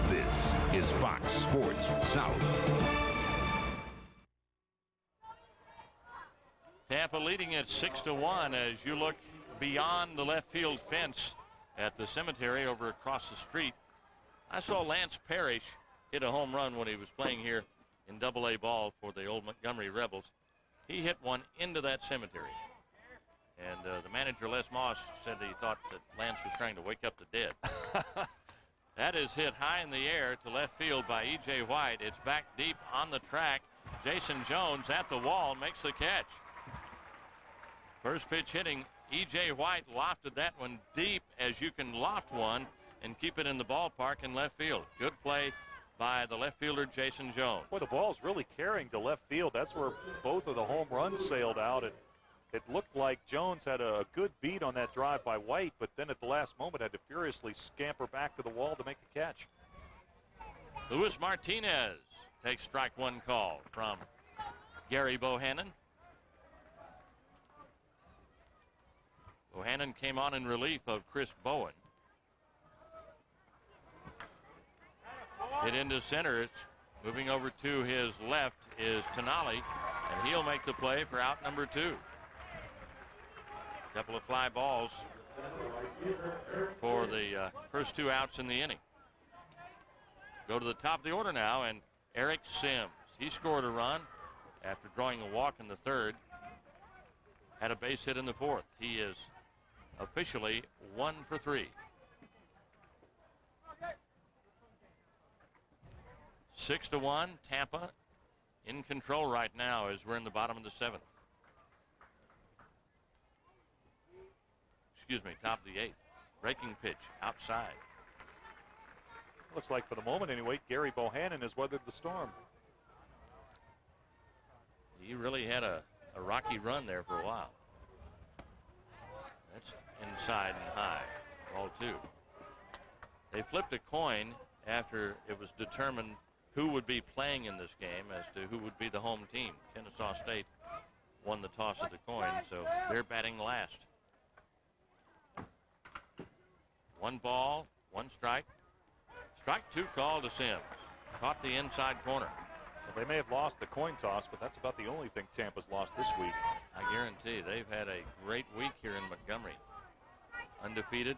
This is Fox Sports South. Tampa leading at 6-1 as you look beyond the left field fence at the cemetery over across the street. I saw Lance Parrish hit a home run when he was playing here in Double-A ball for the old Montgomery Rebels. He hit one into that cemetery. And the manager, Les Moss, said that he thought that Lance was trying to wake up the dead. That is hit high in the air to left field by E.J. White. It's back deep on the track. Jason Jones at the wall makes the catch. First pitch hitting, E.J. White lofted that one deep as you can loft one and keep it in the ballpark in left field. Good play by the left fielder, Jason Jones. Boy, the ball's really carrying to left field. That's where both of the home runs sailed out. It looked like Jones had a good beat on that drive by White, but then at the last moment had to furiously scamper back to the wall to make the catch. Luis Martinez takes strike one call from Gary Bohannon. Bohannon came on in relief of Chris Bowen. Hit into center. It's moving over to his left is Tonali, and he'll make the play for out number 2. Couple of fly balls for the first 2 outs in the inning. Go to the top of the order now, and Eric Sims. He scored a run after drawing a walk in the 3rd. Had a base hit in the 4th. He is officially 1 for 3. 6-1, Tampa in control right now as we're in the bottom of the 7th. Excuse me, top of the 8th. Breaking pitch outside. Looks like for the moment anyway, Gary Bohannon has weathered the storm. He really had a rocky run there for a while. That's inside and high. Ball 2. They flipped a coin after it was determined who would be playing in this game as to who would be the home team. Kennesaw State won the toss of the coin, so they're batting last. 1 ball, 1 strike. Strike 2 call to Sims. Caught the inside corner. Well, they may have lost the coin toss, but that's about the only thing Tampa's lost this week. I guarantee they've had a great week here in Montgomery. Undefeated.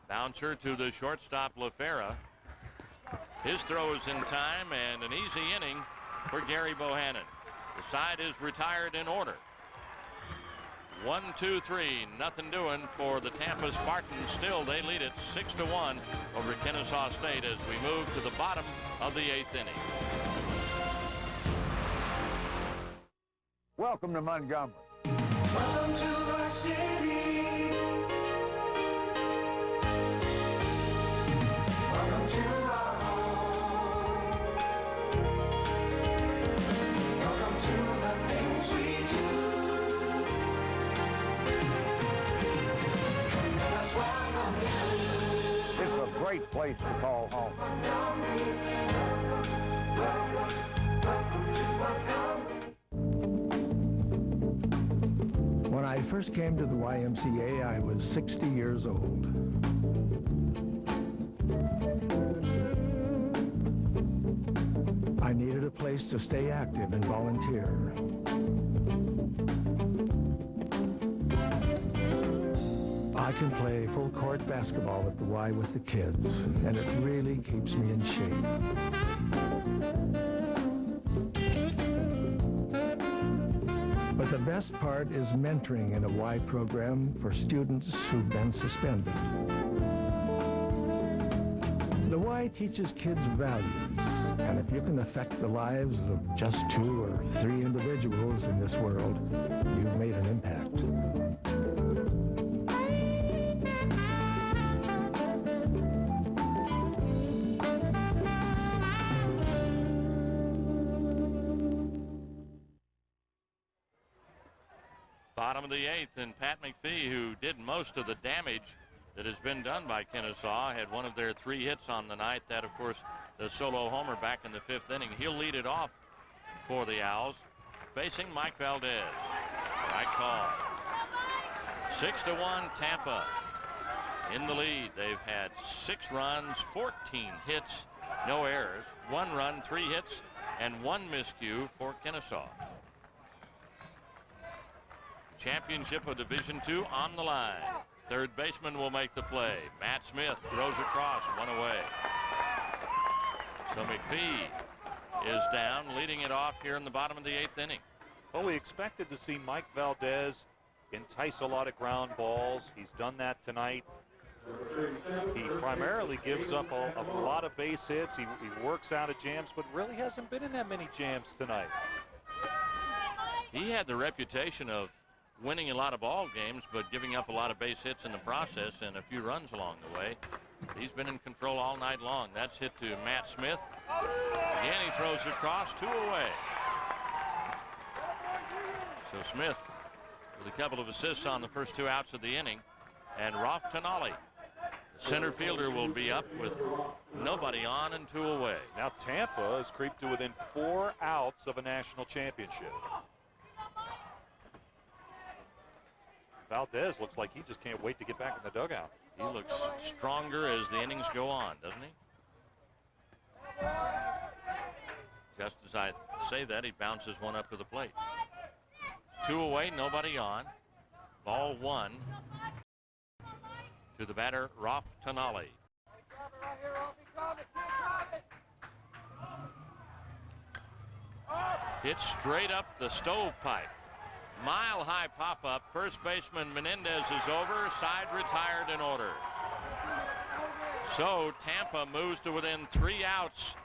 Bouncer to the shortstop, LaFera. His throw is in time, and an easy inning for Gary Bohannon. The side is retired in order. 1, 2, 3, nothing doing for the Tampa Spartans. Still, they lead it 6-1 over Kennesaw State as we move to the bottom of the 8th inning. Welcome to Montgomery. Welcome to our city. Welcome to our home. Welcome to the things we do. Let's welcome you. It's a great place to call home. When I first came to the YMCA, I was 60 years old. I needed a place to stay active and volunteer. I can play full court basketball at the Y with the kids, and it really keeps me in shape. But the best part is mentoring in a Y program for students who've been suspended. The Y teaches kids values, and if you can affect the lives of just 2 or 3 individuals in this world, you've made an impact. Bottom of the 8th, and Pat McPhee, who did most of the damage that has been done by Kennesaw, had one of their 3 hits on the night. That, of course, the solo homer back in the 5th inning. He'll lead it off for the Owls, facing Mike Valdez. Right call. 6-1 Tampa in the lead. They've had 6 runs, 14 hits, no errors, 1 run, 3 hits, and 1 miscue for Kennesaw. Championship of Division II on the line. Third baseman will make the play. Matt Smith throws across, 1 away. So McPhee is down, leading it off here in the bottom of the 8th inning. Well, we expected to see Mike Valdez entice a lot of ground balls. He's done that tonight. He primarily gives up a lot of base hits. He works out of jams, but really hasn't been in that many jams tonight. He had the reputation of winning a lot of ball games, but giving up a lot of base hits in the process and a few runs along the way. But he's been in control all night long. That's hit to Matt Smith. Again, he throws it across, 2 away. So Smith with a couple of assists on the first 2 outs of the inning. And Rolf Tonali, the center fielder, will be up with nobody on and 2 away. Now Tampa has creeped to within 4 outs of a national championship. Valdez looks like he just can't wait to get back in the dugout. He looks stronger as the innings go on, doesn't he? Just as I say that, he bounces one up to the plate. 2 away, nobody on. Ball 1 to the batter, Rolf Tonali. Hit straight up the stovepipe. Mile-high pop-up. First baseman Menendez is over. Side retired in order. So Tampa moves to within 3 outs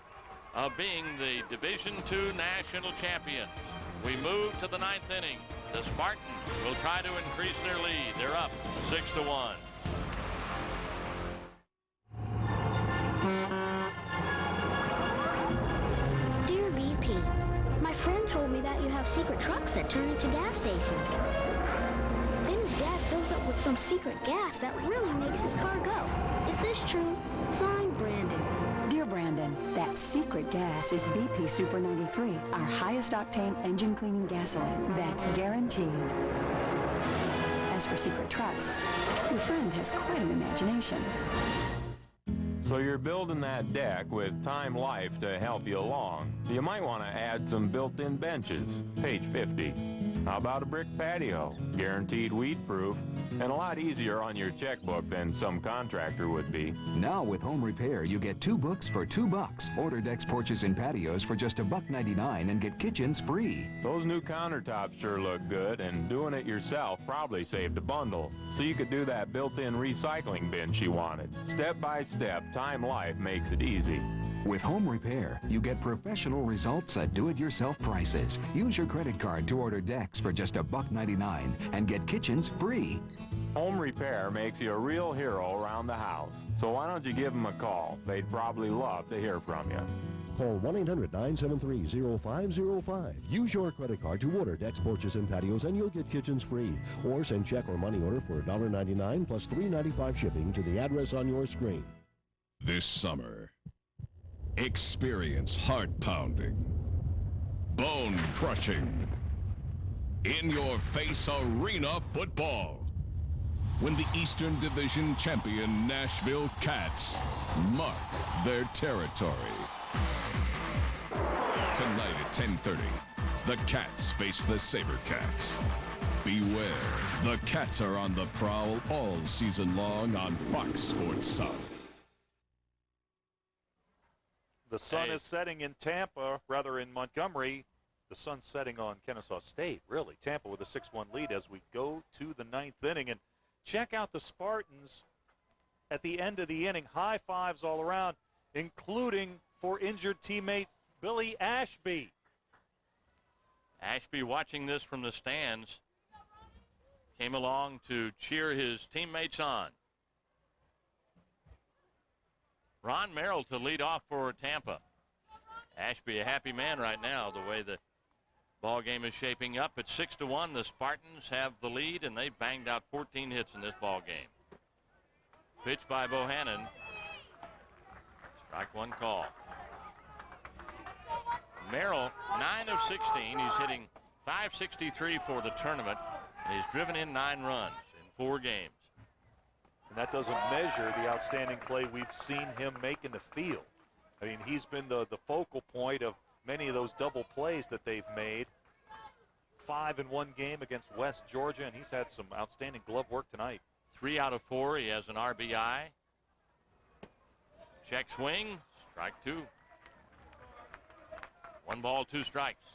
of being the Division II national champion. We move to the 9th inning. The Spartans will try to increase their lead. They're up 6-1. Dear BP, my friend told me that you have secret trucks that turn into gas stations. Then his dad fills up with some secret gas that really makes his car go. Is this true? Signed, Brandon. Dear Brandon, that secret gas is BP Super 93, our highest octane engine cleaning gasoline that's guaranteed. As for secret trucks, your friend has quite an imagination. So you're building that deck with Time Life to help you along. You might want to add some built-in benches, page 50. How about a brick patio, guaranteed weed-proof, and a lot easier on your checkbook than some contractor would be. Now with Home Repair, you get 2 books for $2. Order decks, porches, and patios for just $1.99 and get kitchens free. Those new countertops sure look good, and doing it yourself probably saved a bundle. So you could do that built-in recycling bin she wanted. Step by step, Time Life makes it easy. With Home Repair, you get professional results at do-it-yourself prices. Use your credit card to order decks for just $1.99 and get kitchens free. Home Repair makes you a real hero around the house. So why don't you give them a call? They'd probably love to hear from you. Call 1-800-973-0505. Use your credit card to order decks, porches, and patios, and you'll get kitchens free. Or send check or money order for $1.99 plus $3.95 shipping to the address on your screen. This summer, experience heart-pounding, bone-crushing, in-your-face arena football when the Eastern Division champion Nashville Cats mark their territory. Tonight at 10:30, the Cats face the SaberCats. Beware, the Cats are on the prowl all season long on Fox Sports South. The sun is setting in Tampa, rather in Montgomery. The sun's setting on Kennesaw State, really. Tampa with a 6-1 lead as we go to the 9th inning. And check out the Spartans at the end of the inning. High fives all around, including for injured teammate Billy Ashby. Ashby, watching this from the stands, came along to cheer his teammates on. Ron Merrill to lead off for Tampa. Ashby a happy man right now, the way the ball game is shaping up. It's 6-1. The Spartans have the lead, and they banged out 14 hits in this ball game. Pitch by Bohannon. Strike one call. Merrill, 9 of 16. He's hitting .563 for the tournament, and he's driven in 9 runs in 4 games. And that doesn't measure the outstanding play we've seen him make in the field. I mean, he's been the focal point of many of those double plays that they've made. 5 in 1 game against West Georgia, and he's had some outstanding glove work tonight. 3 out of 4. He has an RBI. Check swing. Strike 2. 1 ball, 2 strikes.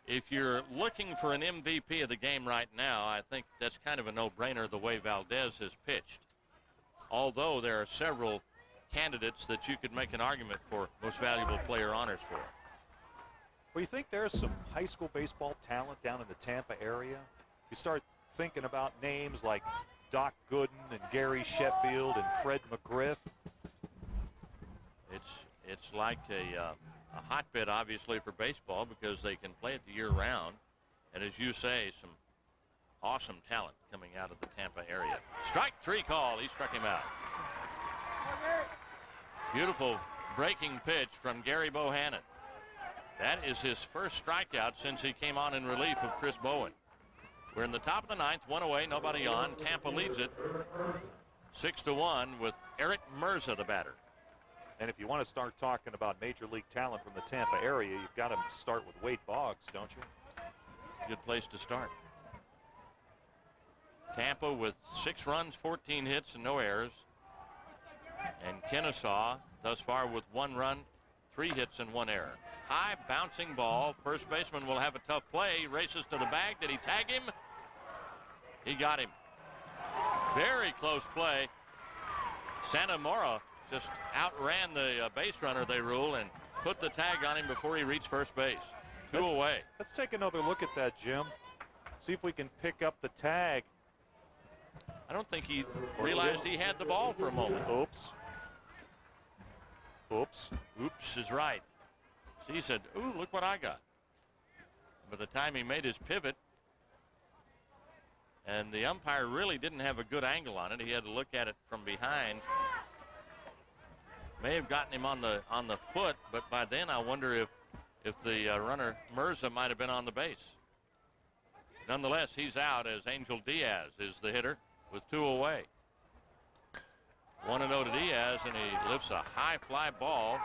If you're looking for an MVP of the game right now, I think that's kind of a no-brainer the way Valdez has pitched. Although there are several candidates that you could make an argument for most valuable player honors for. Well, you think there's some high school baseball talent down in the Tampa area? You start thinking about names like Doc Gooden and Gary Sheffield and Fred McGriff. It's like a hotbed, obviously, for baseball because they can play it the year round. And as you say, some awesome talent coming out of the Tampa area. Strike 3 call. He struck him out. Beautiful breaking pitch from Gary Bohannon. That is his first strikeout since he came on in relief of Chris Bowen. We're in the top of the 9th, 1 away, nobody on. Tampa leads it 6-1 with Eric Mirza, the batter. And if you want to start talking about major league talent from the Tampa area, you've got to start with Wade Boggs, don't you? Good place to start. Tampa with 6 runs, 14 hits, and no errors. And Kennesaw thus far with 1 run, 3 hits, and 1 error. High bouncing ball. First baseman will have a tough play. He races to the bag. Did he tag him? He got him. Very close play. Santa Mora just outran the base runner, they rule, and put the tag on him before he reached first base. 2 away. Let's take another look at that, Jim. See if we can pick up the tag. I don't think he realized he had the ball for a moment. Oops. Oops. Oops is right. So he said, ooh, look what I got. By the time he made his pivot, and the umpire really didn't have a good angle on it. He had to look at it from behind. May have gotten him on the foot, but by then I wonder if the runner Mirza might have been on the base. Nonetheless, he's out as Angel Diaz is the hitter with 2 away. 1-0 to Diaz, and he lifts a high fly ball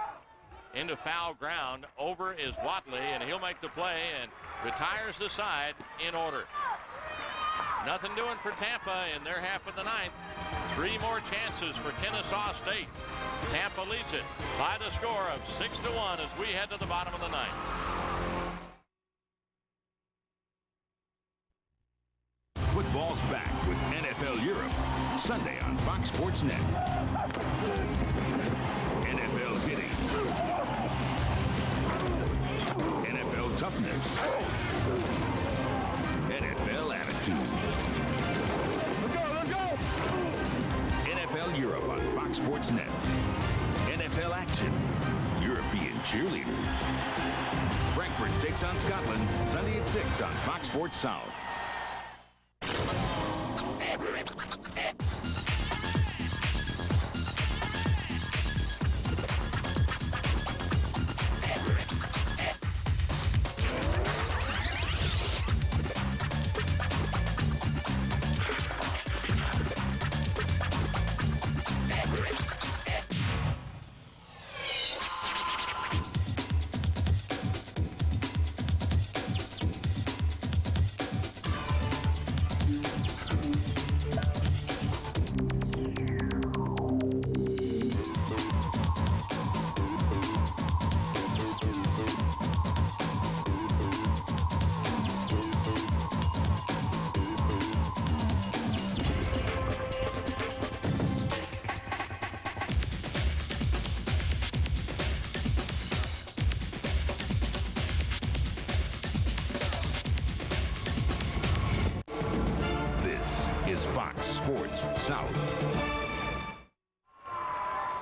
into foul ground. Over is Watley, and he'll make the play and retires the side in order. Nothing doing for Tampa in their half of the 9th. 3 more chances for Kennesaw State. Tampa leads it by the score of 6-1 as we head to the bottom of the 9th. Football's back with NFL Europe, Sunday on Fox Sports Net. NFL hitting. NFL toughness. NFL attitude. Let's go! NFL Europe on Fox Sports Net. NFL action. European cheerleaders. Frankfurt takes on Scotland, Sunday at 6 on Fox Sports South.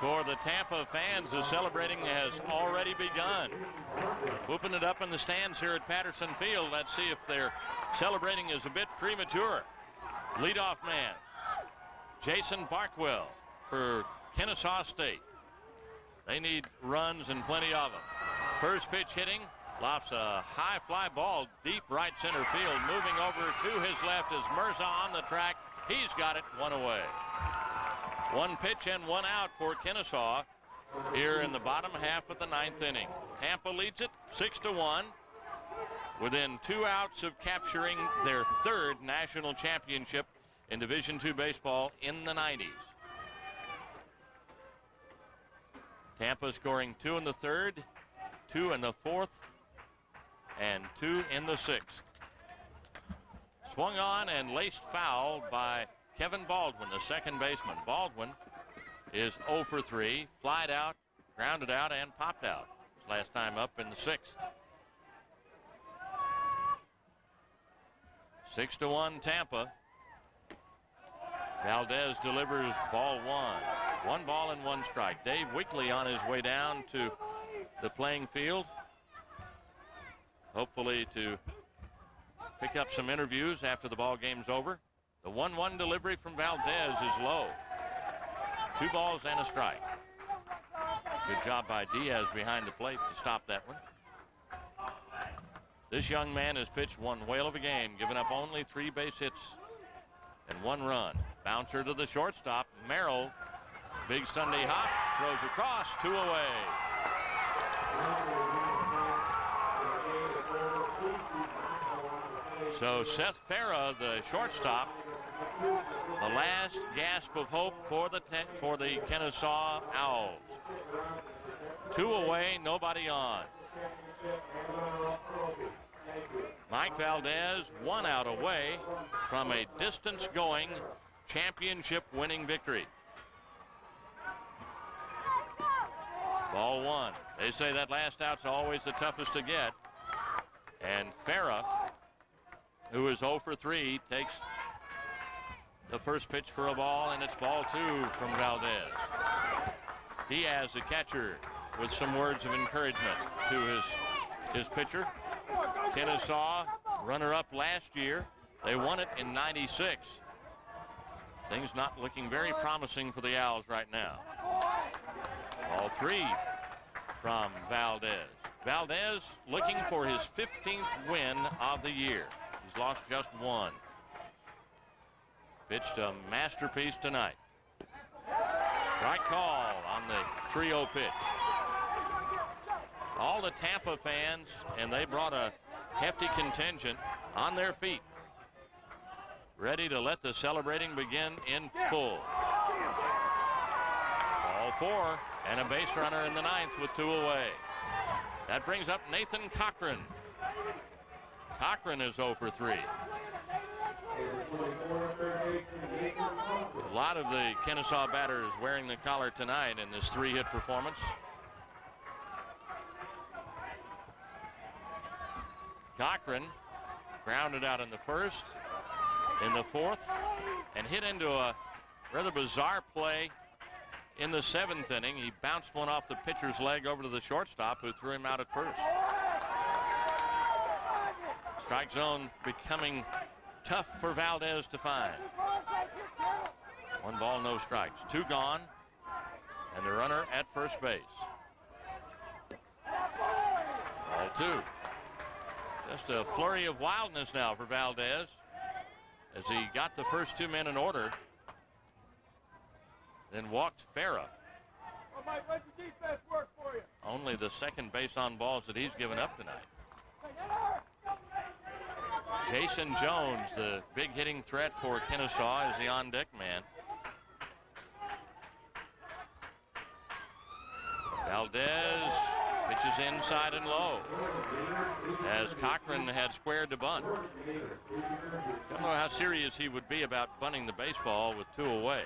For the Tampa fans, the celebrating has already begun. Whooping it up in the stands here at Patterson Field. Let's see if their celebrating is a bit premature. Leadoff man, Jason Barkwell for Kennesaw State. They need runs and plenty of them. First pitch hitting, lofts a high fly ball deep right center field. Moving over to his left is Mirza on the track. He's got it, 1 away. 1 pitch and 1 out for Kennesaw here in the bottom half of the 9th inning. Tampa leads it 6-1 within 2 outs of capturing their 3rd national championship in Division II baseball in the 90s. Tampa scoring 2 in the 3rd, 2 in the 4th, and 2 in the 6th. Swung on and laced foul by Kevin Baldwin, the second baseman. Baldwin is 0 for 3, flied out, grounded out, and popped out. His last time up in the 6th. 6-1 Tampa. Valdez delivers ball one. 1 ball and 1 strike. Dave Weekley on his way down to the playing field, hopefully to pick up some interviews after the ball game's over. The 1-1 delivery from Valdez is low. 2 balls and a strike. Good job by Diaz behind the plate to stop that one. This young man has pitched one whale of a game, giving up only 3 base hits and 1 run. Bouncer to the shortstop. Merrill, big Sunday hop, throws across, 2 away. So Seth Farah, the shortstop, the last gasp of hope for the Kennesaw Owls. 2 away, nobody on. Mike Valdez 1 out away from a distance-going championship-winning victory. Ball 1. They say that last out's always the toughest to get. And Farah, who is 0 for 3, takes the first pitch for a ball, and it's ball 2 from Valdez. Diaz, the catcher, with some words of encouragement to his pitcher. Kennesaw, runner-up last year. They won it in '96. Things not looking very promising for the Owls right now. Ball 3 from Valdez. Valdez looking for his 15th win of the year. He's lost just 1. Pitched a masterpiece tonight. Strike call on the 3-0 pitch. All the Tampa fans, and they brought a hefty contingent, on their feet, ready to let the celebrating begin in full. Ball 4 and a base runner in the 9th with 2 away. That brings up Nathan Cochran. Cochran is 0 for 3. A lot of the Kennesaw batters wearing the collar tonight in this 3-hit performance. Cochran grounded out in the 1st, in the 4th, and hit into a rather bizarre play in the 7th inning. He bounced one off the pitcher's leg over to the shortstop, who threw him out at first. Strike zone becoming tough for Valdez to find. 1 ball, no strikes. 2 gone, and the runner at first base. Ball 2. Just a flurry of wildness now for Valdez as he got the first 2 men in order, then walked Farah. Only the second base on balls that he's given up tonight. Jason Jones, the big hitting threat for Kennesaw, is the on-deck man. Valdez pitches inside and low as Cochran had squared to bunt. Don't know how serious he would be about bunting the baseball with 2 away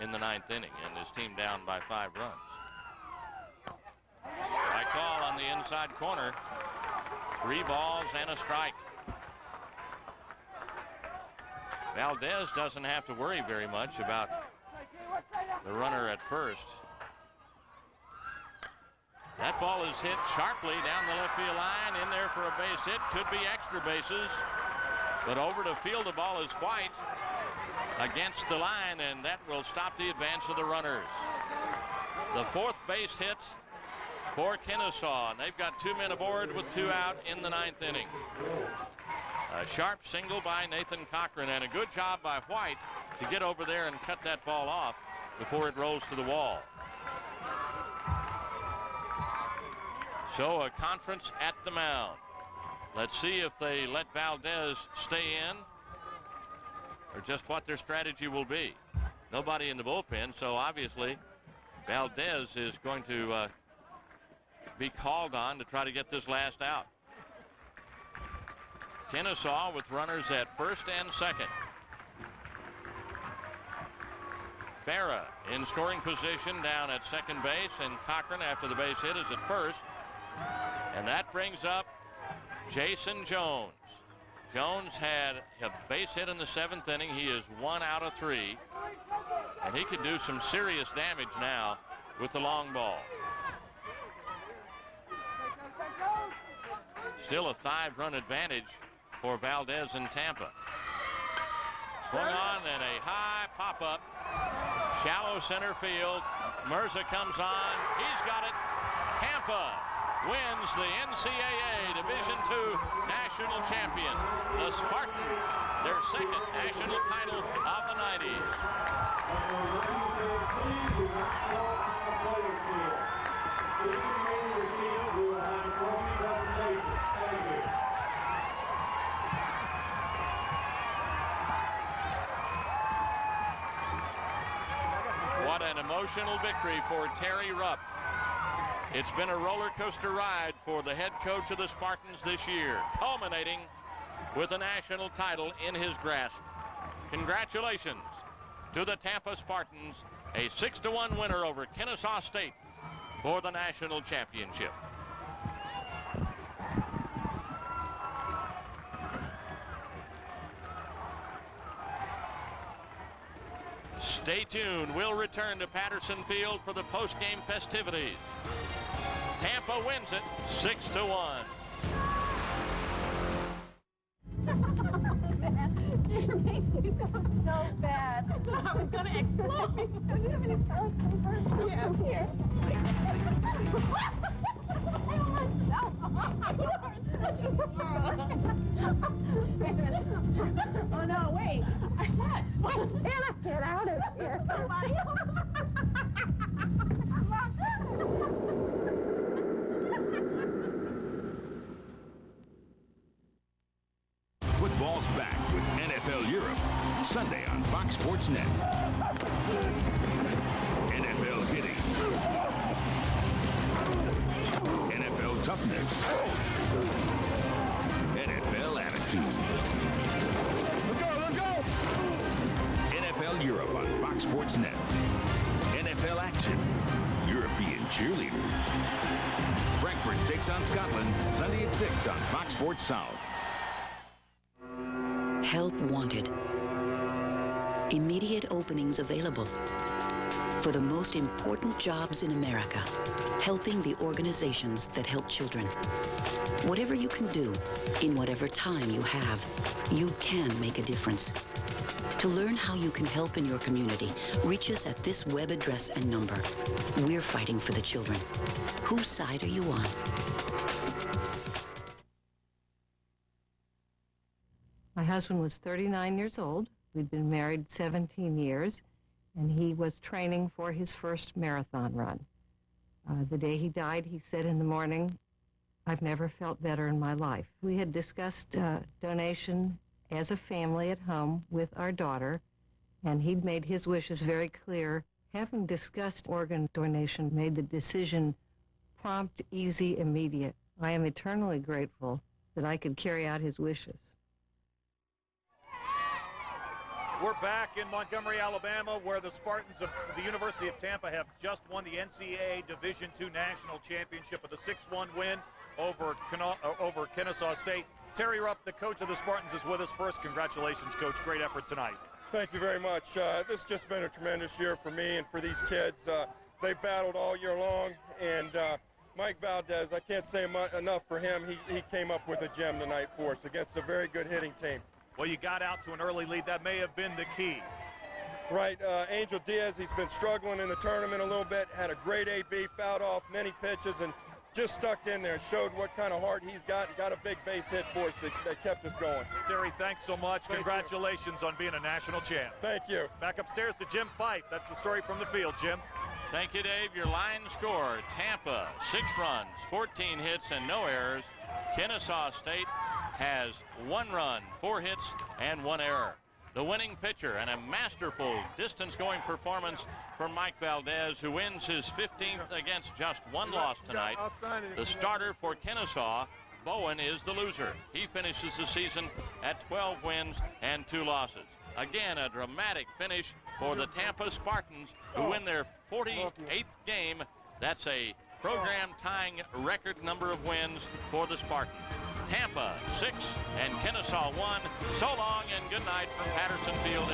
in the 9th inning and his team down by 5 runs. Strike call on the inside corner. 3 balls and a strike. Valdez doesn't have to worry very much about the runner at first. That ball is hit sharply down the left field line, in there for a base hit. Could be extra bases, but over to field the ball is White against the line, and that will stop the advance of the runners. The 4th base hit for Kennesaw, and they've got 2 men aboard with 2 out in the 9th inning. A sharp single by Nathan Cochran, and a good job by White to get over there and cut that ball off before it rolls to the wall. So a conference at the mound. Let's see if they let Valdez stay in or just what their strategy will be. Nobody in the bullpen, so obviously Valdez is going to be called on to try to get this last out. Kennesaw with runners at first and second. Farah in scoring position down at second base, and Cochran, after the base hit, is at first. And that brings up Jason Jones. Jones had a base hit in the 7th inning. He is 1 out of 3. And he could do some serious damage now with the long ball. Still a 5-run advantage for Valdez and Tampa. Swung on and a high pop-up. Shallow center field. Mirza comes on. He's got it. Tampa wins the NCAA Division II National Champions. The Spartans, their 2nd national title of the 90s. What an emotional victory for Terry Rupp. It's been a roller coaster ride for the head coach of the Spartans this year, culminating with a national title in his grasp. Congratulations to the Tampa Spartans, a 6-1 winner over Kennesaw State for the national championship. Stay tuned. We'll return to Patterson Field for the post-game festivities. Tampa wins it 6-1. It makes you go so bad. I was going to explode. Do you have any first? Yeah, here. Oh no, wait. Get out of here. Somebody Football's back with NFL Europe, Sunday on Fox Sports Net. NFL hitting. NFL toughness. NFL attitude. Let's go! NFL Europe on Fox Sports Net. NFL action. European cheerleaders. Frankfurt takes on Scotland, Sunday at 6 on Fox Sports South. Help wanted. Immediate openings available. For the most important jobs in America, helping the organizations that help children. Whatever you can do, in whatever time you have, you can make a difference. To learn how you can help in your community, reach us at this web address and number. We're fighting for the children. Whose side are you on? My husband was 39 years old. We'd been married 17 years, and he was training for his first marathon run. The day he died, he said in the morning, "I've never felt better in my life." We had discussed donation as a family at home with our daughter, and he'd made his wishes very clear. Having discussed organ donation, made the decision prompt, easy, immediate. I am eternally grateful that I could carry out his wishes. We're back in Montgomery, Alabama, where the Spartans of the University of Tampa have just won the NCAA Division II National Championship with a 6-1 win over Kennesaw State. Terry Rupp, the coach of the Spartans, is with us. First, congratulations, Coach. Great effort tonight. Thank you very much. This has just been a tremendous year for me and for these kids. They battled all year long, and Mike Valdez, I can't say enough for him. He came up with a gem tonight for us against a very good hitting team. Well, you got out to an early lead. That may have been the key. Right. Angel Diaz, he's been struggling in the tournament a little bit, had a great AB, fouled off many pitches, and just stuck in there, showed what kind of heart he's got, and got a big base hit for us that kept us going. Terry, thanks so much. Congratulations on being a national champ. Thank you. Back upstairs to Jim Fife. That's the story from the field, Jim. Thank you, Dave. Your line score, Tampa, 6 runs, 14 hits, and no errors. Kennesaw State has 1 run, 4 hits, and 1 error. The winning pitcher and a masterful distance-going performance from Mike Valdez, who wins his 15th against just 1 loss tonight. The starter for Kennesaw, Bowen, is the loser. He finishes the season at 12 wins and 2 losses. Again, a dramatic finish for the Tampa Spartans, who win their 48th game. That's a program-tying record number of wins for the Spartans. Tampa 6 and Kennesaw 1. So long and good night from Patterson Field